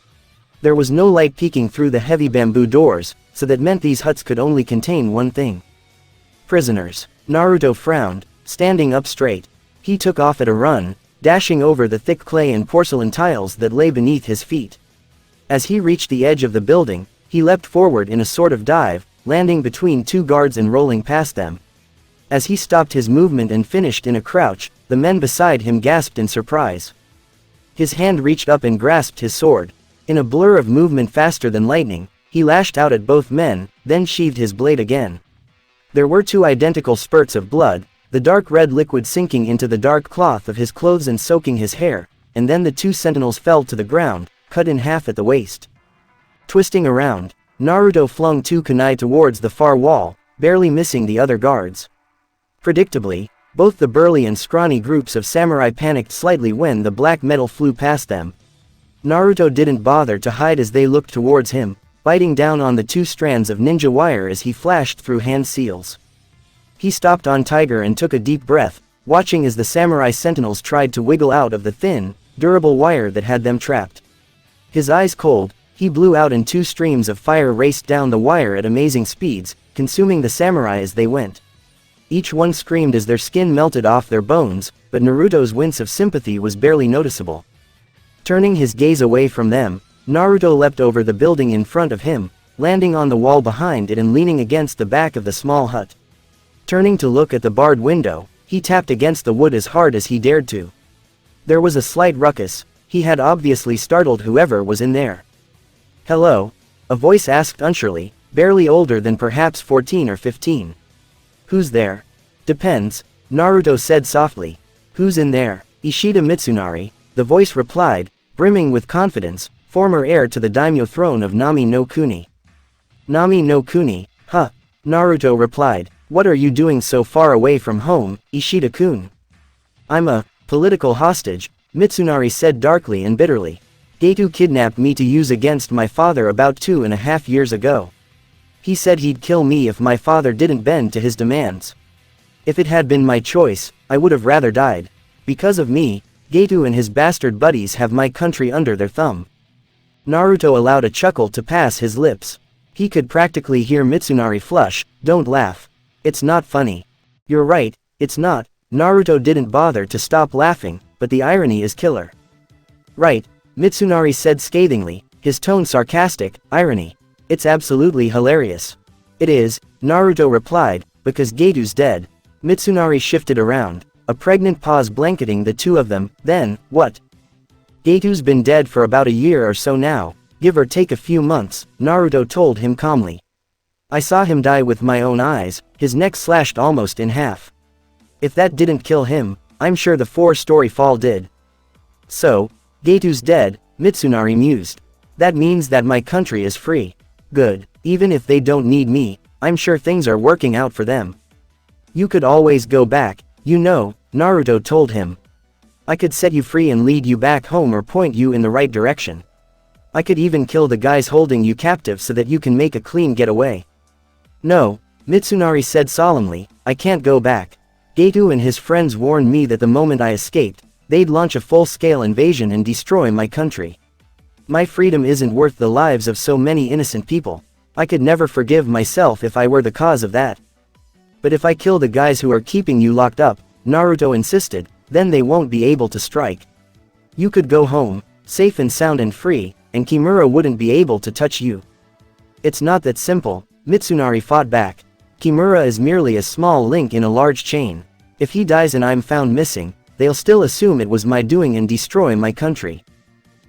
There was no light peeking through the heavy bamboo doors, so that meant these huts could only contain one thing. Prisoners. Naruto frowned, standing up straight. He took off at a run, dashing over the thick clay and porcelain tiles that lay beneath his feet. As he reached the edge of the building, he leapt forward in a sort of dive, landing between two guards and rolling past them. As he stopped his movement and finished in a crouch, the men beside him gasped in surprise. His hand reached up and grasped his sword. In a blur of movement faster than lightning, he lashed out at both men, then sheathed his blade again. There were two identical spurts of blood, the dark red liquid sinking into the dark cloth of his clothes and soaking his hair, and then the two sentinels fell to the ground, cut in half at the waist. Twisting around, Naruto flung two kunai towards the far wall, barely missing the other guards. Predictably, Both the burly and scrawny groups of samurai panicked slightly when the black metal flew past them. Naruto didn't bother to hide as they looked towards him, biting down on the 2 strands of ninja wire as he flashed through hand seals. He stopped on Tiger and took a deep breath, watching as the samurai sentinels tried to wiggle out of the thin, durable wire that had them trapped. His eyes cold, he blew out and 2 streams of fire raced down the wire at amazing speeds, consuming the samurai as they went. Each one screamed as their skin melted off their bones, but Naruto's wince of sympathy was barely noticeable. Turning his gaze away from them, Naruto leapt over the building in front of him, landing on the wall behind it and leaning against the back of the small hut. Turning to look at the barred window, he tapped against the wood as hard as he dared to. There was a slight ruckus. He had obviously startled whoever was in there. "Hello?" a voice asked unsurely, barely older than perhaps 14 or 15. "Who's there?" "Depends," Naruto said softly. "Who's in there?" "Ishida Mitsunari," the voice replied, brimming with confidence, former heir to the daimyo throne of Nami no Kuni. "Nami no Kuni, huh?" Naruto replied. "What are you doing so far away from home, Ishida-kun?" "I'm a political hostage," Mitsunari said darkly and bitterly. "Geto kidnapped me to use against my father about 2.5 years ago. He said he'd kill me if my father didn't bend to his demands. If it had been my choice, I would have rather died. Because of me, Geto and his bastard buddies have my country under their thumb." Naruto allowed a chuckle to pass his lips. He could practically hear Mitsunari flush. "Don't laugh. It's not funny." "You're right, it's not." Naruto didn't bother to stop laughing, but the irony is killer. "Right," Mitsunari said scathingly, his tone sarcastic. "Irony. It's absolutely hilarious." "It is," Naruto replied, "because Geto's dead." Mitsunari shifted around, a pregnant pause blanketing the two of them. "Then, what?" "Geto's been dead for about a year or so now, give or take a few months," Naruto told him calmly. "I saw him die with my own eyes, his neck slashed almost in half. If that didn't kill him, I'm sure the 4-story fall did." "So, Geto's dead," Mitsunari mused. "That means that my country is free. Good. Even if they don't need me, I'm sure things are working out for them." "You could always go back, you know," Naruto told him. "I could set you free and lead you back home or point you in the right direction. I could even kill the guys holding you captive so that you can make a clean getaway." "No," Mitsunari said solemnly, "I can't go back. Geto and his friends warned me that the moment I escaped, they'd launch a full-scale invasion and destroy my country. My freedom isn't worth the lives of so many innocent people. I could never forgive myself if I were the cause of that. But if I kill the guys who are keeping you locked up," Naruto insisted, "then they won't be able to strike. You could go home, safe and sound and free, and Kimura wouldn't be able to touch you." "It's not that simple," Mitsunari fought back. "Kimura is merely a small link in a large chain. If he dies and I'm found missing, they'll still assume it was my doing and destroy my country.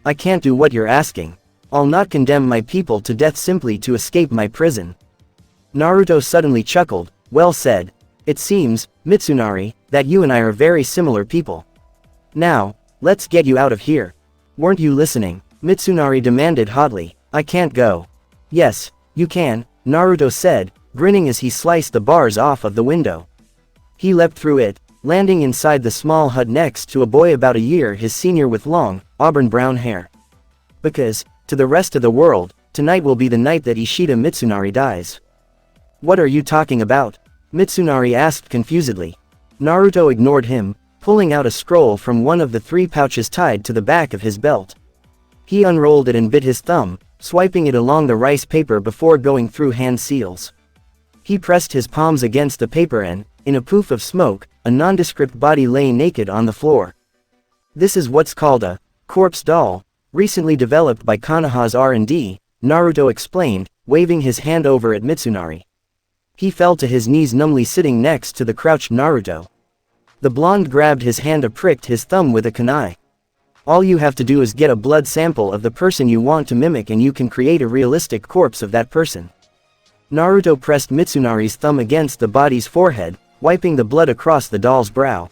I can't do what you're asking. I'll not condemn my people to death simply to escape my prison." Naruto suddenly chuckled. "Well said. It seems, Mitsunari, that you and I are very similar people. Now, let's get you out of here." "Weren't you listening?" Mitsunari demanded hotly. "I can't go." "Yes, you can," Naruto said, grinning as he sliced the bars off of the window. He leapt through it, landing inside the small hut next to a boy about a year his senior with long, auburn-brown hair. "Because, to the rest of the world, tonight will be the night that Ishida Mitsunari dies." "What are you talking about?" Mitsunari asked confusedly. Naruto ignored him, pulling out a scroll from one of the 3 pouches tied to the back of his belt. He unrolled it and bit his thumb, swiping it along the rice paper before going through hand seals. He pressed his palms against the paper and, in a poof of smoke, a nondescript body lay naked on the floor. "This is what's called a corpse doll, recently developed by Konoha's R&D, Naruto explained, waving his hand over at Mitsunari. He fell to his knees numbly sitting next to the crouched Naruto. The blonde grabbed his hand and pricked his thumb with a kunai. "All you have to do is get a blood sample of the person you want to mimic and you can create a realistic corpse of that person." Naruto pressed Mitsunari's thumb against the body's forehead, wiping the blood across the doll's brow.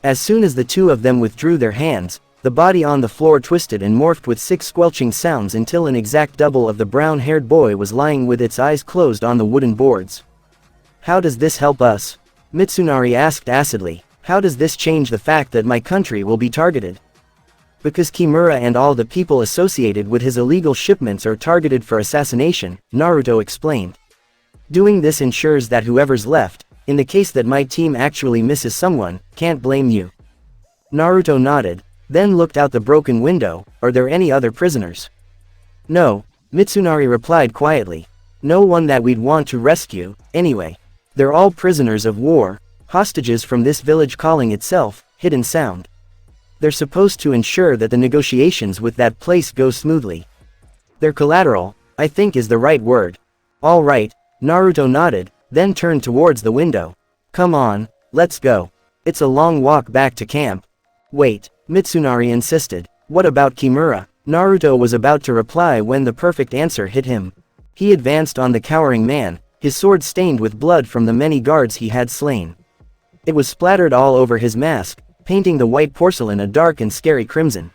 As soon as the two of them withdrew their hands, the body on the floor twisted and morphed with 6 squelching sounds until an exact double of the brown-haired boy was lying with its eyes closed on the wooden boards. "How does this help us?" Mitsunari asked acidly. How does this change the fact that my country will be targeted? Because Kimura and all the people associated with his illegal shipments are targeted for assassination, Naruto explained. Doing this ensures that whoever's left, in the case that my team actually misses someone, can't blame you. Naruto nodded, then looked out the broken window. Are there any other prisoners? No, Mitsunari replied quietly. No one that we'd want to rescue, anyway. They're all prisoners of war, hostages from this village calling itself Hidden Sound. They're supposed to ensure that the negotiations with that place go smoothly. They're collateral, I think is the right word. All right, Naruto nodded, then turned towards the window. Come on, let's go. It's a long walk back to camp. Wait, Mitsunari insisted. What about Kimura? Naruto was about to reply when the perfect answer hit him. He advanced on the cowering man, his sword stained with blood from the many guards he had slain. It was splattered all over his mask, painting the white porcelain a dark and scary crimson.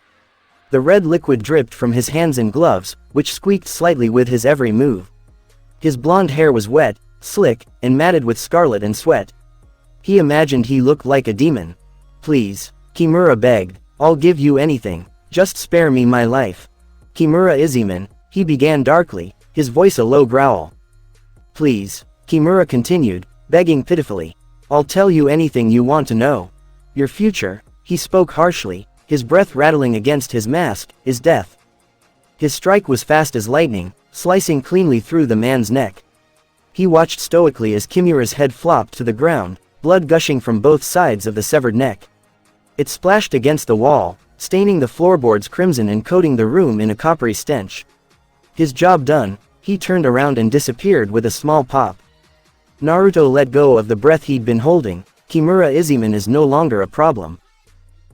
The red liquid dripped from his hands and gloves, which squeaked slightly with his every move. His blonde hair was wet, slick, and matted with scarlet and sweat. He imagined he looked like a demon. Please, Kimura begged, I'll give you anything, just spare me my life. Kimura Izumin, he began darkly, his voice a low growl. Please, Kimura continued, begging pitifully. I'll tell you anything you want to know. Your future, he spoke harshly, his breath rattling against his mask, is death. His strike was fast as lightning, slicing cleanly through the man's neck. He watched stoically as Kimura's head flopped to the ground, blood gushing from both sides of the severed neck. It splashed against the wall, staining the floorboards crimson and coating the room in a coppery stench. His job done, he turned around and disappeared with a small pop. Naruto let go of the breath he'd been holding. Kimura Izumin is no longer a problem.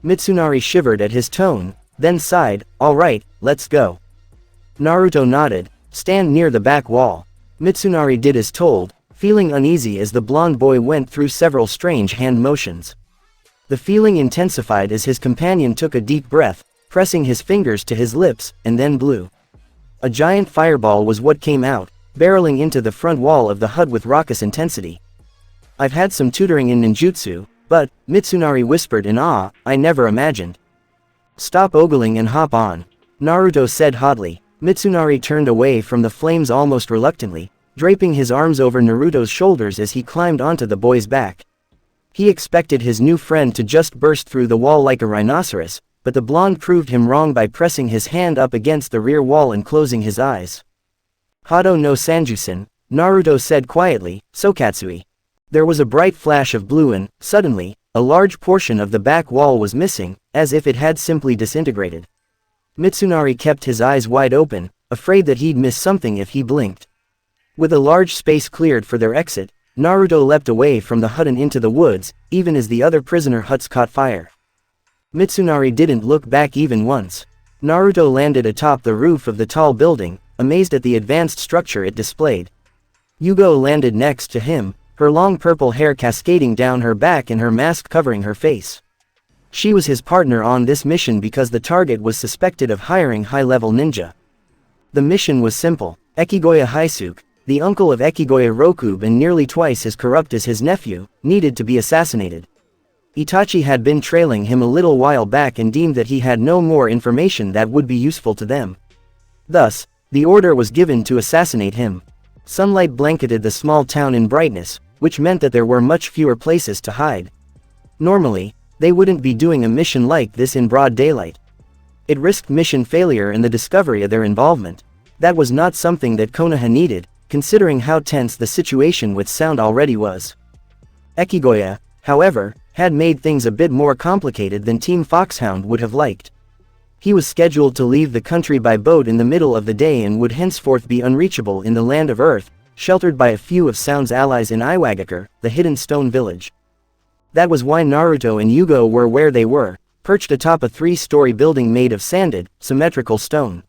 Mitsunari shivered at his tone, then sighed, all right, let's go. Naruto nodded, stand near the back wall. Mitsunari did as told, feeling uneasy as the blonde boy went through several strange hand motions. The feeling intensified as his companion took a deep breath, pressing his fingers to his lips, and then blew. A giant fireball was what came out, barreling into the front wall of the hut with raucous intensity. I've had some tutoring in ninjutsu, but, Mitsunari whispered in awe, I never imagined. Stop ogling and hop on, Naruto said hotly. Mitsunari turned away from the flames almost reluctantly, draping his arms over Naruto's shoulders as he climbed onto the boy's back. He expected his new friend to just burst through the wall like a rhinoceros, but the blonde proved him wrong by pressing his hand up against the rear wall and closing his eyes. Hado no Sanjusen, Naruto said quietly, Sokatsui. There was a bright flash of blue and, suddenly, a large portion of the back wall was missing, as if it had simply disintegrated. Mitsunari kept his eyes wide open, afraid that he'd miss something if he blinked. With a large space cleared for their exit, Naruto leapt away from the hut and into the woods, even as the other prisoner huts caught fire. Mitsunari didn't look back even once. Naruto landed atop the roof of the tall building, amazed at the advanced structure it displayed. Yugo landed next to him, her long purple hair cascading down her back and her mask covering her face. She was his partner on this mission because the target was suspected of hiring high-level ninja. The mission was simple. Ekigoya Haisuke, the uncle of Ekigoya Rokube and nearly twice as corrupt as his nephew, needed to be assassinated. Itachi had been trailing him a little while back and deemed that he had no more information that would be useful to them. Thus, the order was given to assassinate him. Sunlight blanketed the small town in brightness, which meant that there were much fewer places to hide. Normally, they wouldn't be doing a mission like this in broad daylight. It risked mission failure and the discovery of their involvement. That was not something that Konoha needed, considering how tense the situation with Sound already was. Ekigoya, however, had made things a bit more complicated than Team Foxhound would have liked. He was scheduled to leave the country by boat in the middle of the day and would henceforth be unreachable in the land of Earth, sheltered by a few of Sound's allies in Iwagakure, the hidden stone village. That was why Naruto and Yugo were where they were, perched atop a 3-story building made of sanded, symmetrical stone.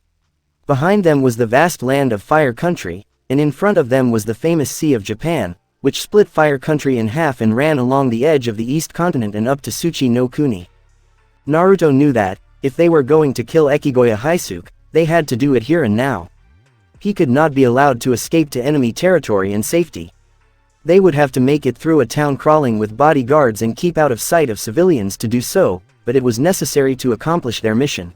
Behind them was the vast land of Fire Country, and in front of them was the famous Sea of Japan, which split Fire Country in half and ran along the edge of the East Continent and up to Tsuchi no Kuni. Naruto knew that, if they were going to kill Ekigoya Haisuke, they had to do it here and now. He could not be allowed to escape to enemy territory in safety. They would have to make it through a town crawling with bodyguards and keep out of sight of civilians to do so, but it was necessary to accomplish their mission.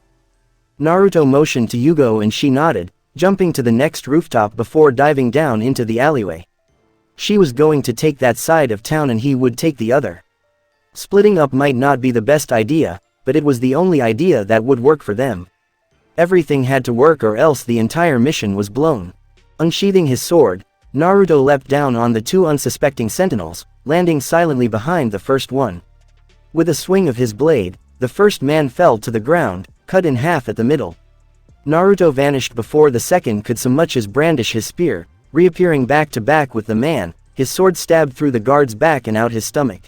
Naruto motioned to Yugo and she nodded, jumping to the next rooftop before diving down into the alleyway. She was going to take that side of town and he would take the other. Splitting up might not be the best idea, but it was the only idea that would work for them. Everything had to work or else the entire mission was blown. Unsheathing his sword, Naruto leapt down on the two unsuspecting sentinels, landing silently behind the first one. With a swing of his blade, the first man fell to the ground, cut in half at the middle. Naruto vanished before the second could so much as brandish his spear, reappearing back to back with the man, his sword stabbed through the guard's back and out his stomach.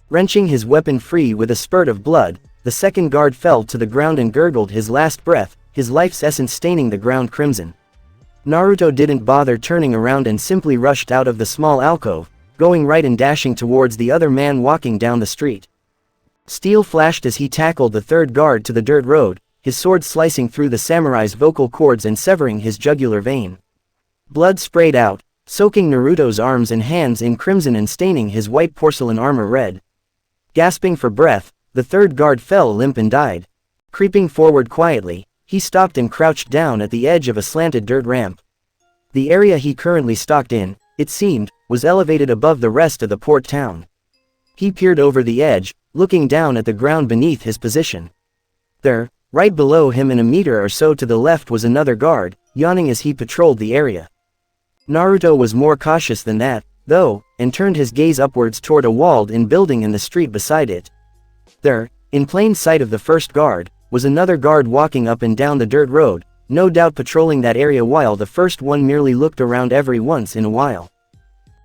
Wrenching his weapon free with a spurt of blood, the second guard fell to the ground and gurgled his last breath, his life's essence staining the ground crimson. Naruto didn't bother turning around and simply rushed out of the small alcove, going right and dashing towards the other man walking down the street. Steel flashed as he tackled the third guard to the dirt road, his sword slicing through the samurai's vocal cords and severing his jugular vein. Blood sprayed out, soaking Naruto's arms and hands in crimson and staining his white porcelain armor red. Gasping for breath, the third guard fell limp and died. Creeping forward quietly, he stopped and crouched down at the edge of a slanted dirt ramp. The area he currently stalked in, it seemed, was elevated above the rest of the port town. He peered over the edge, looking down at the ground beneath his position. There, right below him and a meter or so to the left was another guard, yawning as he patrolled the area. Naruto was more cautious than that, though, and turned his gaze upwards toward a walled-in building in the street beside it. There, in plain sight of the first guard, was another guard walking up and down the dirt road, no doubt patrolling that area while the first one merely looked around every once in a while.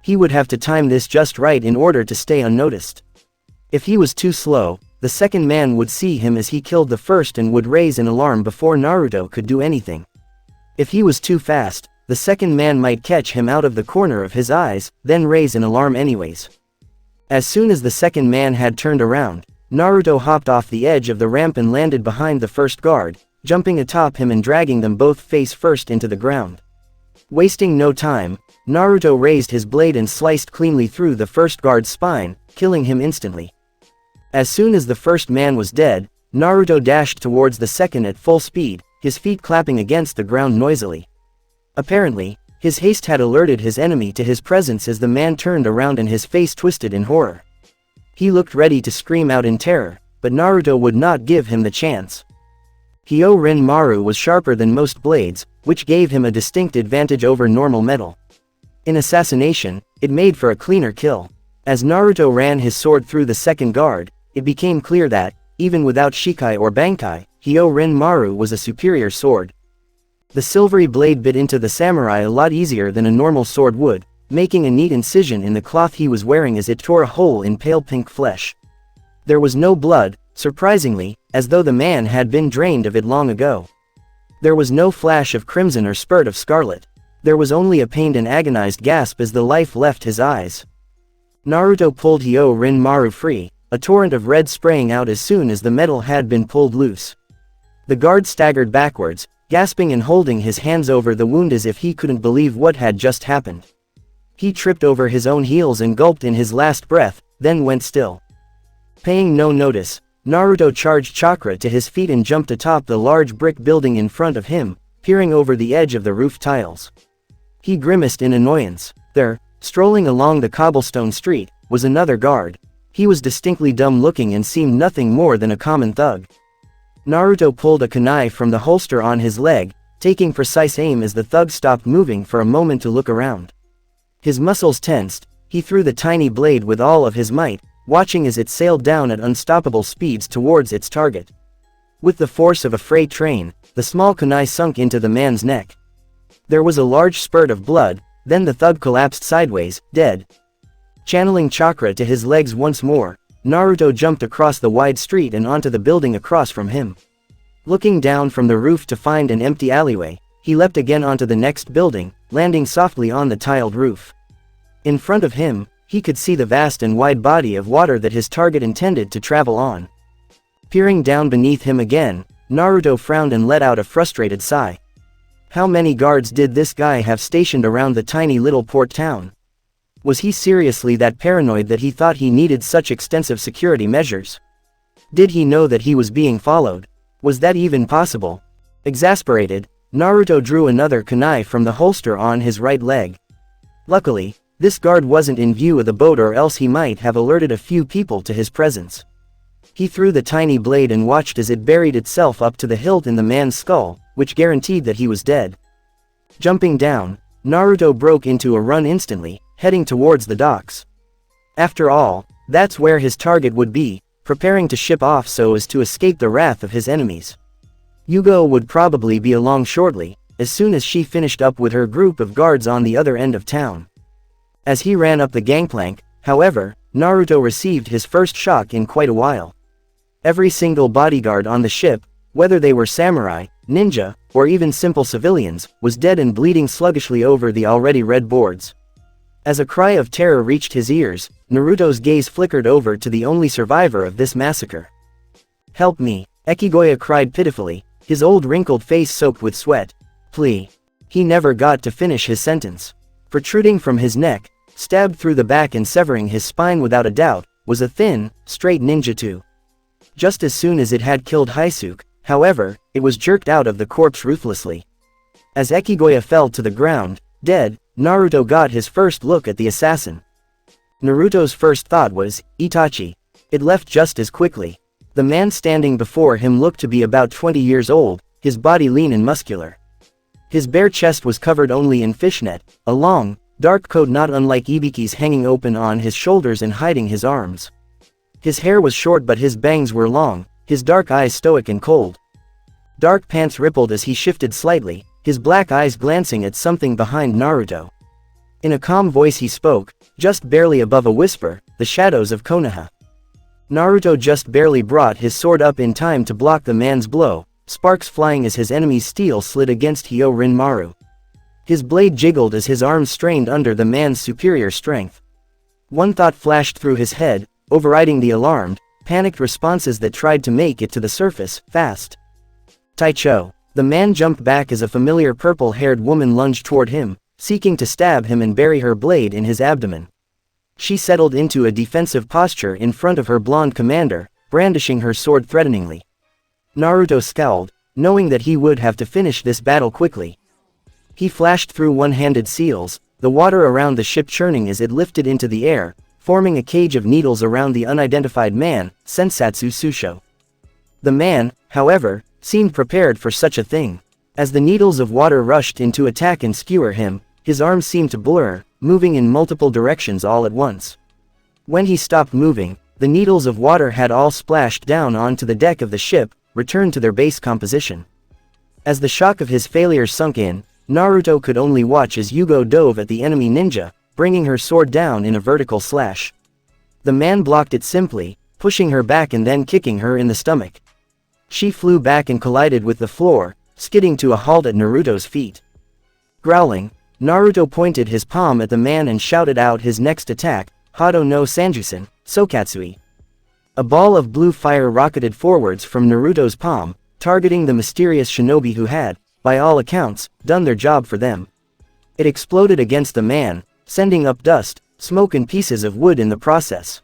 He would have to time this just right in order to stay unnoticed. If he was too slow, the second man would see him as he killed the first and would raise an alarm before Naruto could do anything. If he was too fast, the second man might catch him out of the corner of his eyes, then raise an alarm anyways. As soon as the second man had turned around, Naruto hopped off the edge of the ramp and landed behind the first guard, jumping atop him and dragging them both face first into the ground. Wasting no time, Naruto raised his blade and sliced cleanly through the first guard's spine, killing him instantly. As soon as the first man was dead, Naruto dashed towards the second at full speed, his feet clapping against the ground noisily. Apparently, his haste had alerted his enemy to his presence as the man turned around and his face twisted in horror. He looked ready to scream out in terror, but Naruto would not give him the chance. Hyorinmaru was sharper than most blades, which gave him a distinct advantage over normal metal. In assassination, it made for a cleaner kill. As Naruto ran his sword through the second guard, it became clear that, even without Shikai or Bankai, Hyorinmaru was a superior sword. The silvery blade bit into the samurai a lot easier than a normal sword would, making a neat incision in the cloth he was wearing as it tore a hole in pale pink flesh. There was no blood, surprisingly, as though the man had been drained of it long ago. There was no flash of crimson or spurt of scarlet. There was only a pained and agonized gasp as the life left his eyes. Naruto pulled Hyorinmaru free, a torrent of red spraying out as soon as the metal had been pulled loose. The guard staggered backwards, gasping and holding his hands over the wound as if he couldn't believe what had just happened. He tripped over his own heels and gulped in his last breath, then went still. Paying no notice, Naruto charged chakra to his feet and jumped atop the large brick building in front of him, peering over the edge of the roof tiles. He grimaced in annoyance. There, strolling along the cobblestone street, was another guard. He was distinctly dumb-looking and seemed nothing more than a common thug. Naruto pulled a kunai from the holster on his leg, taking precise aim as the thug stopped moving for a moment to look around. His muscles tensed, he threw the tiny blade with all of his might, watching as it sailed down at unstoppable speeds towards its target. With the force of a freight train, the small kunai sunk into the man's neck. There was a large spurt of blood, then the thug collapsed sideways, dead. Channeling chakra to his legs once more, Naruto jumped across the wide street and onto the building across from him. Looking down from the roof to find an empty alleyway, he leapt again onto the next building, landing softly on the tiled roof. In front of him, he could see the vast and wide body of water that his target intended to travel on. Peering down beneath him again, Naruto frowned and let out a frustrated sigh. How many guards did this guy have stationed around the tiny little port town? Was he seriously that paranoid that he thought he needed such extensive security measures? Did he know that he was being followed? Was that even possible? Exasperated, Naruto drew another kunai from the holster on his right leg. Luckily, this guard wasn't in view of the boat, or else he might have alerted a few people to his presence. He threw the tiny blade and watched as it buried itself up to the hilt in the man's skull, which guaranteed that he was dead. Jumping down, Naruto broke into a run instantly, heading towards the docks. After all, that's where his target would be, preparing to ship off so as to escape the wrath of his enemies. Yugo would probably be along shortly, as soon as she finished up with her group of guards on the other end of town. As he ran up the gangplank, however, Naruto received his first shock in quite a while. Every single bodyguard on the ship, whether they were samurai, ninja, or even simple civilians, was dead and bleeding sluggishly over the already red boards. As a cry of terror reached his ears, Naruto's gaze flickered over to the only survivor of this massacre. "Help me," Ekigoya cried pitifully, his old wrinkled face soaked with sweat. "Please." He never got to finish his sentence. Protruding from his neck, stabbed through the back and severing his spine without a doubt, was a thin, straight ninjutsu. Just as soon as it had killed Hysuke, however, it was jerked out of the corpse ruthlessly. As Ekigoya fell to the ground, dead, Naruto got his first look at the assassin. Naruto's first thought was, Itachi. It left just as quickly. The man standing before him looked to be about 20 years old, his body lean and muscular. His bare chest was covered only in fishnet, a long, dark coat not unlike Ibiki's hanging open on his shoulders and hiding his arms. His hair was short but his bangs were long, his dark eyes stoic and cold. Dark pants rippled as he shifted slightly, his black eyes glancing at something behind Naruto. In a calm voice he spoke, just barely above a whisper, "The shadows of Konoha." Naruto just barely brought his sword up in time to block the man's blow, sparks flying as his enemy's steel slid against Hyorinmaru. His blade jiggled as his arms strained under the man's superior strength. One thought flashed through his head, overriding the alarmed, panicked responses that tried to make it to the surface, fast. Taicho. The man jumped back as a familiar purple-haired woman lunged toward him, seeking to stab him and bury her blade in his abdomen. She settled into a defensive posture in front of her blonde commander, brandishing her sword threateningly. Naruto scowled, knowing that he would have to finish this battle quickly. He flashed through one-handed seals, the water around the ship churning as it lifted into the air, forming a cage of needles around the unidentified man, Sensatsu Susho. The man, however, seemed prepared for such a thing. As the needles of water rushed in to attack and skewer him, his arms seemed to blur, moving in multiple directions all at once. When he stopped moving, the needles of water had all splashed down onto the deck of the ship, returned to their base composition. As the shock of his failure sunk in, Naruto could only watch as Yugo dove at the enemy ninja, bringing her sword down in a vertical slash. The man blocked it simply, pushing her back and then kicking her in the stomach. She flew back and collided with the floor, skidding to a halt at Naruto's feet. Growling, Naruto pointed his palm at the man and shouted out his next attack, Hado no Sanjusen, Sokatsui. A ball of blue fire rocketed forwards from Naruto's palm, targeting the mysterious shinobi who had, by all accounts, done their job for them. It exploded against the man, sending up dust, smoke and pieces of wood in the process.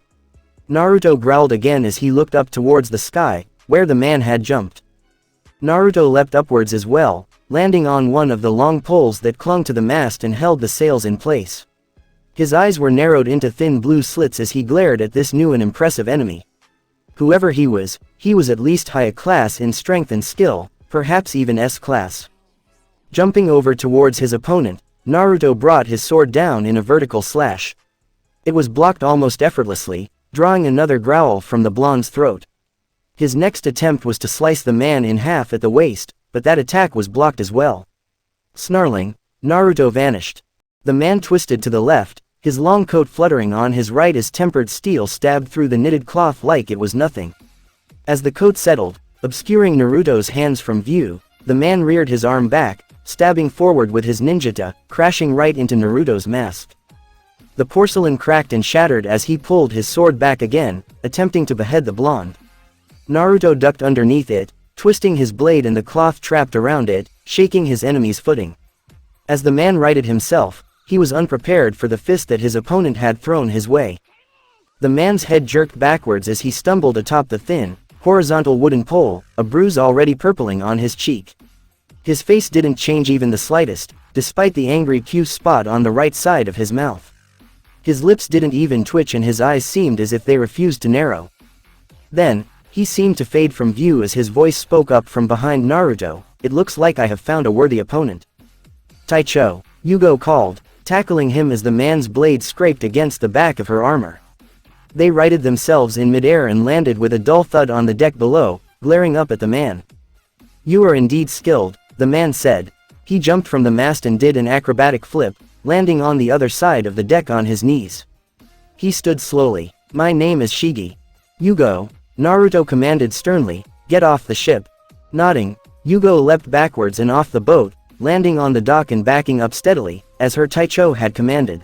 Naruto growled again as he looked up towards the sky, where the man had jumped. Naruto leapt upwards as well, landing on one of the long poles that clung to the mast and held the sails in place. His eyes were narrowed into thin blue slits as he glared at this new and impressive enemy. Whoever he was at least high class in strength and skill, perhaps even S-class. Jumping over towards his opponent, Naruto brought his sword down in a vertical slash. It was blocked almost effortlessly, drawing another growl from the blonde's throat. His next attempt was to slice the man in half at the waist, but that attack was blocked as well. Snarling, Naruto vanished. The man twisted to the left, his long coat fluttering on his right as tempered steel stabbed through the knitted cloth like it was nothing. As the coat settled, obscuring Naruto's hands from view, the man reared his arm back, stabbing forward with his ninjata, crashing right into Naruto's mask. The porcelain cracked and shattered as he pulled his sword back again, attempting to behead the blonde. Naruto ducked underneath it, twisting his blade and the cloth trapped around it, shaking his enemy's footing. As the man righted himself, he was unprepared for the fist that his opponent had thrown his way. The man's head jerked backwards as he stumbled atop the thin, horizontal wooden pole, a bruise already purpling on his cheek. His face didn't change even the slightest, despite the angry Q spot on the right side of his mouth. His lips didn't even twitch and his eyes seemed as if they refused to narrow. Then, he seemed to fade from view as his voice spoke up from behind Naruto, "It looks like I have found a worthy opponent." "Taicho," Yugo called, tackling him as the man's blade scraped against the back of her armor. They righted themselves in midair and landed with a dull thud on the deck below, glaring up at the man. "You are indeed skilled," the man said. He jumped from the mast and did an acrobatic flip, landing on the other side of the deck on his knees. He stood slowly. "My name is Shigi." "Yugo," Naruto commanded sternly, "get off the ship." Nodding, Yugo leapt backwards and off the boat, landing on the dock and backing up steadily, as her Taicho had commanded.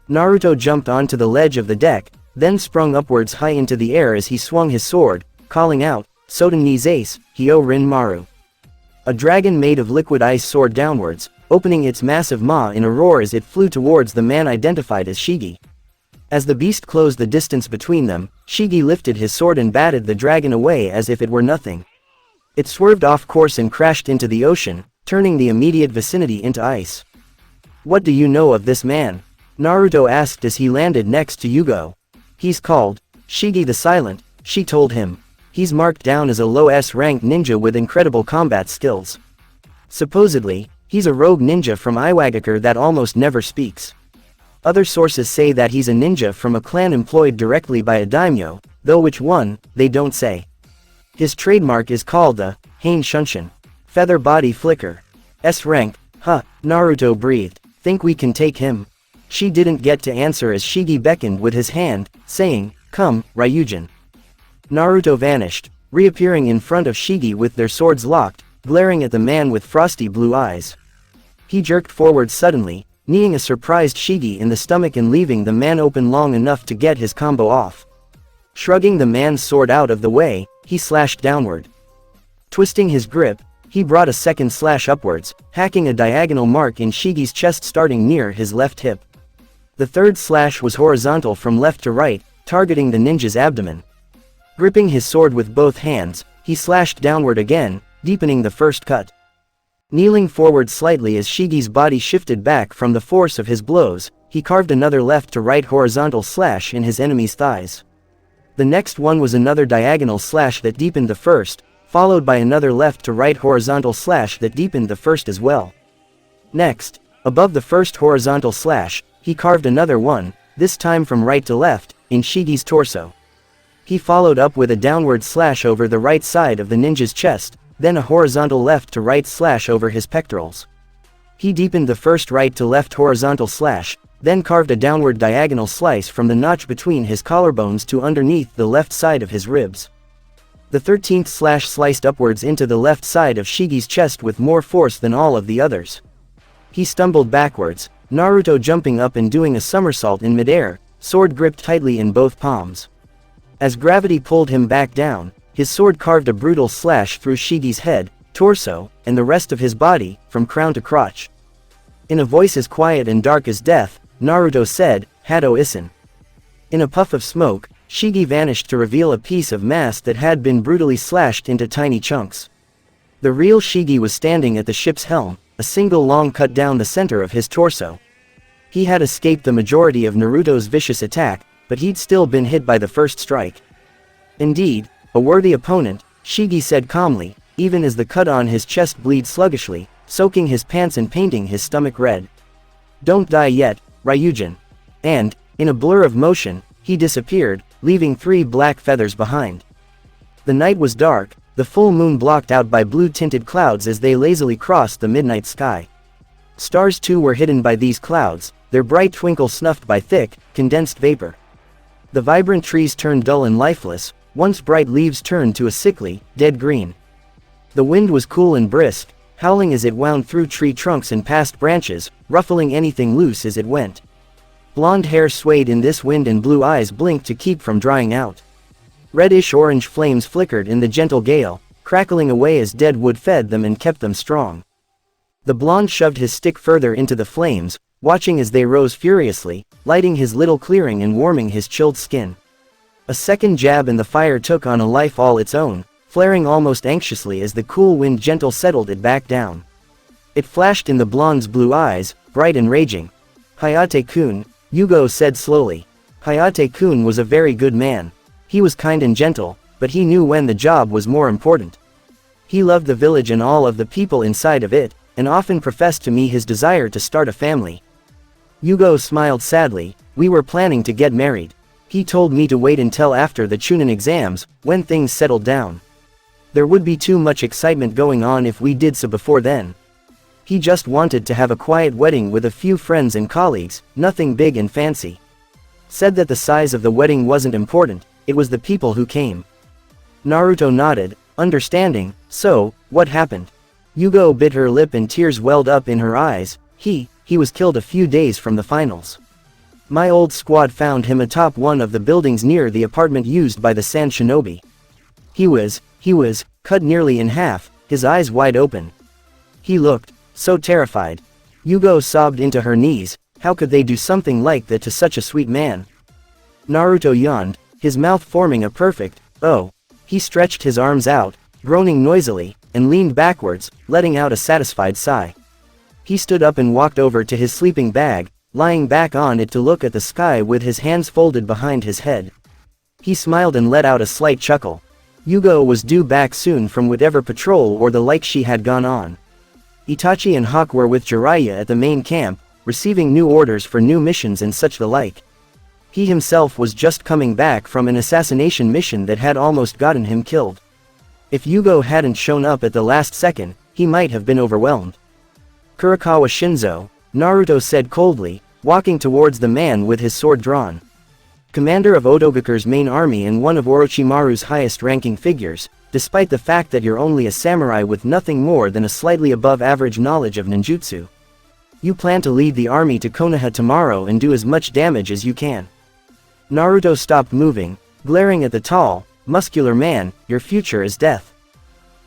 Naruto jumped onto the ledge of the deck, then sprung upwards high into the air as he swung his sword, calling out, "Sôten ni zase, Hyôrinmaru." A dragon made of liquid ice soared downwards, opening its massive maw in a roar as it flew towards the man identified as Shigi. As the beast closed the distance between them, Shigi lifted his sword and batted the dragon away as if it were nothing. It swerved off course and crashed into the ocean, turning the immediate vicinity into ice. "What do you know of this man?" Naruto asked as he landed next to Yugo. "He's called Shigi the Silent," she told him. "He's marked down as a low S-rank ninja with incredible combat skills. Supposedly, he's a rogue ninja from Iwagakure that almost never speaks. Other sources say that he's a ninja from a clan employed directly by a daimyo, though which one, they don't say. His trademark is called the Hain Shunshin. Feather body flicker. S-rank, huh," Naruto breathed. "Think we can take him?" She didn't get to answer as Shigi beckoned with his hand, saying, "Come, Ryujin." Naruto vanished, reappearing in front of Shigi with their swords locked, glaring at the man with frosty blue eyes. He jerked forward suddenly, kneeing a surprised Shigi in the stomach and leaving the man open long enough to get his combo off. Shrugging the man's sword out of the way, he slashed downward. Twisting his grip, he brought a second slash upwards, hacking a diagonal mark in Shigi's chest starting near his left hip. The third slash was horizontal from left to right, targeting the ninja's abdomen. Gripping his sword with both hands, he slashed downward again, deepening the first cut. Kneeling forward slightly as Shigi's body shifted back from the force of his blows, he carved another left to right horizontal slash in his enemy's thighs. The next one was another diagonal slash that deepened the first, followed by another left to right horizontal slash that deepened the first as well. Next, above the first horizontal slash, he carved another one, this time from right to left, in Shigi's torso. He followed up with a downward slash over the right side of the ninja's chest, then a horizontal left to right slash over his pectorals. He deepened the first right to left horizontal slash, then carved a downward diagonal slice from the notch between his collarbones to underneath the left side of his ribs. The 13th slash sliced upwards into the left side of Shigi's chest with more force than all of the others. He stumbled backwards, Naruto jumping up and doing a somersault in midair, sword gripped tightly in both palms. As gravity pulled him back down, his sword carved a brutal slash through Shigi's head, torso, and the rest of his body, from crown to crotch. In a voice as quiet and dark as death, Naruto said, "Hado Issen." In a puff of smoke, Shigi vanished to reveal a piece of mass that had been brutally slashed into tiny chunks. The real Shigi was standing at the ship's helm, a single long cut down the center of his torso. He had escaped the majority of Naruto's vicious attack, but he'd still been hit by the first strike. "Indeed, a worthy opponent," Shigi said calmly, even as the cut on his chest bled sluggishly, soaking his pants and painting his stomach red. "Don't die yet, Ryujin." And, in a blur of motion, he disappeared, leaving 3 black feathers behind. The night was dark, the full moon blocked out by blue-tinted clouds as they lazily crossed the midnight sky. Stars too were hidden by these clouds, their bright twinkle snuffed by thick, condensed vapor. The vibrant trees turned dull and lifeless, once bright leaves turned to a sickly, dead green. The wind was cool and brisk, howling as it wound through tree trunks and past branches, ruffling anything loose as it went. Blonde hair swayed in this wind and blue eyes blinked to keep from drying out. Reddish-orange flames flickered in the gentle gale, crackling away as dead wood fed them and kept them strong. The blonde shoved his stick further into the flames, watching as they rose furiously, lighting his little clearing and warming his chilled skin. A second jab and the fire took on a life all its own, flaring almost anxiously as the cool wind gentle settled it back down. It flashed in the blonde's blue eyes, bright and raging. "Hayate-kun," Yugo said slowly. Hayate-kun was a very good man. He was kind and gentle, but he knew when the job was more important. He loved the village and all of the people inside of it, and often professed to me his desire to start a family. Yugo smiled sadly. "We were planning to get married. He told me to wait until after the Chunin exams, when things settled down. There would be too much excitement going on if we did so before then. He just wanted to have a quiet wedding with a few friends and colleagues, nothing big and fancy. Said that the size of the wedding wasn't important, it was the people who came." Naruto nodded, understanding. "So, what happened?" Yugo bit her lip and tears welled up in her eyes. He was killed a few days from the finals. My old squad found him atop one of the buildings near the apartment used by the Sand Shinobi. He was cut nearly in half, his eyes wide open. He looked so terrified." Yugo sobbed into her knees. How could they do something like that to such a sweet man? Naruto yawned, his mouth forming a perfect "oh." He stretched his arms out, groaning noisily, and leaned backwards, letting out a satisfied sigh. He stood up and walked over to his sleeping bag, lying back on it to look at the sky with his hands folded behind his head. He smiled and let out a slight chuckle. Yugo was due back soon from whatever patrol or the like she had gone on. Itachi and Hawk were with Jiraiya at the main camp, receiving new orders for new missions and such the like. He himself was just coming back from an assassination mission that had almost gotten him killed. If Yugo hadn't shown up at the last second, he might have been overwhelmed. "Kurakawa Shinzo," Naruto said coldly, walking towards the man with his sword drawn. "Commander of Otogakure's main army and one of Orochimaru's highest-ranking figures, despite the fact that you're only a samurai with nothing more than a slightly above-average knowledge of ninjutsu. You plan to lead the army to Konoha tomorrow and do as much damage as you can." Naruto stopped moving, glaring at the tall, muscular man. "Your future is death."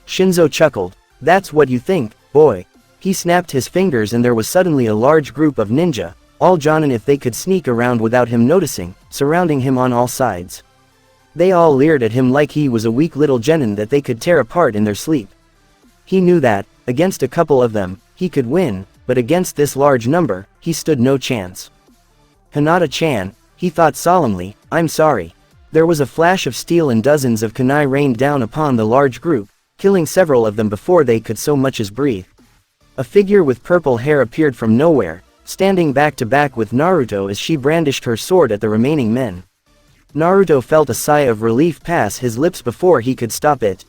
Shinzo chuckled. "That's what you think, boy." He snapped his fingers and there was suddenly a large group of ninja, all Jonin if they could sneak around without him noticing, surrounding him on all sides. They all leered at him like he was a weak little genin that they could tear apart in their sleep. He knew that, against a couple of them, he could win, but against this large number, he stood no chance. "Hinata-chan," he thought solemnly, "I'm sorry." There was a flash of steel and dozens of kunai rained down upon the large group, killing several of them before they could so much as breathe. A figure with purple hair appeared from nowhere, standing back to back with Naruto as she brandished her sword at the remaining men. Naruto felt a sigh of relief pass his lips before he could stop it.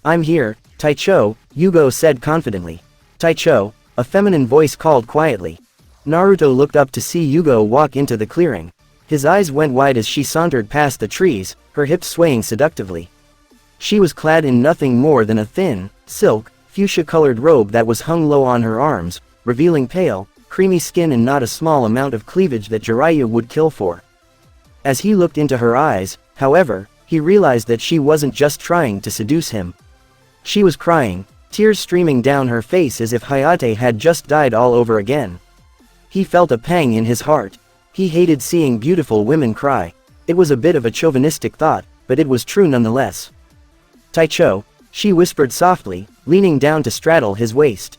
"I'm here, Taicho," Yugo said confidently. "Taicho," a feminine voice called quietly. Naruto looked up to see Yugo walk into the clearing. His eyes went wide as she sauntered past the trees, her hips swaying seductively. She was clad in nothing more than a thin, silk, fuchsia-colored robe that was hung low on her arms, revealing pale, creamy skin and not a small amount of cleavage that Jiraiya would kill for. As he looked into her eyes, however, he realized that she wasn't just trying to seduce him. She was crying, tears streaming down her face as if Hayate had just died all over again. He felt a pang in his heart. He hated seeing beautiful women cry. It was a bit of a chauvinistic thought, but it was true nonetheless. "Taicho," she whispered softly, leaning down to straddle his waist.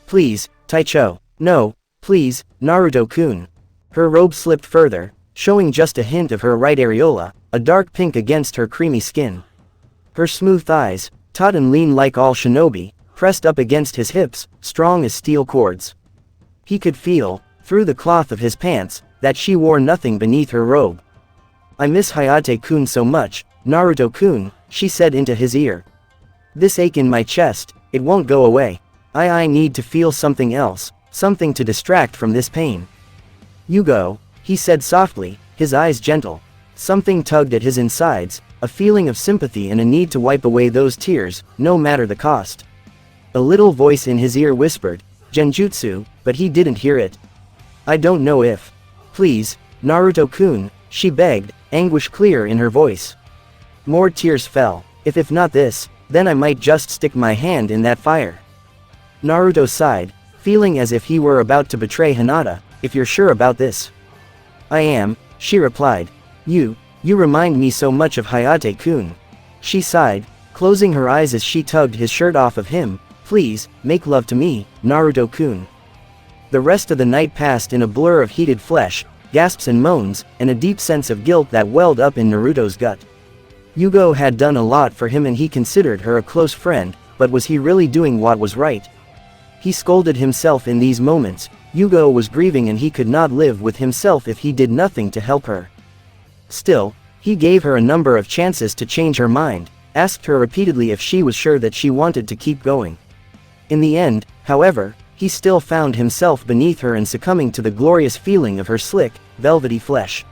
"Please, Taicho. No, please, Naruto-kun." Her robe slipped further, showing just a hint of her right areola, a dark pink against her creamy skin. Her smooth thighs, taut and lean like all shinobi, pressed up against his hips, strong as steel cords. He could feel, through the cloth of his pants, that she wore nothing beneath her robe. "I miss Hayate-kun so much, Naruto-kun," she said into his ear. "This ache in my chest, it won't go away. I need to feel something else, something to distract from this pain." "Yugo," he said softly, his eyes gentle. Something tugged at his insides, a feeling of sympathy and a need to wipe away those tears, no matter the cost. A little voice in his ear whispered, "Genjutsu," but he didn't hear it. "I don't know if." "Please, Naruto-kun," she begged, anguish clear in her voice. More tears fell. If not this, then I might just stick my hand in that fire." Naruto sighed. feeling as if he were about to betray Hinata. "If you're sure about this." "I am," she replied. You remind me so much of Hayate-kun." She sighed, closing her eyes as she tugged his shirt off of him. "Please, make love to me, Naruto-kun." The rest of the night passed in a blur of heated flesh, gasps and moans, and a deep sense of guilt that welled up in Naruto's gut. Yugo had done a lot for him and he considered her a close friend, but was he really doing what was right? He scolded himself in these moments. Yugo was grieving and he could not live with himself if he did nothing to help her. Still, he gave her a number of chances to change her mind, asked her repeatedly if she was sure that she wanted to keep going. In the end, however, he still found himself beneath her and succumbing to the glorious feeling of her slick, velvety flesh.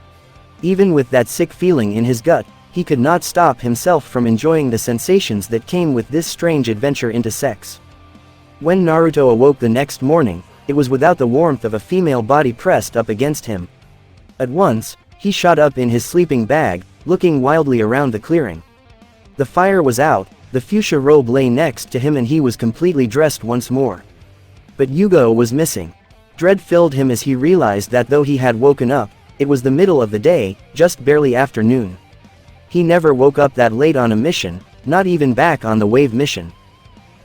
Even with that sick feeling in his gut, he could not stop himself from enjoying the sensations that came with this strange adventure into sex. When Naruto awoke the next morning, it was without the warmth of a female body pressed up against him. At once, he shot up in his sleeping bag, looking wildly around the clearing. The fire was out, the fuchsia robe lay next to him and he was completely dressed once more. But Yugo was missing. Dread filled him as he realized that though he had woken up, it was the middle of the day, just barely after noon. He never woke up that late on a mission, not even back on the wave mission.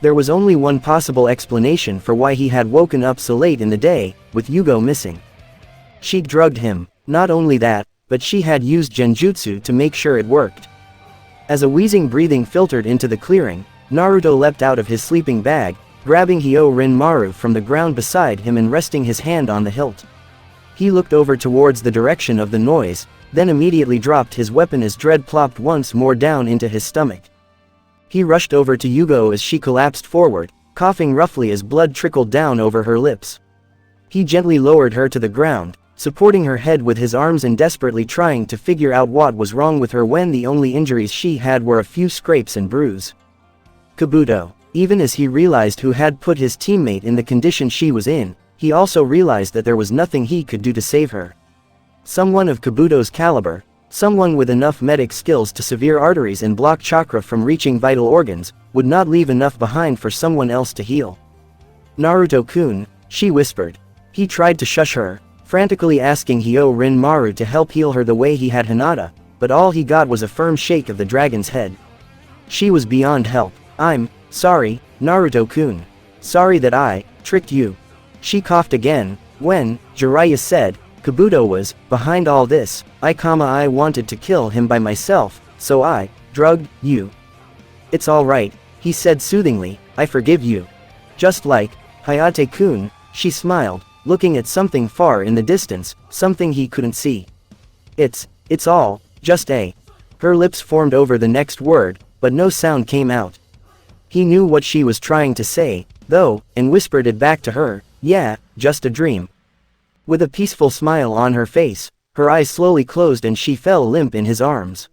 There was only one possible explanation for why he had woken up so late in the day, with Yugo missing. She drugged him. Not only that, but she had used genjutsu to make sure it worked. As a wheezing breathing filtered into the clearing, Naruto leapt out of his sleeping bag, grabbing Hyorinmaru from the ground beside him and resting his hand on the hilt. He looked over towards the direction of the noise, then immediately dropped his weapon as dread plopped once more down into his stomach. He rushed over to Yugo as she collapsed forward, coughing roughly as blood trickled down over her lips. He gently lowered her to the ground, supporting her head with his arms and desperately trying to figure out what was wrong with her when the only injuries she had were a few scrapes and bruise. Kabuto. Even as he realized who had put his teammate in the condition she was in, he also realized that there was nothing he could do to save her. Someone of Kabuto's caliber, someone with enough medic skills to sever arteries and block chakra from reaching vital organs, would not leave enough behind for someone else to heal. "Naruto-kun," she whispered. He tried to shush her, frantically asking Hyôrinmaru to help heal her the way he had Hinata, but all he got was a firm shake of the dragon's head. She was beyond help. "I'm sorry, Naruto-kun. Sorry that I tricked you." She coughed again. When Jiraiya said, "Kabuto was behind all this, I wanted to kill him by myself, so I drugged you." "It's all right," he said soothingly, "I forgive you." "Just like Hayate-kun," she smiled, looking at something far in the distance, something he couldn't see. It's all just a." Her lips formed over the next word, but no sound came out. He knew what she was trying to say, though, and whispered it back to her, "Yeah, just a dream." With a peaceful smile on her face, her eyes slowly closed and she fell limp in his arms.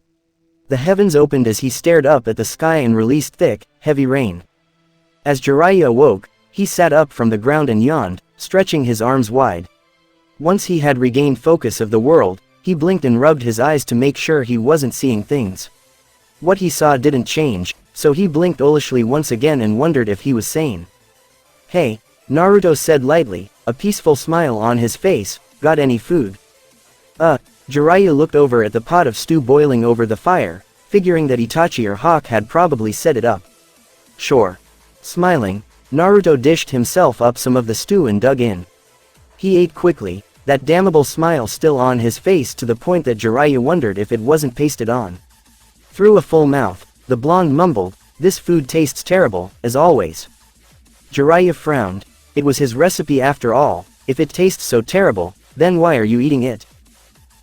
The heavens opened as he stared up at the sky and released thick, heavy rain. As Jiraiya awoke, he sat up from the ground and yawned, stretching his arms wide. Once he had regained focus of the world, he blinked and rubbed his eyes to make sure he wasn't seeing things. What he saw didn't change, so he blinked owlishly once again and wondered if he was sane. "Hey," Naruto said lightly, a peaceful smile on his face, "got any food?" Jiraiya looked over at the pot of stew boiling over the fire, figuring that Itachi or Hawk had probably set it up. "Sure." Smiling, Naruto dished himself up some of the stew and dug in. He ate quickly, that damnable smile still on his face to the point that Jiraiya wondered if it wasn't pasted on. Through a full mouth, the blonde mumbled, "This food tastes terrible, as always." Jiraiya frowned. It was his recipe after all. If it tastes so terrible, then why are you eating it?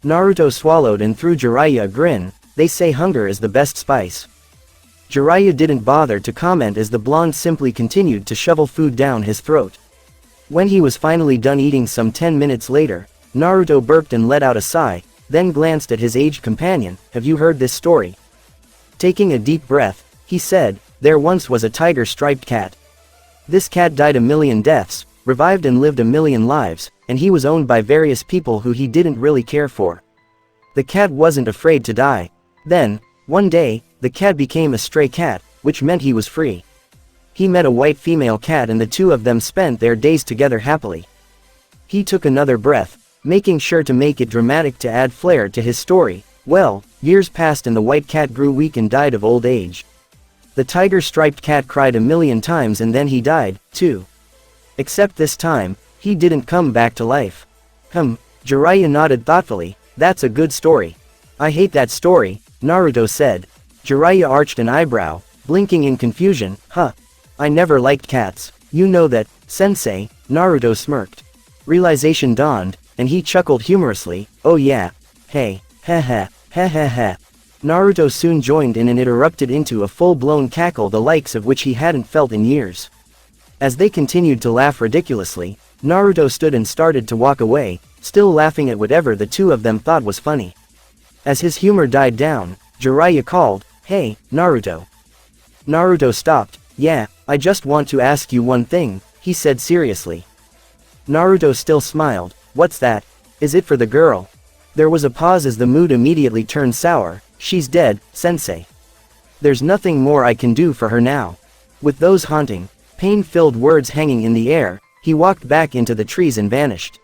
Naruto swallowed and threw Jiraiya a grin. "They say hunger is the best spice." Jiraiya didn't bother to comment as the blonde simply continued to shovel food down his throat. When he was finally done eating some 10 minutes later, Naruto burped and let out a sigh, then glanced at his aged companion. "Have you heard this story?" Taking a deep breath, he said, "There once was a tiger-striped cat. This cat died a million deaths, revived and lived a million lives, and he was owned by various people who he didn't really care for. The cat wasn't afraid to die. Then, one day, the cat became a stray cat, which meant he was free. he met a white female cat and the two of them spent their days together happily. He took another breath, making sure to make it dramatic to add flair to his story. Well, years passed and the white cat grew weak and died of old age. The tiger-striped cat cried a million times and then he died, too. Except this time, he didn't come back to life. Jiraiya nodded thoughtfully. That's a good story. I hate that story, Naruto said. Jiraiya arched an eyebrow, blinking in confusion. I never liked cats. You know that, sensei, Naruto smirked. Realization dawned, and he chuckled humorously. Oh yeah. Hey, heh. Naruto soon joined in and it erupted into a full-blown cackle the likes of which he hadn't felt in years. As they continued to laugh ridiculously, Naruto stood and started to walk away, still laughing at whatever the two of them thought was funny. As his humor died down, Jiraiya called, "Hey, Naruto." Naruto stopped. "Yeah, I just want to ask you one thing," he said seriously. Naruto still smiled. "What's that? Is it for the girl?" There was a pause as the mood immediately turned sour. "She's dead, sensei. There's nothing more I can do for her now." With those haunting, pain-filled words hanging in the air, he walked back into the trees and vanished.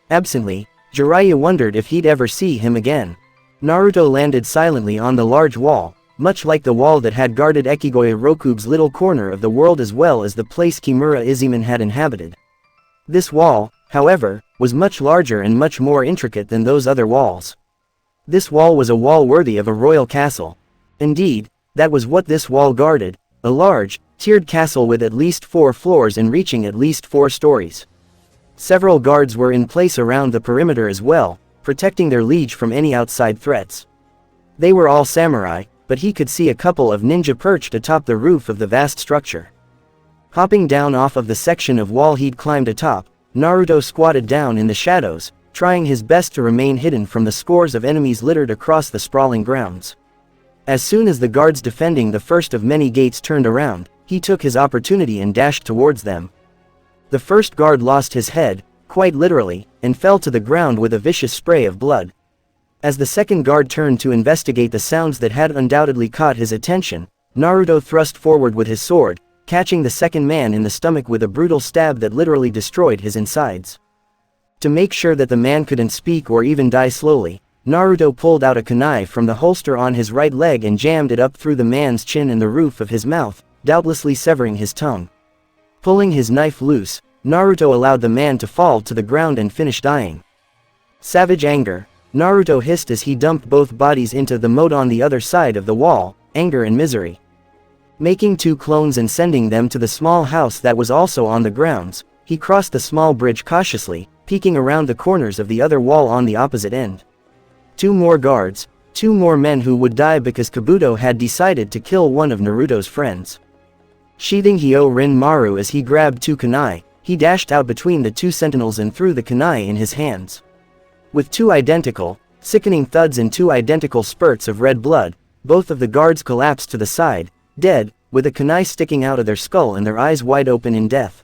Absently, Jiraiya wondered if he'd ever see him again. Naruto landed silently on the large wall, much like the wall that had guarded Ekigoya Rokube's little corner of the world as well as the place Kimura Izumin had inhabited. This wall, however, was much larger and much more intricate than those other walls. This wall was a wall worthy of a royal castle. Indeed, that was what this wall guarded, a large, tiered castle with at least 4 floors and reaching at least 4 stories. Several guards were in place around the perimeter as well, protecting their liege from any outside threats. They were all samurai, but he could see a couple of ninja perched atop the roof of the vast structure. Hopping down off of the section of wall he'd climbed atop, Naruto squatted down in the shadows, trying his best to remain hidden from the scores of enemies littered across the sprawling grounds. As soon as the guards defending the first of many gates turned around, he took his opportunity and dashed towards them. The first guard lost his head, quite literally, and fell to the ground with a vicious spray of blood. As the second guard turned to investigate the sounds that had undoubtedly caught his attention, Naruto thrust forward with his sword, catching the second man in the stomach with a brutal stab that literally destroyed his insides. To make sure that the man couldn't speak or even die slowly, Naruto pulled out a kunai from the holster on his right leg and jammed it up through the man's chin and the roof of his mouth, doubtlessly severing his tongue. Pulling his knife loose, Naruto allowed the man to fall to the ground and finish dying. Savage anger, Naruto hissed as he dumped both bodies into the moat on the other side of the wall, anger and misery. Making 2 clones and sending them to the small house that was also on the grounds, he crossed the small bridge cautiously, peeking around the corners of the other wall on the opposite end. 2 more guards, 2 more men who would die because Kabuto had decided to kill one of Naruto's friends. Sheathing Hyôrinmaru as he grabbed 2 kunai, he dashed out between the 2 sentinels and threw the kunai in his hands. With 2 identical, sickening thuds and 2 identical spurts of red blood, both of the guards collapsed to the side, dead, with a kunai sticking out of their skull and their eyes wide open in death.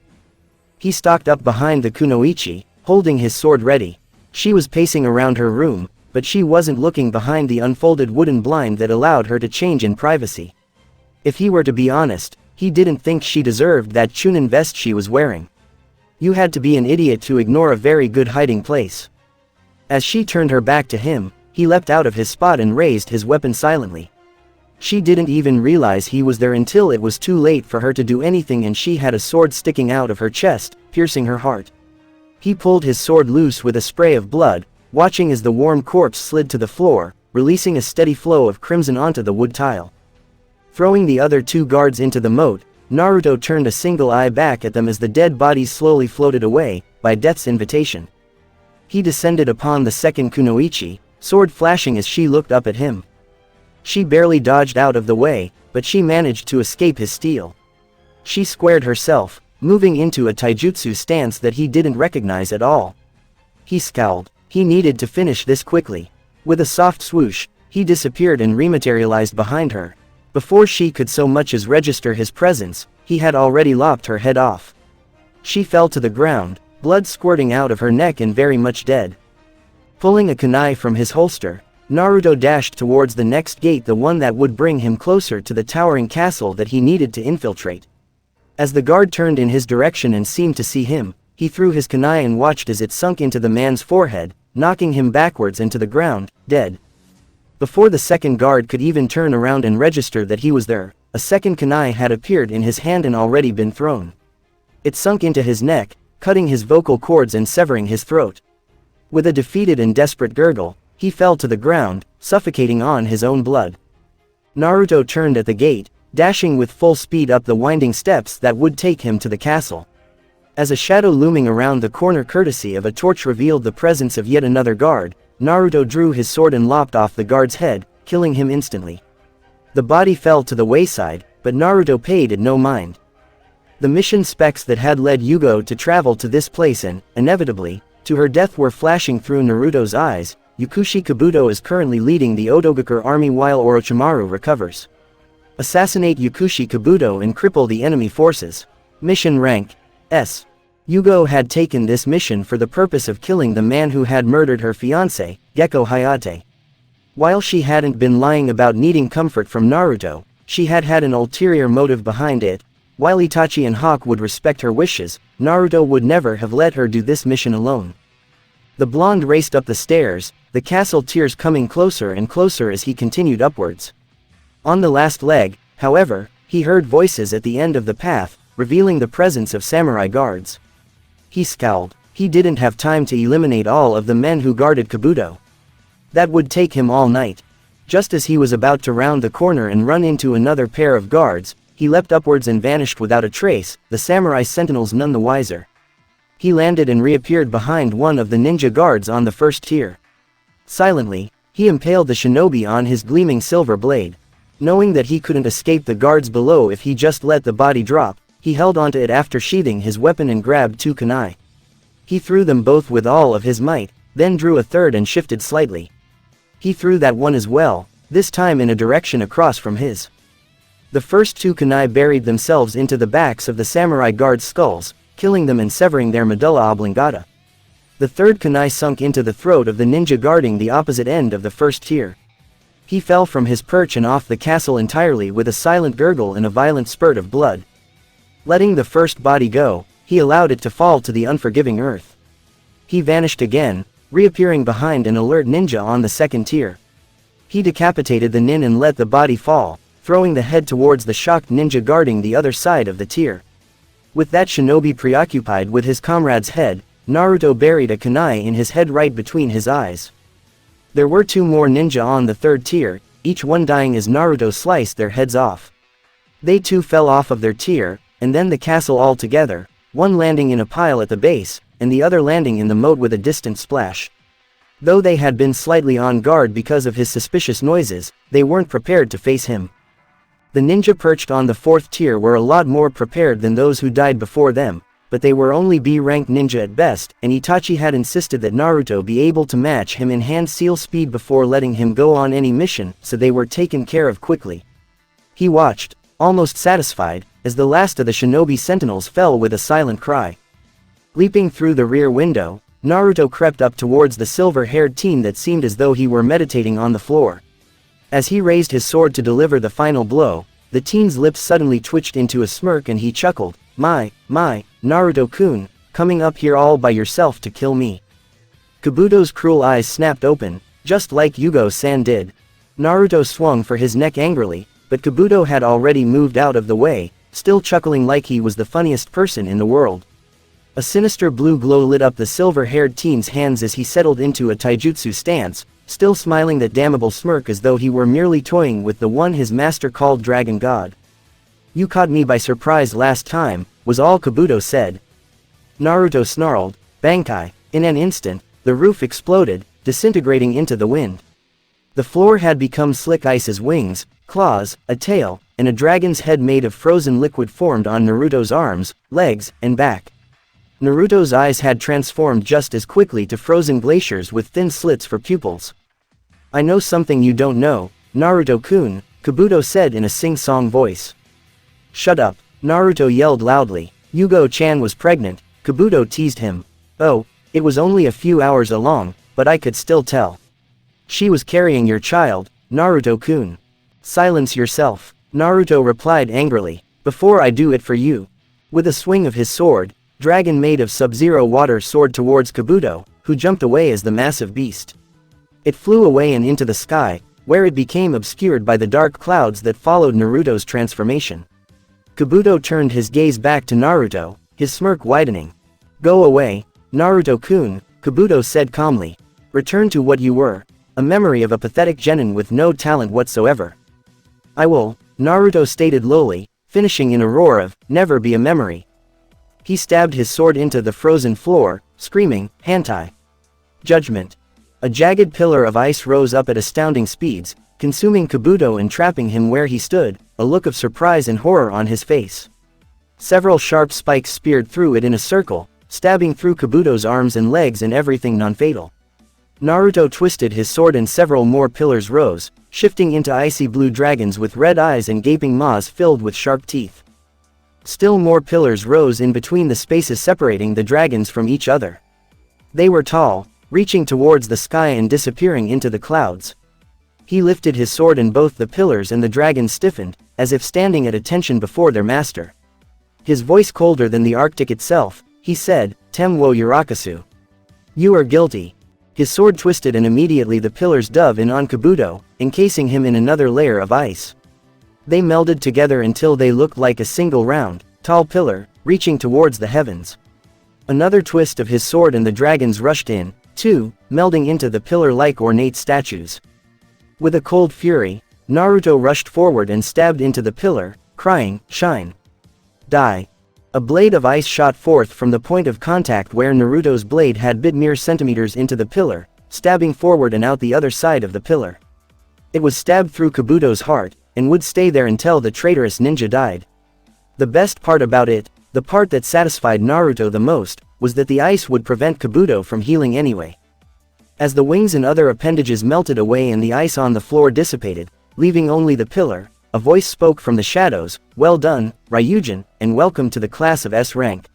He stalked up behind the kunoichi, holding his sword ready. She was pacing around her room, but she wasn't looking behind the unfolded wooden blind that allowed her to change in privacy. If he were to be honest, he didn't think she deserved that Chunin vest she was wearing. You had to be an idiot to ignore a very good hiding place. As she turned her back to him, he leapt out of his spot and raised his weapon silently. She didn't even realize he was there until it was too late for her to do anything and she had a sword sticking out of her chest, piercing her heart. He pulled his sword loose with a spray of blood, watching as the warm corpse slid to the floor, releasing a steady flow of crimson onto the wood tile. Throwing the other 2 guards into the moat, Naruto turned a single eye back at them as the dead bodies slowly floated away, by death's invitation. He descended upon the second kunoichi, sword flashing as she looked up at him. She barely dodged out of the way, but she managed to escape his steel. She squared herself, moving into a taijutsu stance that he didn't recognize at all. He scowled. He needed to finish this quickly. With a soft swoosh, he disappeared and rematerialized behind her. Before she could so much as register his presence, he had already lopped her head off. She fell to the ground, blood squirting out of her neck and very much dead. Pulling a kunai from his holster, Naruto dashed towards the next gate, the one that would bring him closer to the towering castle that he needed to infiltrate. As the guard turned in his direction and seemed to see him, he threw his kunai and watched as it sunk into the man's forehead, knocking him backwards into the ground, dead. Before the second guard could even turn around and register that he was there, a second kunai had appeared in his hand and already been thrown. It sunk into his neck, cutting his vocal cords and severing his throat. With a defeated and desperate gurgle, he fell to the ground, suffocating on his own blood. Naruto turned at the gate, dashing with full speed up the winding steps that would take him to the castle. As a shadow looming around the corner courtesy of a torch revealed the presence of yet another guard, Naruto drew his sword and lopped off the guard's head, killing him instantly. The body fell to the wayside, but Naruto paid it no mind. The mission specs that had led Yugo to travel to this place and, inevitably, to her death were flashing through Naruto's eyes. Yakushi Kabuto is currently leading the Otogakure army while Orochimaru recovers. Assassinate Yakushi Kabuto and cripple the enemy forces. Mission rank S. Yugo had taken this mission for the purpose of killing the man who had murdered her fiancé, Gekko Hayate. While she hadn't been lying about needing comfort from Naruto, she had had an ulterior motive behind it. While Itachi and Hawk would respect her wishes, Naruto would never have let her do this mission alone. The blonde raced up the stairs, the castle tears coming closer and closer as he continued upwards. On the last leg, however, he heard voices at the end of the path, revealing the presence of samurai guards. He scowled. He didn't have time to eliminate all of the men who guarded Kabuto. That would take him all night. Just as he was about to round the corner and run into another pair of guards, he leapt upwards and vanished without a trace, the samurai sentinels none the wiser. He landed and reappeared behind one of the ninja guards on the first tier. Silently, he impaled the shinobi on his gleaming silver blade. Knowing that he couldn't escape the guards below if he just let the body drop, he held onto it after sheathing his weapon and grabbed two kunai. He threw them both with all of his might, then drew a third and shifted slightly. He threw that one as well, this time in a direction across from his. The first two kunai buried themselves into the backs of the samurai guards' skulls, killing them and severing their medulla oblongata. The third kunai sunk into the throat of the ninja guarding the opposite end of the first tier. He fell from his perch and off the castle entirely with a silent gurgle and a violent spurt of blood. Letting the first body go, he allowed it to fall to the unforgiving earth. He vanished again, reappearing behind an alert ninja on the second tier. He decapitated the nin and let the body fall, throwing the head towards the shocked ninja guarding the other side of the tier. With that shinobi preoccupied with his comrade's head, Naruto buried a kunai in his head right between his eyes. There were two more ninja on the third tier, each one dying as Naruto sliced their heads off. They too fell off of their tier, and then the castle altogether, one landing in a pile at the base, and the other landing in the moat with a distant splash. Though they had been slightly on guard because of his suspicious noises, they weren't prepared to face him. The ninja perched on the fourth tier were a lot more prepared than those who died before them, but they were only B-rank ninja at best, and Itachi had insisted that Naruto be able to match him in hand seal speed before letting him go on any mission, so they were taken care of quickly. He watched, almost satisfied, as the last of the shinobi sentinels fell with a silent cry. Leaping through the rear window, Naruto crept up towards the silver-haired teen that seemed as though he were meditating on the floor. As he raised his sword to deliver the final blow, the teen's lips suddenly twitched into a smirk and he chuckled, My, Naruto-kun, coming up here all by yourself to kill me." Kabuto's cruel eyes snapped open, just like Yugo-san did. Naruto swung for his neck angrily, but Kabuto had already moved out of the way, still chuckling like he was the funniest person in the world. A sinister blue glow lit up the silver-haired teen's hands as he settled into a taijutsu stance, still smiling that damnable smirk as though he were merely toying with the one his master called Dragon God. "You caught me by surprise last time," was all Kabuto said. Naruto snarled, "Bankai." In an instant, the roof exploded, disintegrating into the wind. The floor had become slick ice as wings, claws, a tail, and a dragon's head made of frozen liquid formed on Naruto's arms, legs, and back. Naruto's eyes had transformed just as quickly to frozen glaciers with thin slits for pupils. "I know something you don't know, Naruto-kun," Kabuto said in a sing-song voice. "Shut up," Naruto yelled loudly. Yugo-chan was pregnant, Kabuto teased him. "Oh, it was only a few hours along, but I could still tell. She was carrying your child, Naruto-kun." "Silence yourself," Naruto replied angrily. "Before I do it for you." With a swing of his sword, Dragon made of Sub-Zero water soared towards Kabuto, who jumped away as the massive beast. It flew away and into the sky, where it became obscured by the dark clouds that followed Naruto's transformation. Kabuto turned his gaze back to Naruto, his smirk widening. "Go away, Naruto-kun," Kabuto said calmly. "Return to what you were, a memory of a pathetic genin with no talent whatsoever." "I will," Naruto stated lowly, finishing in a roar of, "Never be a memory." He stabbed his sword into the frozen floor, screaming, "Hentai!" Judgment. A jagged pillar of ice rose up at astounding speeds, consuming Kabuto and trapping him where he stood, a look of surprise and horror on his face. Several sharp spikes speared through it in a circle, stabbing through Kabuto's arms and legs and everything non-fatal. Naruto twisted his sword and several more pillars rose, shifting into icy blue dragons with red eyes and gaping maws filled with sharp teeth. Still more pillars rose in between the spaces separating the dragons from each other. They were tall, reaching towards the sky and disappearing into the clouds. He lifted his sword and both the pillars and the dragons stiffened, as if standing at attention before their master. His voice colder than the Arctic itself, he said, "Tem wo Urakasu. You are guilty." His sword twisted and immediately the pillars dove in on Kabuto, encasing him in another layer of ice. They melded together until they looked like a single round, tall pillar, reaching towards the heavens. Another twist of his sword and the dragons rushed in, too, melding into the pillar-like ornate statues. With a cold fury, Naruto rushed forward and stabbed into the pillar, crying, "Shine! Die!" A blade of ice shot forth from the point of contact where Naruto's blade had bit mere centimeters into the pillar, stabbing forward and out the other side of the pillar. It was stabbed through Kabuto's heart, and would stay there until the traitorous ninja died. The best part about it, the part that satisfied Naruto the most, was that the ice would prevent Kabuto from healing anyway. As the wings and other appendages melted away and the ice on the floor dissipated, leaving only the pillar, a voice spoke from the shadows, "Well done, Ryujin, and welcome to the class of S rank."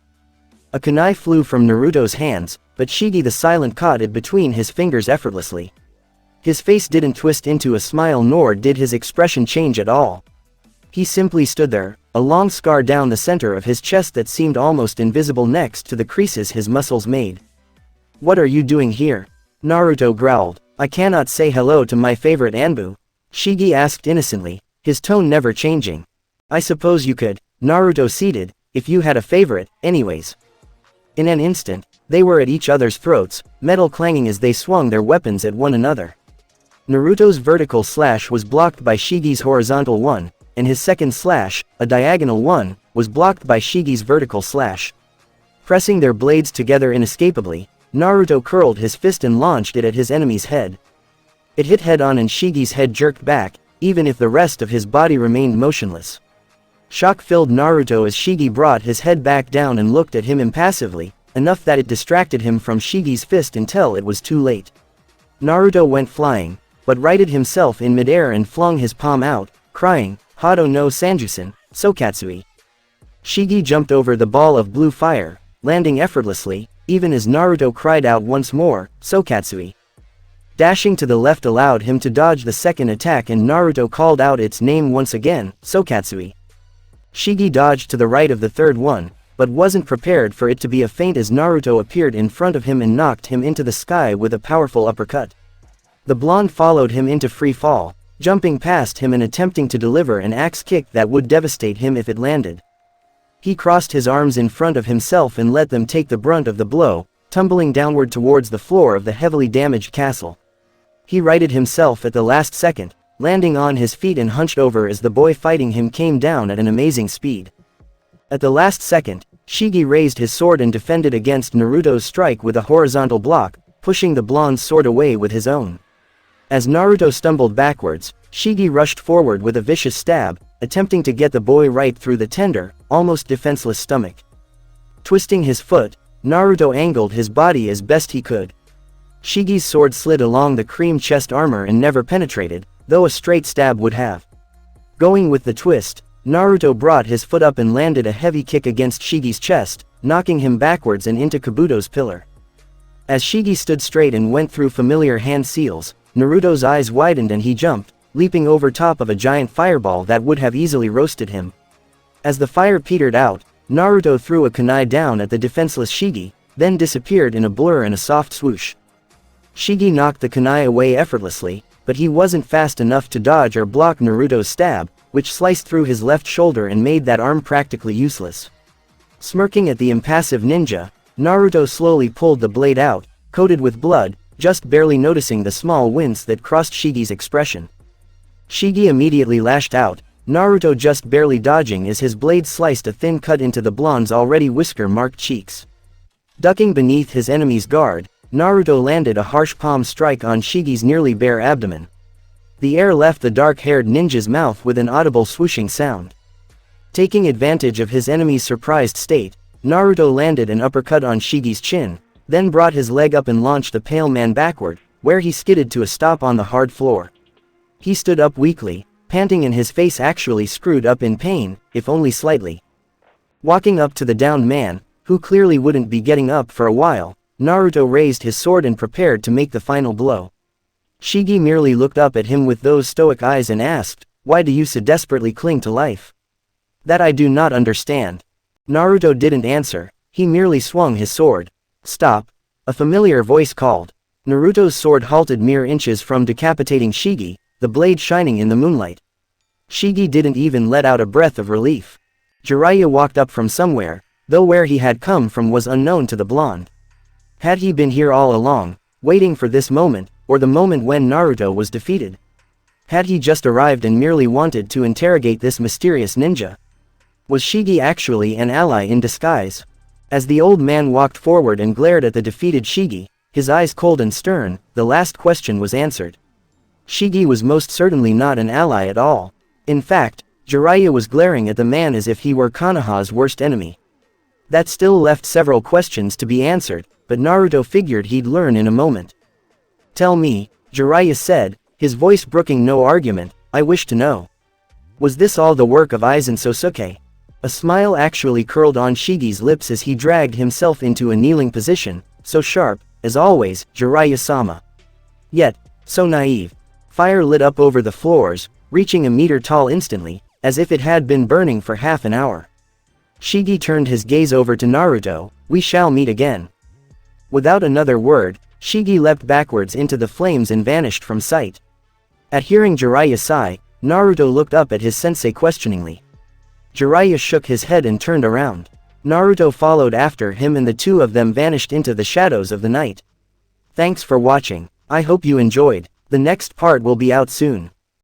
A kunai flew from Naruto's hands, but Shigi the Silent caught it between his fingers effortlessly. His face didn't twist into a smile nor did his expression change at all. He simply stood there, a long scar down the center of his chest that seemed almost invisible next to the creases his muscles made. "What are you doing here?" Naruto growled. "I cannot say hello to my favorite Anbu?" Shigi asked innocently, his tone never changing. "I suppose you could," Naruto ceded, "if you had a favorite, anyways." In an instant, they were at each other's throats, metal clanging as they swung their weapons at one another. Naruto's vertical slash was blocked by Shigi's horizontal one, and his second slash, a diagonal one, was blocked by Shigi's vertical slash. Pressing their blades together inescapably, Naruto curled his fist and launched it at his enemy's head. It hit head-on and Shigi's head jerked back, even if the rest of his body remained motionless. Shock filled Naruto as Shigi brought his head back down and looked at him impassively, enough that it distracted him from Shigi's fist until it was too late. Naruto went flying, but righted himself in midair and flung his palm out, crying, "Hado no Sanjusen, Sokatsui." Shigi jumped over the ball of blue fire, landing effortlessly, even as Naruto cried out once more, "Sokatsui." Dashing to the left allowed him to dodge the second attack and Naruto called out its name once again, "Sokatsui." Shigi dodged to the right of the third one, but wasn't prepared for it to be a feint as Naruto appeared in front of him and knocked him into the sky with a powerful uppercut. The blonde followed him into free fall, jumping past him and attempting to deliver an axe kick that would devastate him if it landed. He crossed his arms in front of himself and let them take the brunt of the blow, tumbling downward towards the floor of the heavily damaged castle. He righted himself at the last second, landing on his feet and hunched over as the boy fighting him came down at an amazing speed. At the last second, Shigi raised his sword and defended against Naruto's strike with a horizontal block, pushing the blonde's sword away with his own. As Naruto stumbled backwards, Shigi rushed forward with a vicious stab, attempting to get the boy right through the tender, almost defenseless stomach. Twisting his foot, Naruto angled his body as best he could. Shigi's sword slid along the cream chest armor and never penetrated, though a straight stab would have. Going with the twist, Naruto brought his foot up and landed a heavy kick against Shigi's chest, knocking him backwards and into Kabuto's pillar. As Shigi stood straight and went through familiar hand seals, Naruto's eyes widened and he jumped, leaping over top of a giant fireball that would have easily roasted him. As the fire petered out, Naruto threw a kunai down at the defenseless Shigi, then disappeared in a blur and a soft swoosh. Shigi knocked the kunai away effortlessly, but he wasn't fast enough to dodge or block Naruto's stab, which sliced through his left shoulder and made that arm practically useless. Smirking at the impassive ninja, Naruto slowly pulled the blade out, coated with blood, just barely noticing the small wince that crossed Shigi's expression. Shigi immediately lashed out, Naruto just barely dodging as his blade sliced a thin cut into the blonde's already whisker-marked cheeks. Ducking beneath his enemy's guard, Naruto landed a harsh palm strike on Shigi's nearly bare abdomen. The air left the dark-haired ninja's mouth with an audible swooshing sound. Taking advantage of his enemy's surprised state, Naruto landed an uppercut on Shigi's chin, then brought his leg up and launched the pale man backward, where he skidded to a stop on the hard floor. He stood up weakly, panting, and his face actually screwed up in pain, if only slightly. Walking up to the downed man, who clearly wouldn't be getting up for a while, Naruto raised his sword and prepared to make the final blow. Shigi merely looked up at him with those stoic eyes and asked, "Why do you so desperately cling to life?" "That I do not understand." Naruto didn't answer, he merely swung his sword. "Stop!" a familiar voice called. Naruto's sword halted mere inches from decapitating Shigi, the blade shining in the moonlight. Shigi didn't even let out a breath of relief. Jiraiya walked up from somewhere, though where he had come from was unknown to the blonde. Had he been here all along, waiting for this moment, or the moment when Naruto was defeated? Had he just arrived and merely wanted to interrogate this mysterious ninja? Was Shigi actually an ally in disguise? As the old man walked forward and glared at the defeated Shigi, his eyes cold and stern, the last question was answered. Shigi was most certainly not an ally at all. In fact, Jiraiya was glaring at the man as if he were Konoha's worst enemy. That still left several questions to be answered, but Naruto figured he'd learn in a moment. "Tell me," Jiraiya said, his voice brooking no argument, "I wish to know. Was this all the work of Aizen Sosuke?" A smile actually curled on Shigi's lips as he dragged himself into a kneeling position, so sharp, as always, Jiraiya-sama. Yet, so naive. Fire lit up over the floors, reaching a meter tall instantly, as if it had been burning for half an hour. Shigi turned his gaze over to Naruto. "We shall meet again." Without another word, Shigi leapt backwards into the flames and vanished from sight. At hearing Jiraiya sigh, Naruto looked up at his sensei questioningly. Jiraiya shook his head and turned around. Naruto followed after him and the two of them vanished into the shadows of the night. Thanks for watching. I hope you enjoyed. The next part will be out soon.